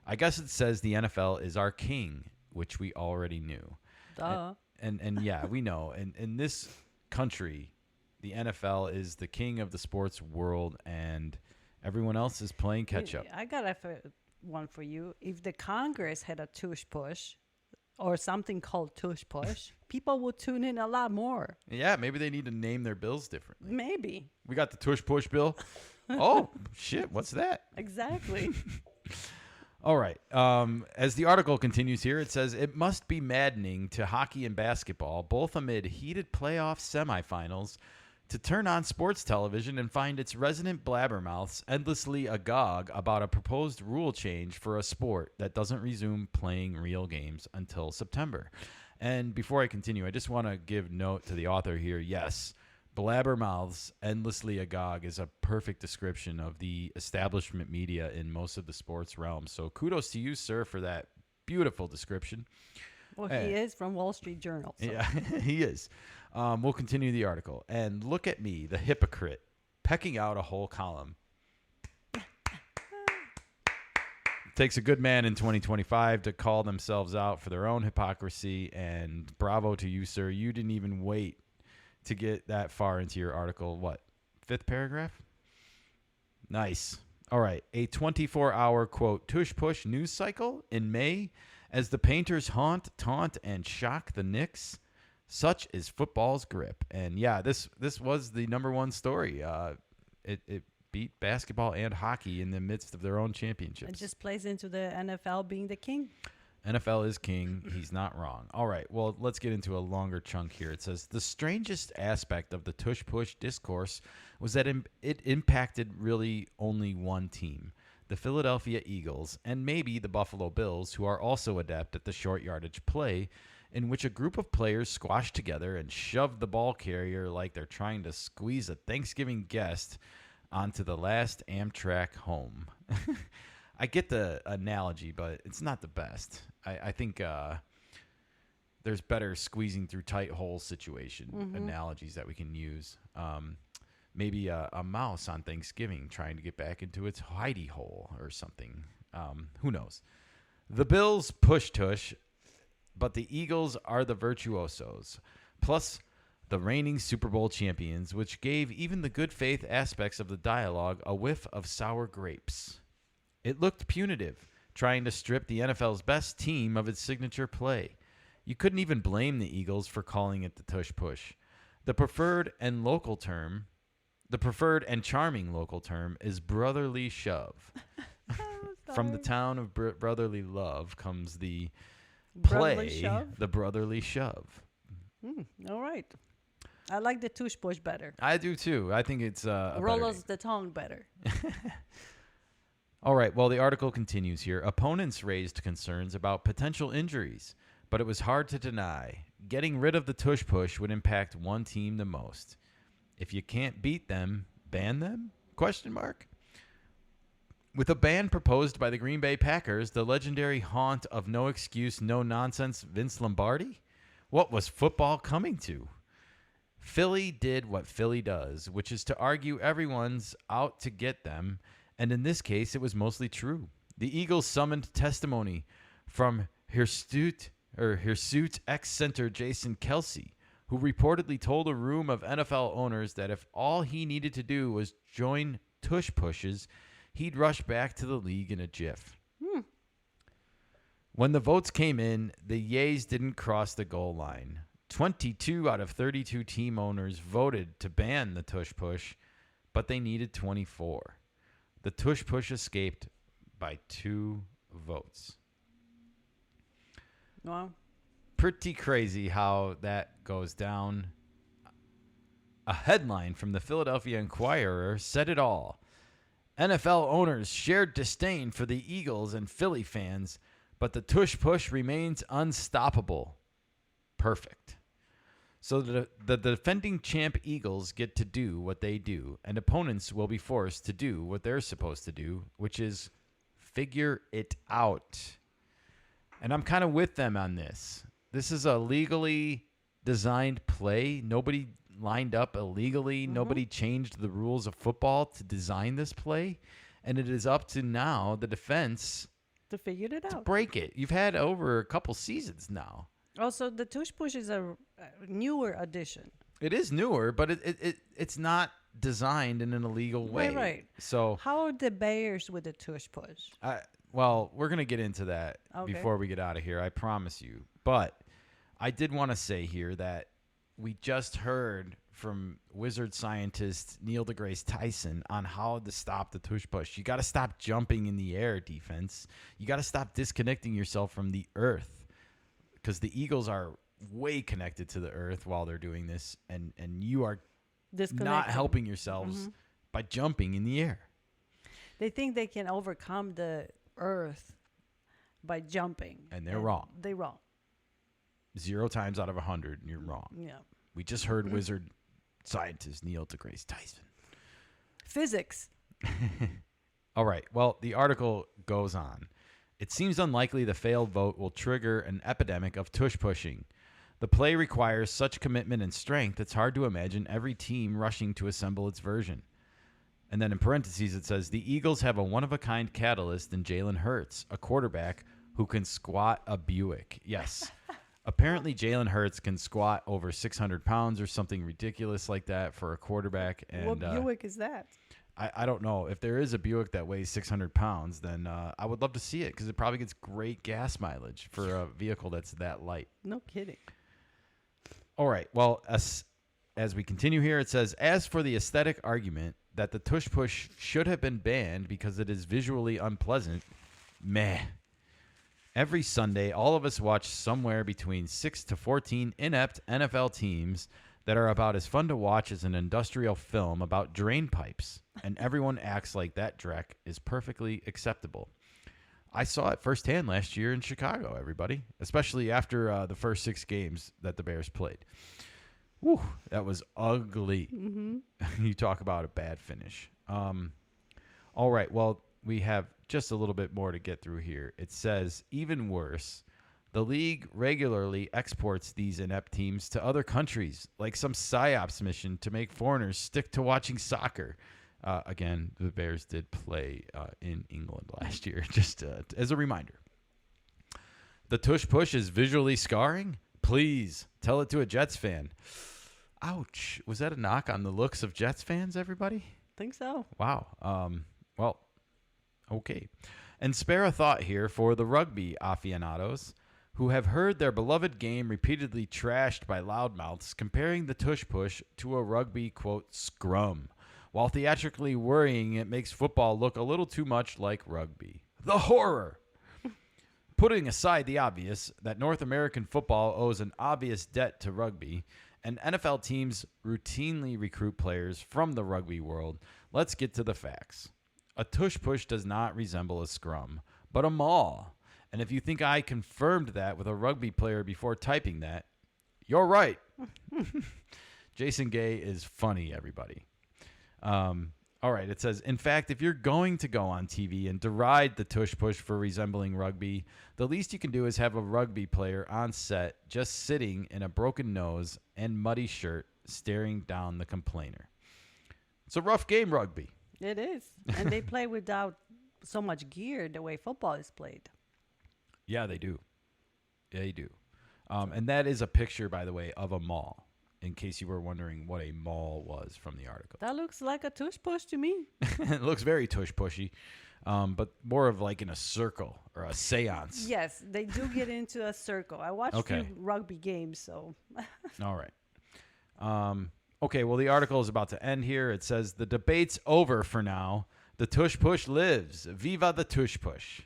I guess it says the NFL is our king, which we already knew." Duh. And yeah, we know. And in this country, the NFL is the king of the sports world, and everyone else is playing catch up. I got one for you. If the Congress had a Tush Push or something called Tush Push, people would tune in a lot more. Yeah, maybe they need to name their bills differently. Maybe. We got the Tush Push bill. Oh, shit, what's that? Exactly. All right. As the article continues here, it says, "It must be maddening to hockey and basketball, both amid heated playoff semifinals, to turn on sports television and find its resident blabbermouths endlessly agog about a proposed rule change for a sport that doesn't resume playing real games until September." And before I continue, I just want to give note to the author here. Yes, blabbermouths endlessly agog is a perfect description of the establishment media in most of the sports realm. So kudos to you, sir, for that beautiful description. Well, he is from Wall Street Journal. So. Yeah, he is. We'll continue the article. "And look at me, the hypocrite, pecking out a whole column. Takes a good man in 2025 to call themselves out for their own hypocrisy, and bravo to you, sir. You didn't even wait to get that far into your article. What, 5th paragraph? Nice. All right. A 24-hour, quote, Tush Push news cycle in May as the Painters haunt, taunt, and shock the Knicks. Such is football's grip." And yeah, this was the number one story. It beat basketball and hockey in the midst of their own championships. It just plays into the NFL being the king. NFL is king. He's not wrong. All right, well, let's get into a longer chunk here. It says, "The strangest aspect of the Tush Push discourse was that it impacted really only one team, the Philadelphia Eagles, and maybe the Buffalo Bills, who are also adept at the short yardage play, in which a group of players squashed together and shoved the ball carrier like they're trying to squeeze a Thanksgiving guest onto the last Amtrak home." I get the analogy, but it's not the best. I think there's better squeezing through tight holes situation analogies that we can use. Maybe a mouse on Thanksgiving trying to get back into its hidey hole or something. Who knows? The Bills push Tush, but the Eagles are the virtuosos. Plus, the reigning Super Bowl champions, which gave even the good faith aspects of the dialogue a whiff of sour grapes. It looked punitive, trying to strip the NFL's best team of its signature play. You couldn't even blame the Eagles for calling it the Tush Push. The preferred and charming local term is brotherly shove. From the town of brotherly love comes the play, the brotherly shove. All right. I like the Tush Push better. I do too. I think it's rolls the tongue better. All right. Well, the article continues here. Opponents raised concerns about potential injuries, but it was hard to deny. Getting rid of the Tush Push would impact one team the most. If you can't beat them, ban them? ? With a ban proposed by the Green Bay Packers, the legendary haunt of no excuse, no nonsense Vince Lombardi, what was football coming to? Philly did what Philly does, which is to argue everyone's out to get them, and in this case, it was mostly true. The Eagles summoned testimony from Hirsute ex-center Jason Kelsey, who reportedly told a room of NFL owners that if all he needed to do was join Tush Pushes, he'd rush back to the league in a jiff. When the votes came in, the yays didn't cross the goal line. 22 out of 32 team owners voted to ban the Tush Push, but they needed 24. The Tush Push escaped by 2 votes. Wow. Pretty crazy how that goes down. A headline from the Philadelphia Inquirer said it all. NFL owners shared disdain for the Eagles and Philly fans, but the Tush Push remains unstoppable. Perfect. So the defending champ Eagles get to do what they do, and opponents will be forced to do what they're supposed to do, which is figure it out. And I'm kind of with them on this. This is a legally designed play. Nobody lined up illegally. Mm-hmm. Nobody changed the rules of football to design this play. And it is up to now the defense to figure it out. To break it. You've had over a couple seasons now. Also, the Tush Push is a newer addition. It is newer, but it's not designed in an illegal way. Right. So how are the Bears with the Tush Push? Well, we're going to get into that before we get out of here. I promise you. But I did want to say here that we just heard from wizard scientist Neil deGrasse Tyson on how to stop the Tush Push. You got to stop jumping in the air, defense. You got to stop disconnecting yourself from the earth, because the Eagles are way connected to the earth while they're doing this, and you are not helping yourselves by jumping in the air. They think they can overcome the earth by jumping. And they're wrong. They're wrong. 0 times out of 100, and you're wrong. Yeah. We just heard wizard scientist Neil deGrasse Tyson. Physics. All right. Well, the article goes on. It seems unlikely the failed vote will trigger an epidemic of tush pushing. The play requires such commitment and strength, it's hard to imagine every team rushing to assemble its version. And then in parentheses, it says, the Eagles have a one-of-a-kind catalyst in Jalen Hurts, a quarterback who can squat a Buick. Yes. Apparently, Jalen Hurts can squat over 600 pounds or something ridiculous like that for a quarterback. And what Buick is that? I don't know. If there is a Buick that weighs 600 pounds, then I would love to see it, because it probably gets great gas mileage for a vehicle that's that light. No kidding. All right. Well, as we continue here, it says, as for the aesthetic argument that the tush push should have been banned because it is visually unpleasant, meh. Every Sunday, all of us watch somewhere between 6 to 14 inept NFL teams that are about as fun to watch as an industrial film about drain pipes, and everyone acts like that dreck is perfectly acceptable. I saw it firsthand last year in Chicago, everybody, especially after the first 6 games that the Bears played. Whew, that was ugly. Mm-hmm. You talk about a bad finish. All right, well, we have just a little bit more to get through here. It says, even worse, the league regularly exports these inept teams to other countries, like some PSYOPs mission to make foreigners stick to watching soccer. Again, the Bears did play in England last year, just as a reminder. The tush push is visually scarring? Please, tell it to a Jets fan. Ouch. Was that a knock on the looks of Jets fans, everybody? Think so. Wow. Well, okay. And spare a thought here for the rugby aficionados who have heard their beloved game repeatedly trashed by loudmouths comparing the tush push to a rugby, quote, scrum, while theatrically worrying it makes football look a little too much like rugby. The horror! Putting aside the obvious that North American football owes an obvious debt to rugby, and NFL teams routinely recruit players from the rugby world, let's get to the facts. A tush push does not resemble a scrum, but a maul. And if you think I confirmed that with a rugby player before typing that, you're right. Jason Gay is funny, everybody. All right, it says, in fact, if you're going to go on TV and deride the tush push for resembling rugby, the least you can do is have a rugby player on set just sitting in a broken nose and muddy shirt staring down the complainer. It's a rough game, rugby. It is. And they play without so much gear the way football is played. Yeah, they do. They do. And that is a picture, by the way, of a mall, in case you were wondering what a mall was from the article. That looks like a tush push to me. It looks very tush pushy, but more of like in a circle or a seance. Yes, they do get into a circle. I watched few rugby games, so. All right. Okay, well, the article is about to end here. It says, the debate's over for now. The tush push lives. Viva the tush push.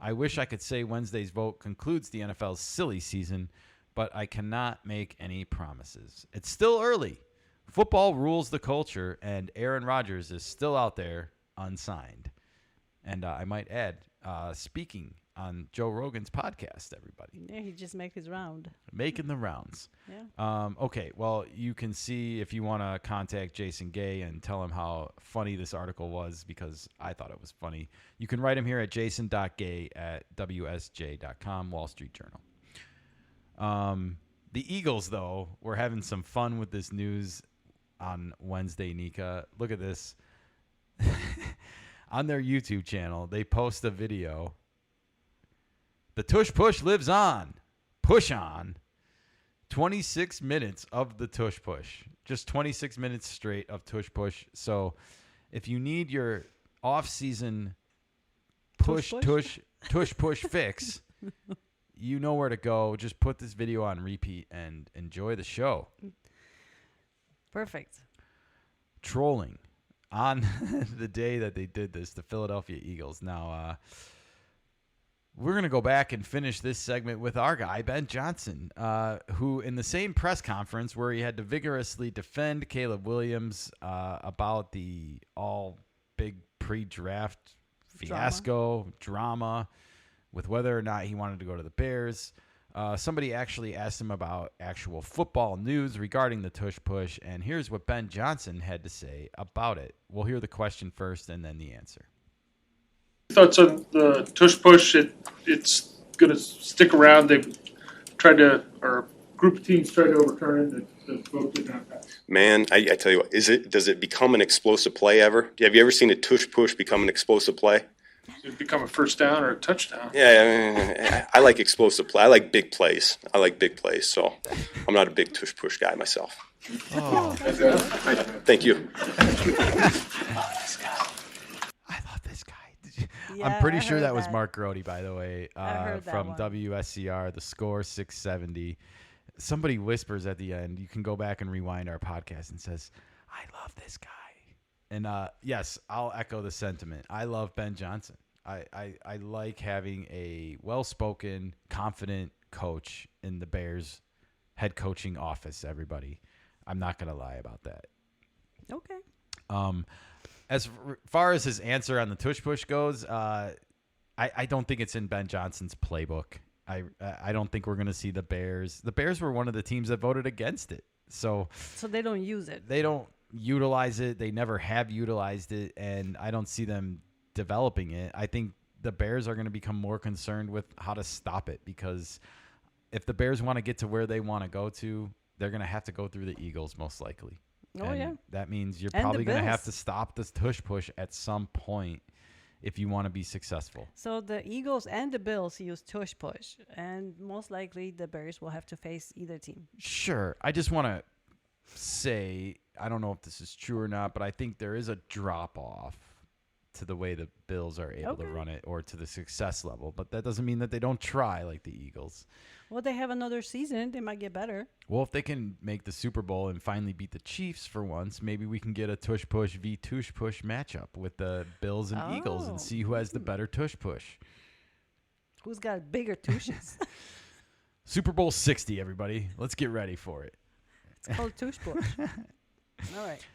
I wish I could say Wednesday's vote concludes the NFL's silly season, but I cannot make any promises. It's still early. Football rules the culture, and Aaron Rodgers is still out there unsigned. And I might add, speaking on Joe Rogan's podcast, everybody. Yeah, he just make his round. Making the rounds. Yeah. Okay, well, you can see if you want to contact Jason Gay and tell him how funny this article was, because I thought it was funny. You can write him here at jason.gay@wsj.com, Wall Street Journal. The Eagles, though, were having some fun with this news on Wednesday, Nika. Look at this. On their YouTube channel, they post a video. The tush push lives on. Push on. 26 minutes of the tush push. Just 26 minutes straight of tush push. So if you need your off-season tush push fix, you know where to go. Just put this video on repeat and enjoy the show. Perfect. Trolling on the day that they did this, the Philadelphia Eagles. Now, we're going to go back and finish this segment with our guy, Ben Johnson, who in the same press conference where he had to vigorously defend Caleb Williams about the all big pre-draft fiasco, drama with whether or not he wanted to go to the Bears. Somebody actually asked him about actual football news regarding the tush push, and here's what Ben Johnson had to say about it. We'll hear the question first and then the answer. Thoughts on the tush push? It's going to stick around. They've tried to, or a group of teams tried to overturn it. The vote did not pass. Man, I tell you what, does it become an explosive play ever? Have you ever seen a tush push become an explosive play? Does it become a first down or a touchdown? Yeah, I like explosive play. I like big plays. So I'm not a big tush push guy myself. Oh. Thank you. Yeah, I'm pretty I sure heard that was Mark Grody, by the way, from one. WSCR, the score 670. Somebody whispers at the end, you can go back and rewind our podcast, and says, I love this guy. And yes, I'll echo the sentiment. I love Ben Johnson. I like having a well-spoken, confident coach in the Bears head coaching office, everybody. I'm not going to lie about that. Okay. As far as his answer on the tush push goes, I don't think it's in Ben Johnson's playbook. I don't think we're going to see the Bears. The Bears were one of the teams that voted against it. So they don't use it. They don't utilize it. They never have utilized it, and I don't see them developing it. I think the Bears are going to become more concerned with how to stop it, because if the Bears want to get to where they want to go to, they're going to have to go through the Eagles most likely. Oh, and yeah. That means you're And probably the going to have Bills. to stop this tush push at some point if you want to be successful. So the Eagles and the Bills use tush push, and most likely the Bears will have to face either team. Sure. I just want to say, I don't know if this is true or not, but I think there is a drop off to the way the Bills are able to run it or to the success level. But that doesn't mean that they don't try like the Eagles. Well, they have another season. They might get better. Well, if they can make the Super Bowl and finally beat the Chiefs for once, maybe we can get a Tush Push v. Tush Push matchup with the Bills and Eagles and see who has the better Tush Push. Who's got bigger tushes? Super Bowl 60, everybody. Let's get ready for it. It's called Tush Push. All right.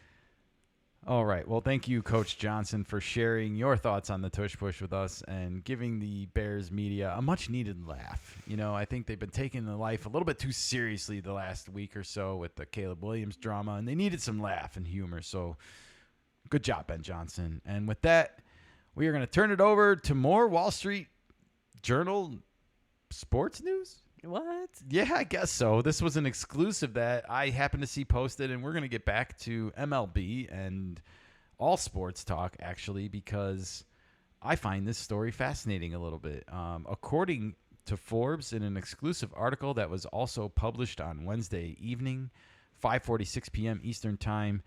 All right. Well, thank you, Coach Johnson, for sharing your thoughts on the Tush Push with us and giving the Bears media a much-needed laugh. You know, I think they've been taking the life a little bit too seriously the last week or so with the Caleb Williams drama, and they needed some laugh and humor. So good job, Ben Johnson. And with that, we are going to turn it over to more Wall Street Journal sports news. What? Yeah, I guess so. This was an exclusive that I happened to see posted, and we're going to get back to MLB and all sports talk, actually, because I find this story fascinating a little bit. According to Forbes, in an exclusive article that was also published on Wednesday evening, 5:46 p.m. Eastern Time,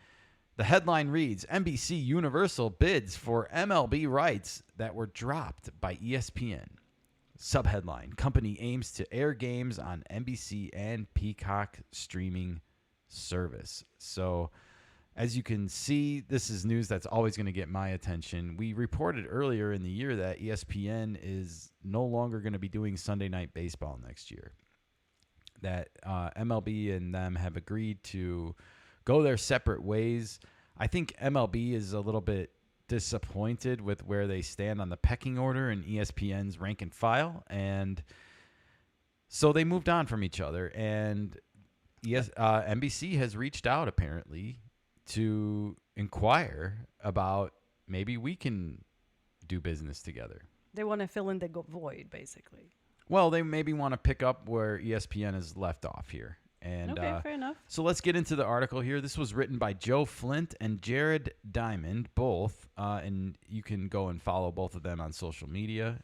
the headline reads, NBC Universal bids for MLB rights that were dropped by ESPN. Subheadline, company aims to air games on NBC and Peacock streaming service. So as you can see, this is news that's always going to get my attention. We reported earlier in the year that ESPN is no longer going to be doing Sunday Night Baseball next year. That MLB and them have agreed to go their separate ways. I think MLB is a little bit disappointed with where they stand on the pecking order in ESPN's rank and file, and so they moved on from each other. And NBC has reached out apparently to inquire about maybe we can do business together. They want to fill in the void, basically. Well, they maybe want to pick up where ESPN has left off here. And, okay, fair enough. So let's get into the article here. This was written by Joe Flint and Jared Diamond, both, and you can go and follow both of them on social media.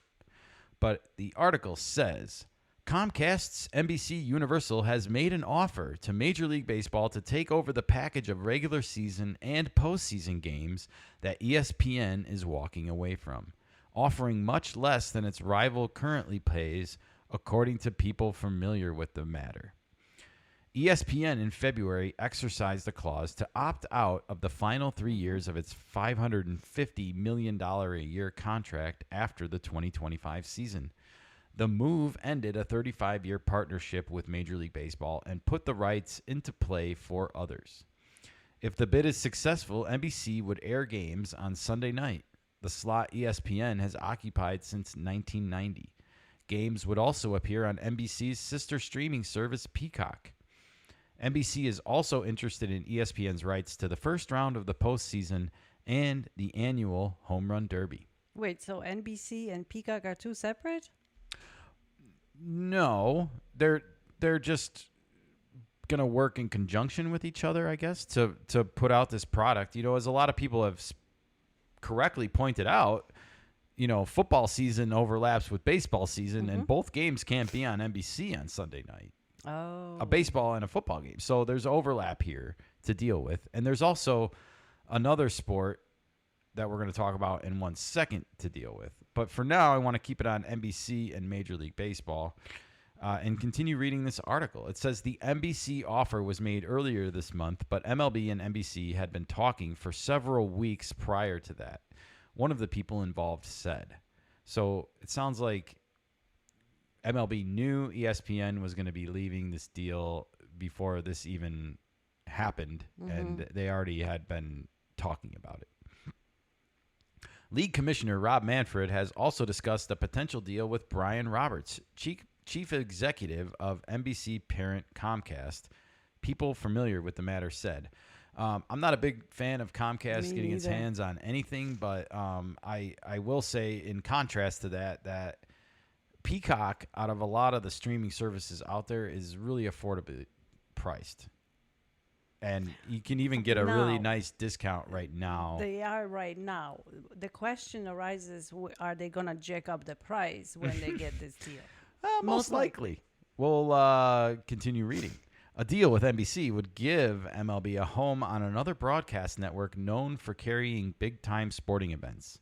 But the article says, Comcast's NBC Universal has made an offer to Major League Baseball to take over the package of regular season and postseason games that ESPN is walking away from, offering much less than its rival currently pays, according to people familiar with the matter. ESPN in February exercised a clause to opt out of the final 3 years of its $550 million a year contract after the 2025 season. The move ended a 35-year partnership with Major League Baseball and put the rights into play for others. If the bid is successful, NBC would air games on Sunday night, the slot ESPN has occupied since 1990. Games would also appear on NBC's sister streaming service, Peacock. NBC is also interested in ESPN's rights to the first round of the postseason and the annual Home Run Derby. Wait, so NBC and Peacock are two separate? No, they're just gonna work in conjunction with each other, I guess, to put out this product. You know, as a lot of people have correctly pointed out, you know, football season overlaps with baseball season, and both games can't be on NBC on Sunday night. Oh. A baseball and a football game. So there's overlap here to deal with. And there's also another sport that we're going to talk about in 1 second to deal with. But for now, I want to keep it on NBC and Major League Baseball and continue reading this article. It says the NBC offer was made earlier this month, but MLB and NBC had been talking for several weeks prior to that, one of the people involved said. So it sounds like MLB knew ESPN was going to be leaving this deal before this even happened, and they already had been talking about it. League Commissioner Rob Manfred has also discussed a potential deal with Brian Roberts, chief executive of NBC parent Comcast. People familiar with the matter said. I'm not a big fan of Comcast getting its hands on anything, but I will say in contrast to that Peacock, out of a lot of the streaming services out there, is really affordably priced. And you can even get a really nice discount right now. They are right now. The question arises, are they going to jack up the price when they get this deal? Most likely. We'll continue reading. A deal with NBC would give MLB a home on another broadcast network known for carrying big-time sporting events.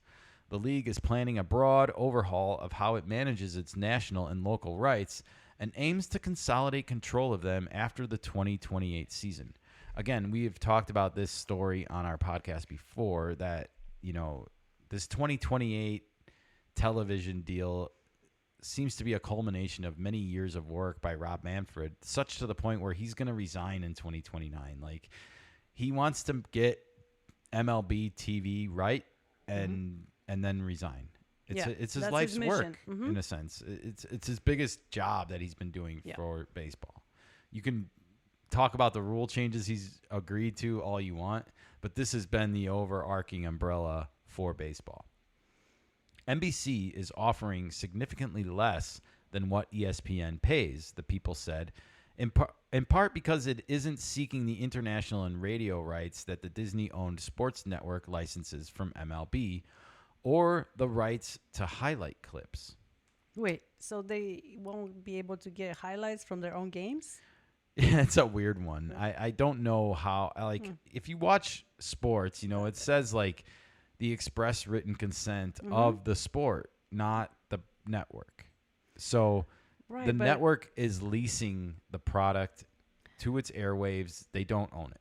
The league is planning a broad overhaul of how it manages its national and local rights and aims to consolidate control of them after the 2028 season. Again, we've talked about this story on our podcast before that, this 2028 television deal seems to be a culmination of many years of work by Rob Manfred, such to the point where he's going to resign in 2029. Like, he wants to get MLB TV right and then resign. It's his life's work in a sense. It's his biggest job that he's been doing for baseball. You can talk about the rule changes he's agreed to all you want, but this has been the overarching umbrella for baseball. NBC is offering significantly less than what ESPN pays, the people said, in part because it isn't seeking the international and radio rights that the Disney-owned sports network licenses from MLB, or the rights to highlight clips. Wait, so they won't be able to get highlights from their own games? Yeah, it's a weird one. I don't know how, if you watch sports, it says, the express written consent of the sport, not the network. So the network is leasing the product to its airwaves. They don't own it.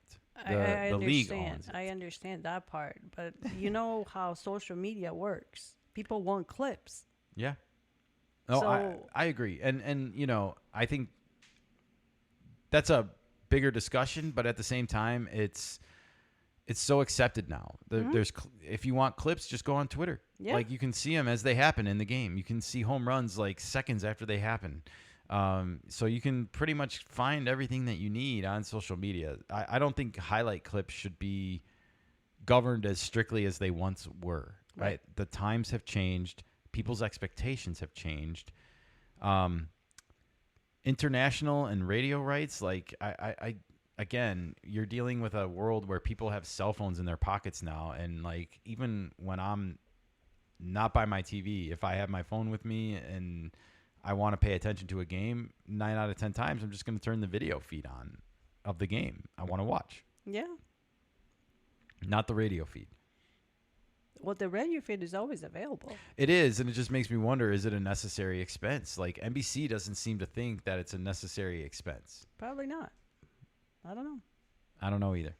The league owns it. I understand that part, but you know how social media works. People want clips. Yeah. No, I agree. And I think that's a bigger discussion, but at the same time, it's so accepted now. There's if you want clips, just go on Twitter. Yeah. You can see them as they happen in the game. You can see home runs seconds after they happen. So you can pretty much find everything that you need on social media. I don't think highlight clips should be governed as strictly as they once were. Right? The times have changed. People's expectations have changed. International and radio rights, again, you're dealing with a world where people have cell phones in their pockets now, and even when I'm not by my TV, if I have my phone with me and I want to pay attention to a game, 9 out of 10 times I'm just going to turn the video feed on of the game I want to watch. Yeah. Not the radio feed. Well, the radio feed is always available. It is, and it just makes me wonder, is it a necessary expense? NBC doesn't seem to think that it's a necessary expense. Probably not. I don't know. I don't know either.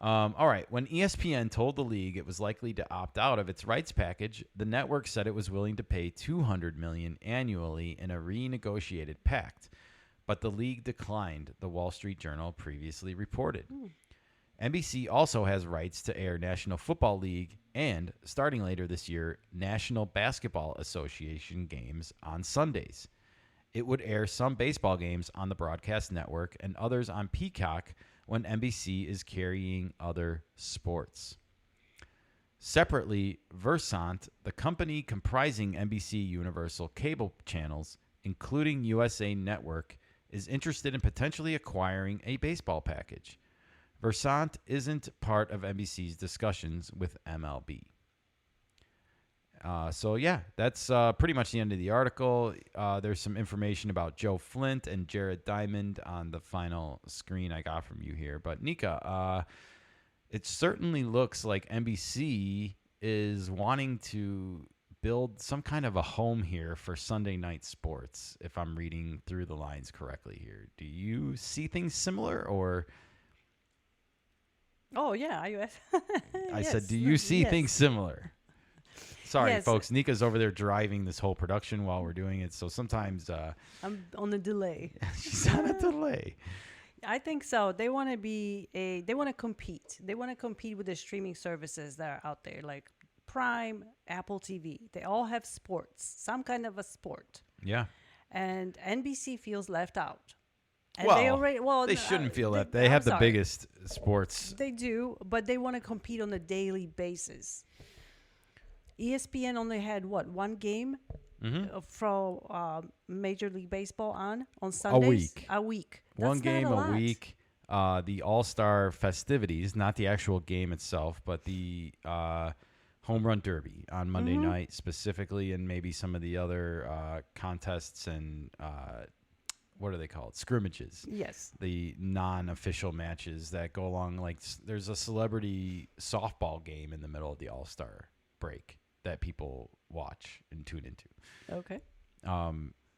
All right. When ESPN told the league it was likely to opt out of its rights package, the network said it was willing to pay $200 million annually in a renegotiated pact, but the league declined, the Wall Street Journal previously reported. NBC also has rights to air National Football League and, starting later this year, National Basketball Association games on Sundays. It would air some baseball games on the broadcast network and others on Peacock when NBC is carrying other sports. Separately, Versant, the company comprising NBC Universal cable channels, including USA Network, is interested in potentially acquiring a baseball package. Versant isn't part of NBC's discussions with MLB. That's pretty much the end of the article. There's some information about Joe Flint and Jared Diamond on the final screen I got from you here. But Nika, it certainly looks like NBC is wanting to build some kind of a home here for Sunday night sports, if I'm reading through the lines correctly here. Do you see things similar, or... Oh, yeah. I said, do you see things similar? Sorry, folks. Nika's over there driving this whole production while we're doing it. So sometimes... I'm on a delay. She's on a delay. I think so. They want to they want to compete. They want to compete with the streaming services that are out there, like Prime, Apple TV. They all have sports, some kind of a sport. Yeah. And NBC feels left out. And they shouldn't feel that. They have the biggest sports. They do, but they want to compete on a daily basis. ESPN only had one game from Major League Baseball on Sundays? A week. That's one game a week. The All-Star festivities, not the actual game itself, but the Home Run Derby on Monday night specifically, and maybe some of the other contests and what are they called? Scrimmages. Yes. The non-official matches that go along. Like there's a celebrity softball game in the middle of the All-Star break that people watch and tune into. Okay.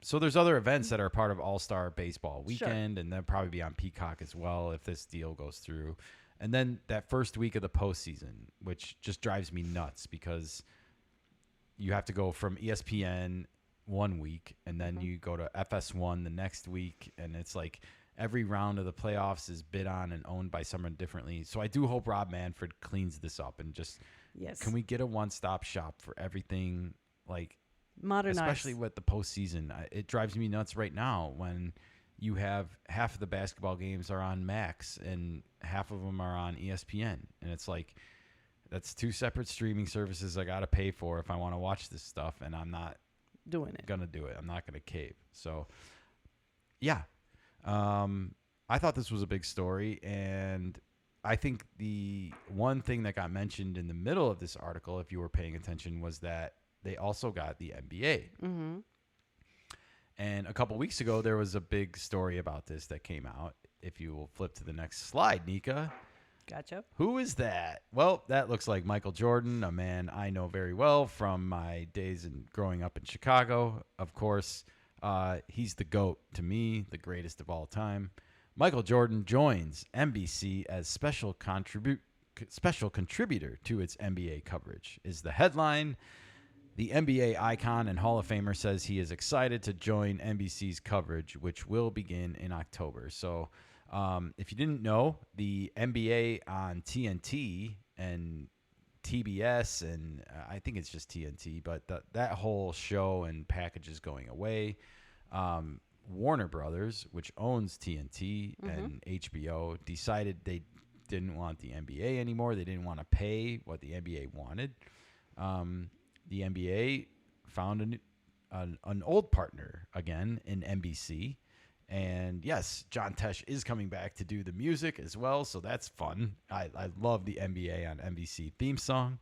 So there's other events that are part of All-Star Baseball Weekend, Sure. and they'll probably be on Peacock as well if this deal goes through. And then that first week of the postseason, which just drives me nuts because you have to go from ESPN one week, and then you go to FS1 the next week, and it's like every round of the playoffs is bid on and owned by someone differently. So I do hope Rob Manfred cleans this up and just can we get a one-stop shop for everything, like modernized, especially with the postseason. It drives me nuts right now when you have half of the basketball games are on Max and half of them are on ESPN, and it's like that's two separate streaming services I got to pay for if I want to watch this stuff, and I'm not doing it. Gonna do it. I'm not gonna cave. So, yeah, I thought this was a big story, and I think the one thing that got mentioned in the middle of this article, if you were paying attention, was that they also got the NBA. Mm-hmm. And a couple weeks ago, there was a big story about this that came out. If you will flip to the next slide, Nika. Gotcha. Who is that? Well, that looks like Michael Jordan, a man I know very well from my days in growing up in Chicago. Of course, he's the GOAT to me, the greatest of all time. Michael Jordan joins NBC as special contributor to its NBA coverage, is the headline. The NBA icon and Hall of Famer says he is excited to join NBC's coverage, which will begin in October. So, if you didn't know, the NBA on TNT and TBS, and I think it's just TNT, but that whole show and package is going away. Warner Brothers, which owns TNT and HBO, decided they didn't want the NBA anymore. They didn't want to pay what the NBA wanted. The NBA found an old partner again in NBC. And yes, John Tesh is coming back to do the music as well, so that's fun. I love the NBA on NBC theme song.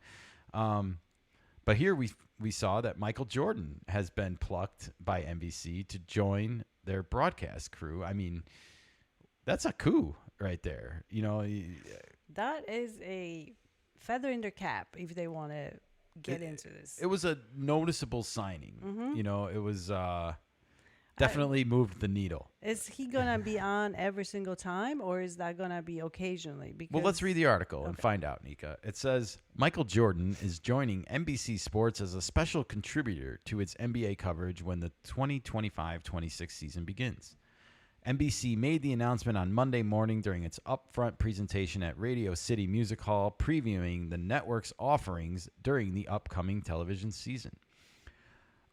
But here we saw that Michael Jordan has been plucked by NBC to join their broadcast crew. I mean, that's a coup right there. You know, that is a feather in their cap if they want to get into this. It was a noticeable signing. You know, it was definitely moved the needle. Is he gonna be on every single time, or is that gonna be occasionally? Because well, let's read the article and find out, Nika. It says Michael Jordan is joining NBC Sports as a special contributor to its NBA coverage when the 2025-26 season begins. NBC made the announcement on Monday morning during its upfront presentation at Radio City Music Hall, previewing the network's offerings during the upcoming television season.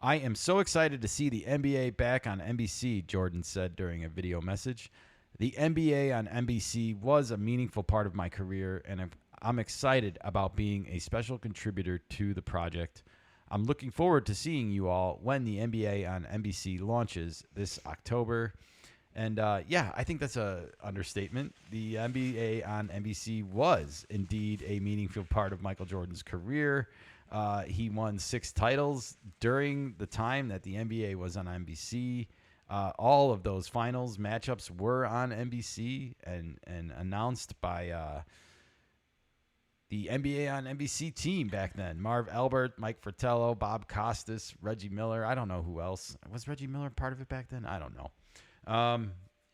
I am so excited to see the NBA back on NBC, Jordan said during a video message. The NBA on NBC was a meaningful part of my career, and I'm excited about being a special contributor to the project. I'm looking forward to seeing you all when the NBA on NBC launches this October. And yeah, I think that's a understatement. The NBA on NBC was indeed a meaningful part of Michael Jordan's career. He won 6 titles during the time that the NBA was on NBC. All of those finals matchups were on NBC and announced by the NBA on NBC team back then. Marv Albert, Mike Fratello, Bob Costas, Reggie Miller. I don't know who else. Was Reggie Miller part of it back then? I don't know.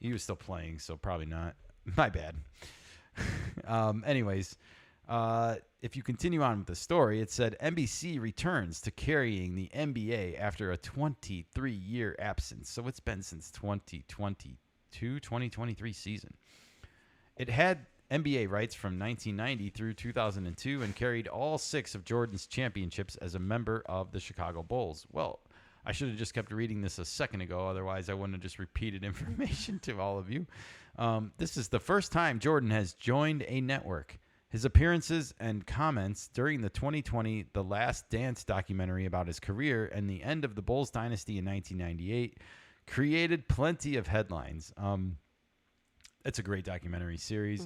He was still playing, so probably not. My bad. Anyways, if you continue on with the story, it said NBC returns to carrying the NBA after a 23-year absence. So it's been since 2023 season. It had NBA rights from 1990 through 2002 and carried all 6 of Jordan's championships as a member of the Chicago Bulls. Well, I should have just kept reading this a second ago. Otherwise, I wouldn't have just repeated information to all of you. This is the first time Jordan has joined a network. His appearances and comments during the 2020 The Last Dance documentary about his career and the end of the Bulls dynasty in 1998 created plenty of headlines. It's a great documentary series.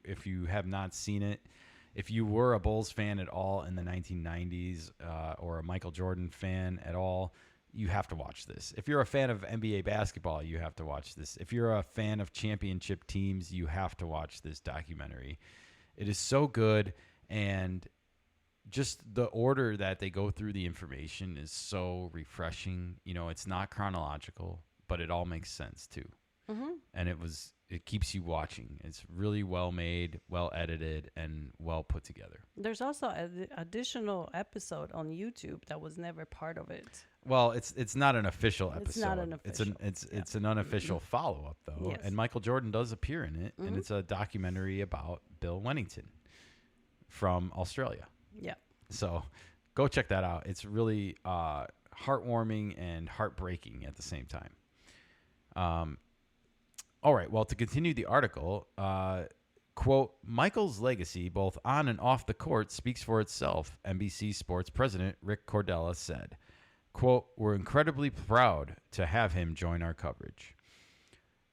If you have not seen it, if you were a Bulls fan at all in the 1990s or a Michael Jordan fan at all, you have to watch this. If you're a fan of NBA basketball, you have to watch this. If you're a fan of championship teams, you have to watch this documentary. It is so good, and just the order that they go through the information is so refreshing. You know, it's not chronological, but it all makes sense too. And it keeps you watching. It's really well made, well edited, and well put together. There's also an additional episode on YouTube that was never part of it. Well, it's not an official episode. It's not an official. It's an unofficial follow-up though. Yes. And Michael Jordan does appear in it, and it's a documentary about Bill Wennington from Australia. Yeah. So go check that out. It's really heartwarming and heartbreaking at the same time. All right. Well, to continue the article, quote, Michael's legacy, both on and off the court, speaks for itself, NBC Sports president Rick Cordella said. Quote, we're incredibly proud to have him join our coverage.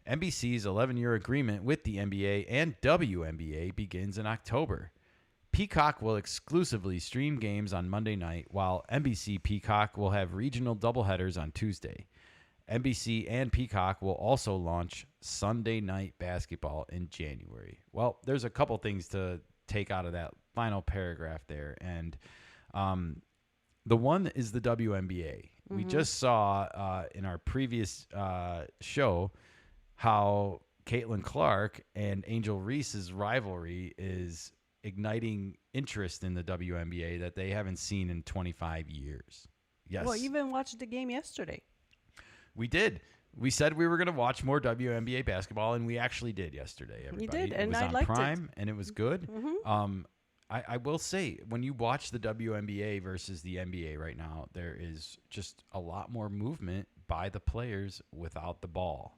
NBC's 11-year agreement with the NBA and WNBA begins in October. Peacock will exclusively stream games on Monday night, while NBC Peacock will have regional doubleheaders on Tuesday. NBC and Peacock will also launch Sunday night basketball in January. Well, there's a couple things to take out of that final paragraph there. And the one is the WNBA. We just saw in our previous show how Caitlin Clark and Angel Reese's rivalry is igniting interest in the WNBA that they haven't seen in 25 years. Yes. Well, you even watched the game yesterday. We did. We said we were going to watch more WNBA basketball, and we actually did yesterday. Everybody. You did, it and was I on liked Prime, it. and it was good. I will say, when you watch the WNBA versus the NBA right now, there is just a lot more movement by the players without the ball.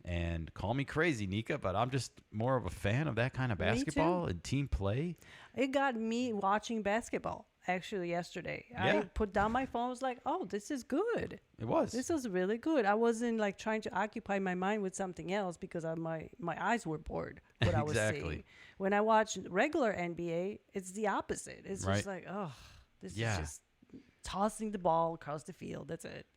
And call me crazy, Nika, but I'm just more of a fan of that kind of basketball and team play. It got me watching basketball. Actually, yesterday, Yeah. I put down my phone. I was like, "Oh, this is good. It was. This was really good." I wasn't like trying to occupy my mind with something else because my eyes were bored. What I was seeing. When I watch regular NBA, it's the opposite. It's just like, oh, this is just tossing the ball across the field. That's it.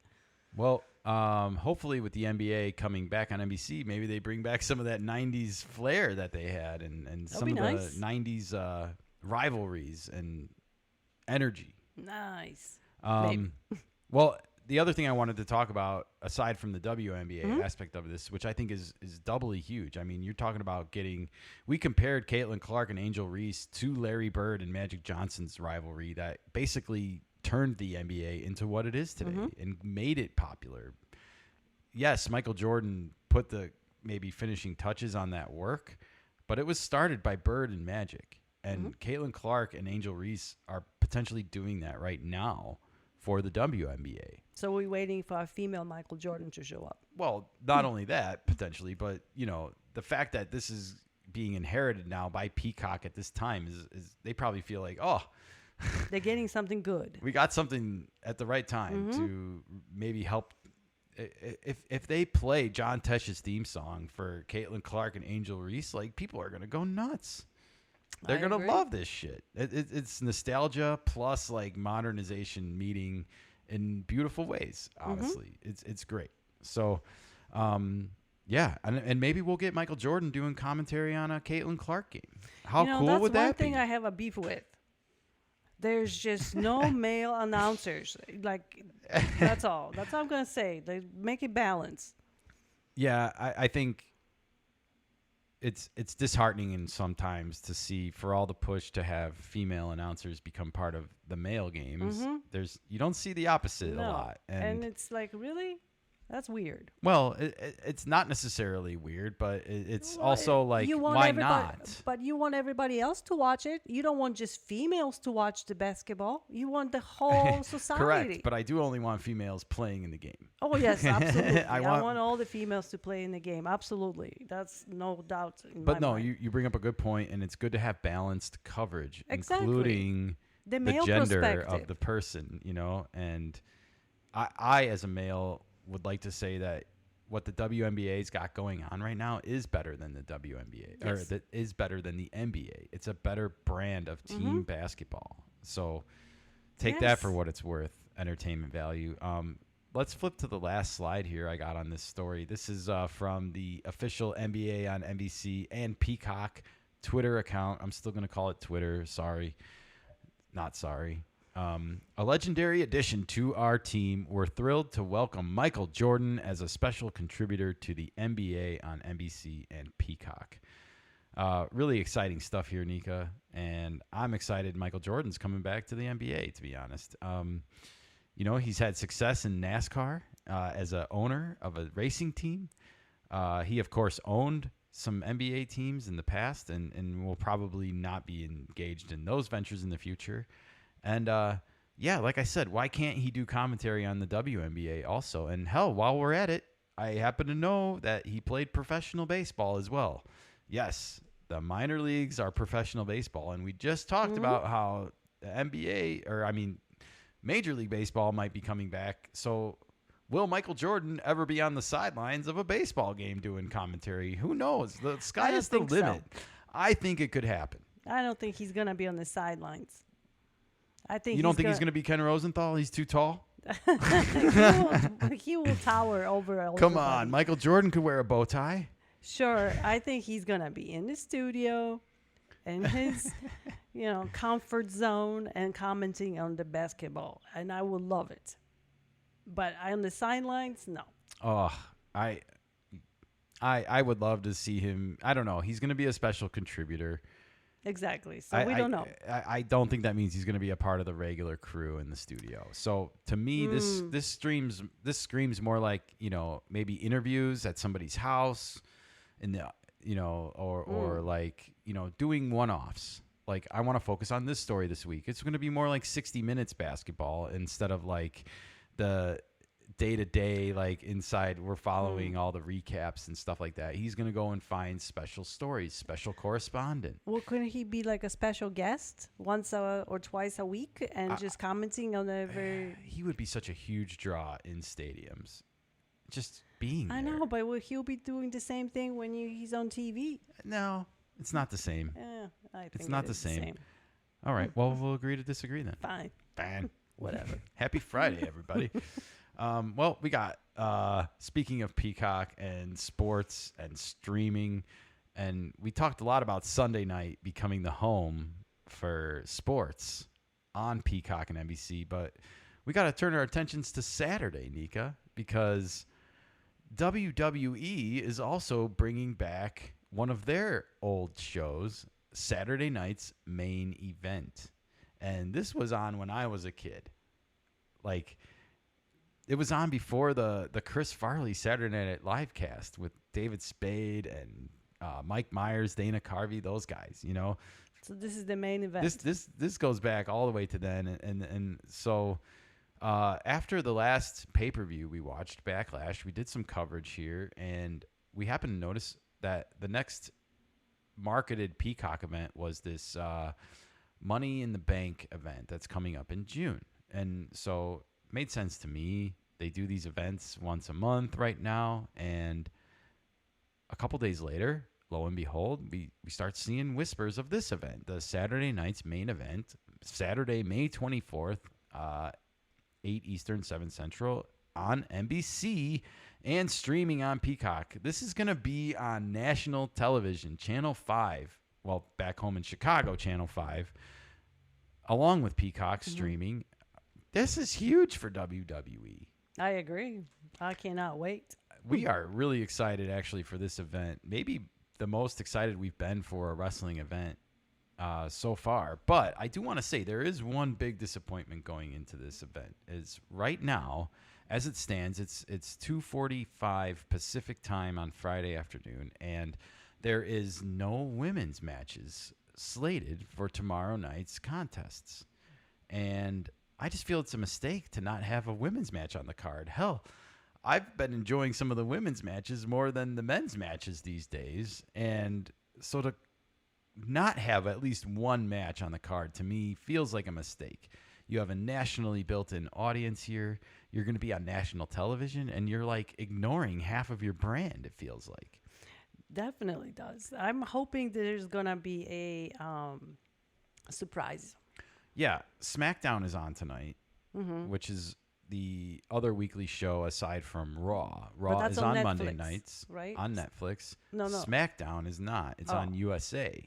Well, hopefully with the NBA coming back on NBC, maybe they bring back some of that 90s flair that they had and some of the 90s rivalries and energy. Nice. Well, the other thing I wanted to talk about, aside from the WNBA aspect of this, which I think is doubly huge. I mean, you're talking about we compared Caitlin Clark and Angel Reese to Larry Bird and Magic Johnson's rivalry that basically turned the NBA into what it is today and made it popular. Yes, Michael Jordan put the maybe finishing touches on that work, but it was started by Bird and Magic. And Caitlin Clark and Angel Reese are potentially doing that right now for the WNBA. So we're waiting for a female Michael Jordan to show up. Well, not only that, potentially, but, you know, the fact that this is being inherited now by Peacock at this time is they probably feel like, oh, they're getting something good. We got something at the right time to maybe help. If they play John Tesh's theme song for Caitlin Clark and Angel Reese, like, people are going to go nuts. They're going to love this shit. It's nostalgia plus like modernization meeting in beautiful ways, honestly. It's great. So, yeah, and maybe we'll get Michael Jordan doing commentary on a Caitlin Clark game. How cool would that be? That's one thing I have a beef with. There's just no male announcers. Like, that's all. That's all I'm going to say. They make it balanced. Yeah, I think it's disheartening and sometimes to see, for all the push to have female announcers become part of the male games. You don't see the opposite a lot. And it's like, really? That's weird. Well, it's not necessarily weird, but it's also like, why not? But you want everybody else to watch it. You don't want just females to watch the basketball. You want the whole society. Correct, but I do only want females playing in the game. Oh, yes, absolutely. I want all the females to play in the game. Absolutely. That's no doubt in my mind. You bring up a good point, and it's good to have balanced coverage, including the gender of the person, you know? And I as a male, would like to say that what the WNBA's got going on right now is better than the WNBA, or that is better than the NBA. It's a better brand of team basketball. So take that for what it's worth, entertainment value. let's flip to the last slide here I got on this story. This is from the official NBA on NBC and Peacock Twitter account. I'm still going to call it Twitter. Sorry. Not sorry. A legendary addition to our team. We're thrilled to welcome Michael Jordan as a special contributor to the NBA on NBC and Peacock. Really exciting stuff here, Nika. And I'm excited Michael Jordan's coming back to the NBA, to be honest. You know, he's had success in NASCAR as a owner of a racing team. He, of course, owned some NBA teams in the past and will probably not be engaged in those ventures in the future. And, yeah, like I said, why can't he do commentary on the WNBA also? And, hell, while we're at it, I happen to know that he played professional baseball as well. Yes, the minor leagues are professional baseball. And we just talked about how the NBA, Major League Baseball might be coming back. So will Michael Jordan ever be on the sidelines of a baseball game doing commentary? Who knows? The sky is the limit. So. I think it could happen. I don't think he's going to be on the sidelines. I think you don't think he's going to be Ken Rosenthal? He's too tall? he will tower over everybody. Come on. Michael Jordan could wear a bow tie. Sure. I think he's going to be in the studio in his comfort zone and commenting on the basketball. And I would love it. But on the sidelines, no. Oh, I would love to see him. I don't know. He's going to be a special contributor. Exactly. So we don't know. I don't think that means he's going to be a part of the regular crew in the studio. So to me, this screams more like, maybe interviews at somebody's house in the, or like, doing one-offs. Like, I want to focus on this story this week. It's going to be more like 60 Minutes basketball instead of like the day-to-day, like inside we're following all the recaps and stuff like that. He's going to go and find special stories, special correspondent. Well, couldn't he be like a special guest once or twice a week and just commenting on every... He would be such a huge draw in stadiums. Just being I know, but he'll be doing the same thing when he's on TV. No, it's not the same. I think it's not the same. All right, well, we'll agree to disagree then. Fine. Whatever. Happy Friday, everybody. Well, we got, speaking of Peacock and sports and streaming, and we talked a lot about Sunday night becoming the home for sports on Peacock and NBC, but we got to turn our attentions to Saturday, Nika, because WWE is also bringing back one of their old shows, Saturday night's Main Event. And this was on when I was a kid. Like, it was on before the Chris Farley Saturday Night Live cast with David Spade and Mike Myers, Dana Carvey, those guys, So this is the main event. This goes back all the way to then. And so after the last pay-per-view we watched, Backlash, we did some coverage here, and we happened to notice that the next marketed Peacock event was this Money in the Bank event that's coming up in June. And so it made sense to me. They do these events once a month right now. And a couple days later, lo and behold, we start seeing whispers of this event, the Saturday night's main event, Saturday, May 24th, 8 Eastern, 7 Central on NBC and streaming on Peacock. This is going to be on national television, Channel 5. Well, back home in Chicago, Channel 5, along with Peacock streaming. This is huge for WWE. I agree. I cannot wait. We are really excited, actually, for this event. Maybe the most excited we've been for a wrestling event so far. But I do want to say there is one big disappointment going into this event. Is right now, as it stands, it's 2:45 Pacific time on Friday afternoon, and there is no women's matches slated for tomorrow night's contests. And I just feel it's a mistake to not have a women's match on the card. Hell, I've been enjoying some of the women's matches more than the men's matches these days. And so to not have at least one match on the card, to me, feels like a mistake. You have a nationally built-in audience here. You're going to be on national television, and you're like ignoring half of your brand, it feels like. Definitely does. I'm hoping there's going to be a surprise. Yeah, SmackDown is on tonight, which is the other weekly show aside from Raw. Raw that's is on on Netflix, Monday nights, right? On Netflix. No. SmackDown is not. It's on USA.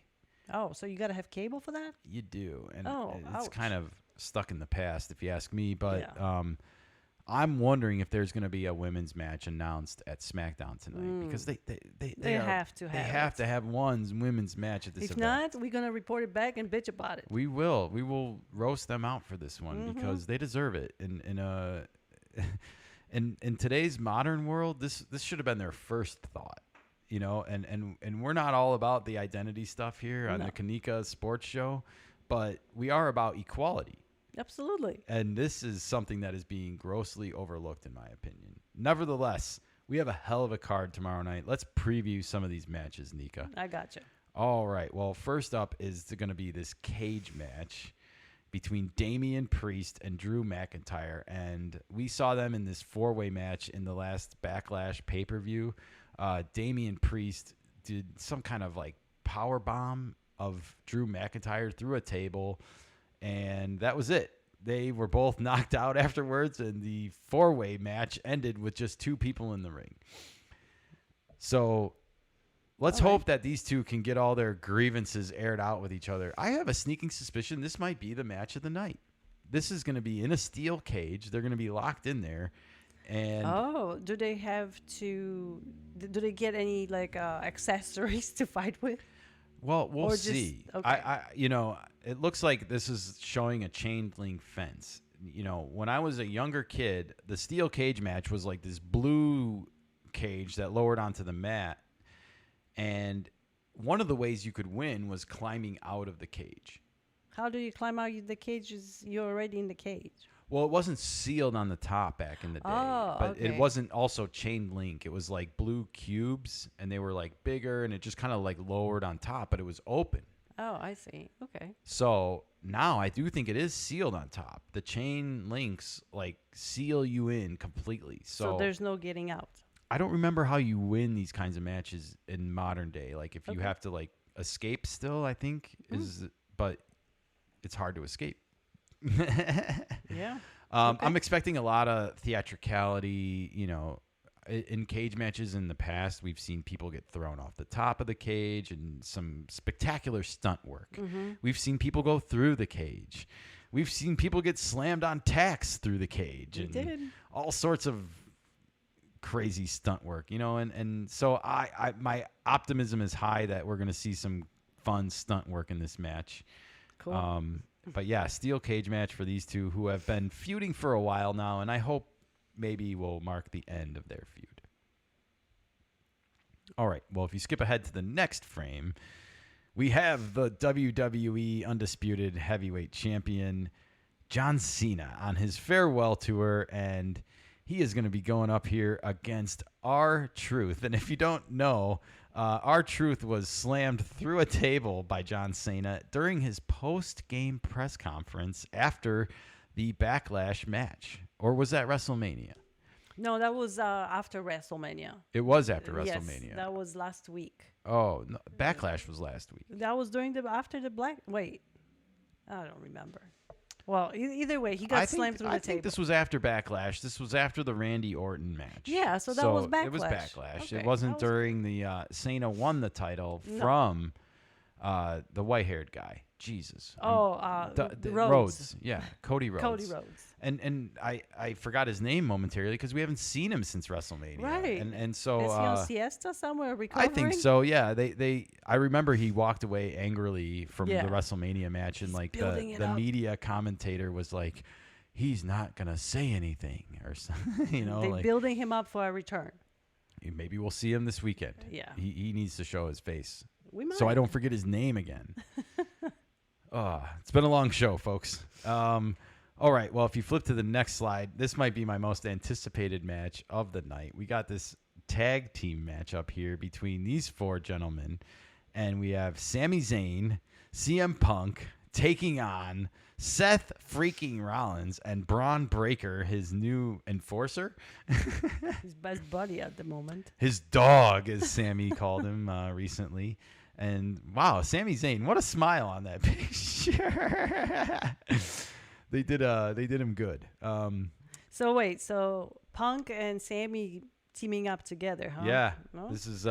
Oh, so you got to have cable for that? You do, and it's ouch. kind of stuck in the past, if you ask me. But Yeah. I'm wondering if there's going to be a women's match announced at SmackDown tonight because they have to have women's match at this If event. not, we're gonna report it back and bitch about it. We will roast them out for this one because they deserve it. In today's modern world, this should have been their first thought, and we're not all about the identity stuff here on the Kanika Sports Show, but we are about equality. Absolutely. And this is something that is being grossly overlooked, in my opinion. Nevertheless, we have a hell of a card tomorrow night. Let's preview some of these matches, Nika. I got you. All right. Well, first up is going to be this cage match between Damian Priest and Drew McIntyre. And we saw them in this four-way match in the last Backlash pay-per-view. Damian Priest did some kind of like power bomb of Drew McIntyre through a table. And that was it. They were both knocked out afterwards, and the four-way match ended with just two people in the ring. So let's hope that these two can get all their grievances aired out with each other. I have a sneaking suspicion this might be the match of the night. This is going to be in a steel cage. They're going to be locked in there. And do they have to? Do they get any accessories to fight with? Well, we'll see. Okay. It looks like this is showing a chain link fence. When I was a younger kid, the steel cage match was like this blue cage that lowered onto the mat. And one of the ways you could win was climbing out of the cage. How do you climb out of the cage? You're already in the cage. Well, it wasn't sealed on the top back in the day, but it wasn't also chain link. It was like blue cubes, and they were like bigger, and it just kind of like lowered on top, but it was open. Oh, I see. Okay. So now I do think it is sealed on top. The chain links like seal you in completely. So there's no getting out. I don't remember how you win these kinds of matches in modern day. Like if you have to like escape still, I think but it's hard to escape. Yeah. I'm expecting a lot of theatricality, in cage matches in the past. We've seen people get thrown off the top of the cage and some spectacular stunt work. We've seen people go through the cage. We've seen people get slammed on tacks through the cage and all sorts of crazy stunt work, and so I my optimism is high that we're going to see some fun stunt work in this match. Cool. But yeah, steel cage match for these two who have been feuding for a while now, and I hope maybe will mark the end of their feud. All right, well, if you skip ahead to the next frame, we have the WWE Undisputed Heavyweight Champion, John Cena, on his farewell tour, and he is going to be going up here against R-Truth. And if you don't know, R-Truth was slammed through a table by John Cena during his post-game press conference after the Backlash match. Or was that WrestleMania? No, that was after WrestleMania. It was after WrestleMania. Yes, that was last week. Oh, no, Backlash was last week. That was after the Wait, I don't remember. Well, either way, he got slammed through the table. I think this was after Backlash. This was after the Randy Orton match. Yeah, so that was Backlash. It was Backlash. Okay, it wasn't during the Cena won the title from the white-haired guy. Jesus. Rhodes. Yeah, Cody Rhodes. Cody Rhodes. And I forgot his name momentarily because we haven't seen him since WrestleMania. Right. And so is he on siesta somewhere recovering? I think so. Yeah. I remember he walked away angrily from the WrestleMania match, and like the media commentator was like, he's not gonna say anything or something. They're building him up for a return. Maybe we'll see him this weekend. Yeah. He needs to show his face. We might. So I don't forget his name again. It's been a long show, folks. All right. Well, if you flip to the next slide, this might be my most anticipated match of the night. We got this tag team match up here between these four gentlemen, and we have Sami Zayn, CM Punk taking on Seth freaking Rollins and Braun Breaker, his new enforcer. His best buddy at the moment. His dog, as Sammy called him recently. And wow, Sami Zayn, what a smile on that picture. They did him good. So wait, so Punk and Sammy teaming up together, huh? Yeah, No? this has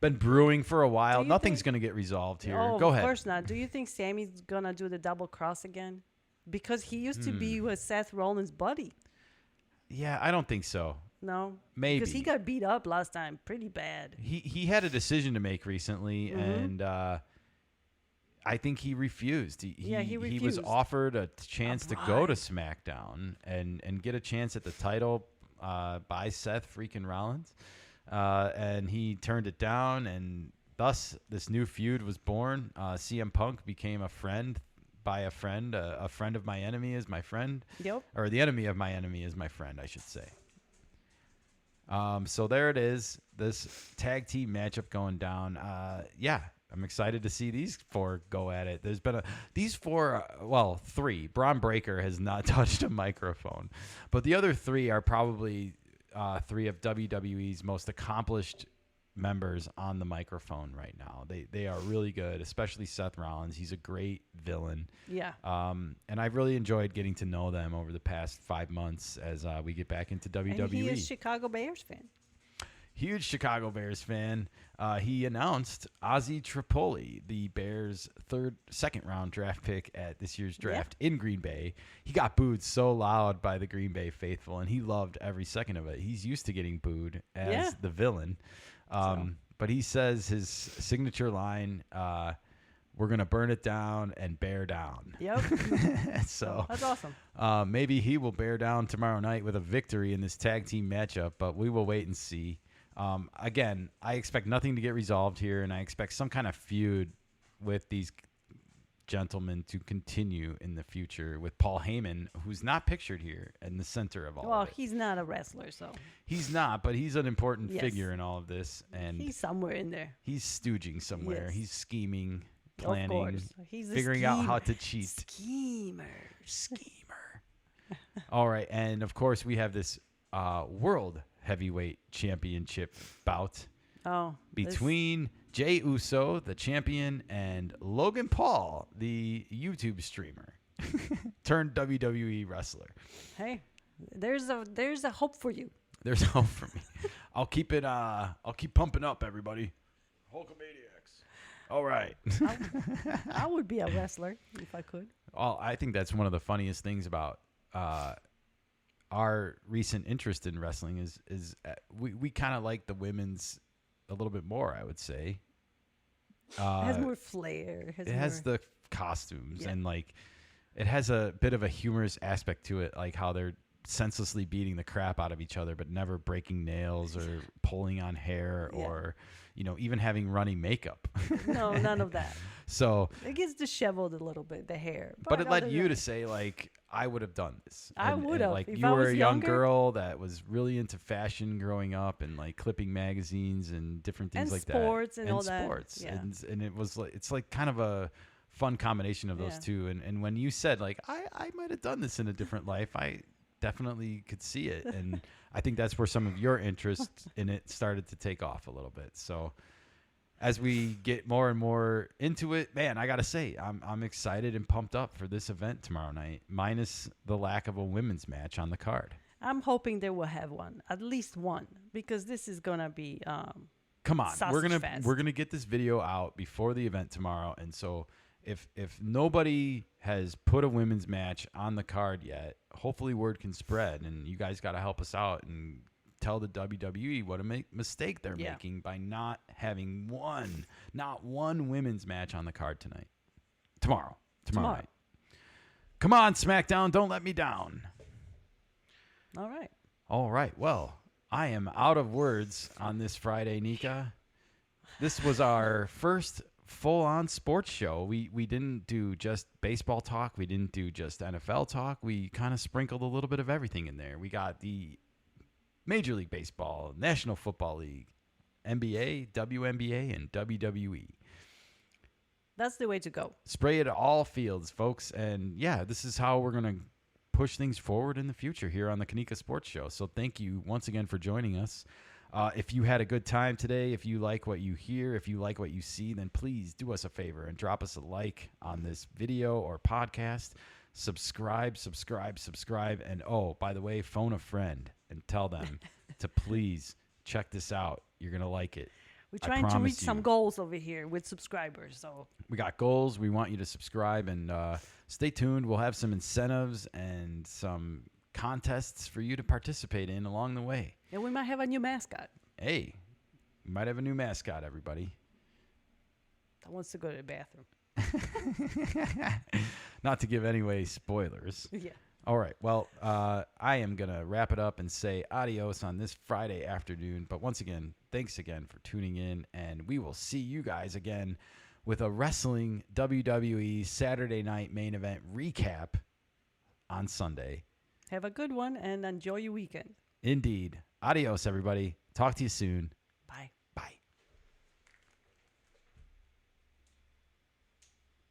been brewing for a while. you Nothing's think- going to get resolved here. Oh, Go of ahead. course not. Do you think Sammy's gonna do the double cross again? Because he used to be with Seth Rollins' buddy. Yeah, I don't think so. No, Maybe. because he got beat up last time pretty bad. He had a decision to make recently, and I think he refused. He He was refused. offered a chance to go to SmackDown and get a chance at the title by Seth freaking Rollins, and he turned it down, and thus this new feud was born. CM Punk became a friend by a friend. A friend of my enemy is my friend. Yep. Or the enemy of my enemy is my friend, I should say. So there it is, this tag team matchup going down. Yeah, I'm excited to see these four go at it. There's been these four, three. Braun Breaker has not touched a microphone, but the other three are probably three of WWE's most accomplished members on the microphone right now. They are really good, especially Seth Rollins. He's a great villain. Yeah. And I've really enjoyed getting to know them over the past 5 months as we get back into WWE. And he is Chicago Bears fan. Huge Chicago Bears fan. He announced Ozzy Tripoli, the Bears' second round draft pick at this year's draft in Green Bay. He got booed so loud by the Green Bay faithful, and he loved every second of it. He's used to getting booed as the villain. But he says his signature line, we're going to burn it down and bear down. Yep. So that's awesome. Maybe he will bear down tomorrow night with a victory in this tag team matchup, but we will wait and see. Again, I expect nothing to get resolved here, and I expect some kind of feud with these gentlemen to continue in the future with Paul Heyman, who's not pictured here in the center of all Well, of it. he's not a wrestler, so. He's not, but he's an important figure in all of this. And he's somewhere in there. He's stooging somewhere. Yes. He's scheming, Of planning, course. He's a figuring out how to cheat. Schemer. All right, and of course we have this World Heavyweight Championship bout between Jey Uso, the champion, and Logan Paul, the YouTube streamer turned WWE wrestler. Hey, there's a hope for you. There's hope for me. I'll keep pumping up, everybody. Hulkamaniacs. All right. I would be a wrestler if I could. Well, I think that's one of the funniest things about our recent interest in wrestling is we kind of like the women's a little bit more, I would say. It has more flair. It has the costumes and like it has a bit of a humorous aspect to it, like how they're senselessly beating the crap out of each other but never breaking nails or pulling on hair or even having runny makeup. No, none of that. So it gets disheveled a little bit, the hair. But it led you to say, like, I would have done this. I would have. Like, if you I were was a young younger, girl that was really into fashion growing up and like clipping magazines and different things and like sports that. and all that. Sports. Yeah. And it was like, it's like kind of a fun combination of those two. And when you said, like, I might have done this in a different life, I definitely could see it. And I think that's where some of your interest in it started to take off a little bit. So as we get more and more into it, man, I gotta say, I'm excited and pumped up for this event tomorrow night, minus the lack of a women's match on the card. I'm hoping they will have one, at least one, because this is gonna be. Come on, we're fest. gonna get this video out before the event tomorrow, and so if nobody has put a women's match on the card yet, hopefully word can spread, and you guys got to help us out and tell the WWE what a mistake they're making by not having not one women's match on the card tomorrow night. Come on, SmackDown, don't let me down. All right. Well, I am out of words on this Friday, Nika. This was our first full-on sports show. We didn't do just baseball talk. We didn't do just NFL talk. We kind of sprinkled a little bit of everything in there. We got the Major League Baseball, National Football League, NBA, WNBA, and WWE. That's the way to go. Spray it at all fields, folks. And yeah, this is how we're going to push things forward in the future here on the Kanika Sports Show. So thank you once again for joining us. If you had a good time today, if you like what you hear, if you like what you see, then please do us a favor and drop us a like on this video or podcast. subscribe. And, oh, by the way, phone a friend and tell them to please check this out. You're going to like it. We're trying to reach some goals over here with subscribers. So we got goals. We want you to subscribe and stay tuned. We'll have some incentives and some contests for you to participate in along the way. And we might have a new mascot. Hey, we might have a new mascot, everybody. That wants to go to the bathroom. Not to give any spoilers. Yeah. All right. Well, I am going to wrap it up and say adios on this Friday afternoon. But once again, thanks again for tuning in. And we will see you guys again with a wrestling WWE Saturday night main event recap on Sunday. Have a good one and enjoy your weekend. Indeed. Adios, everybody. Talk to you soon.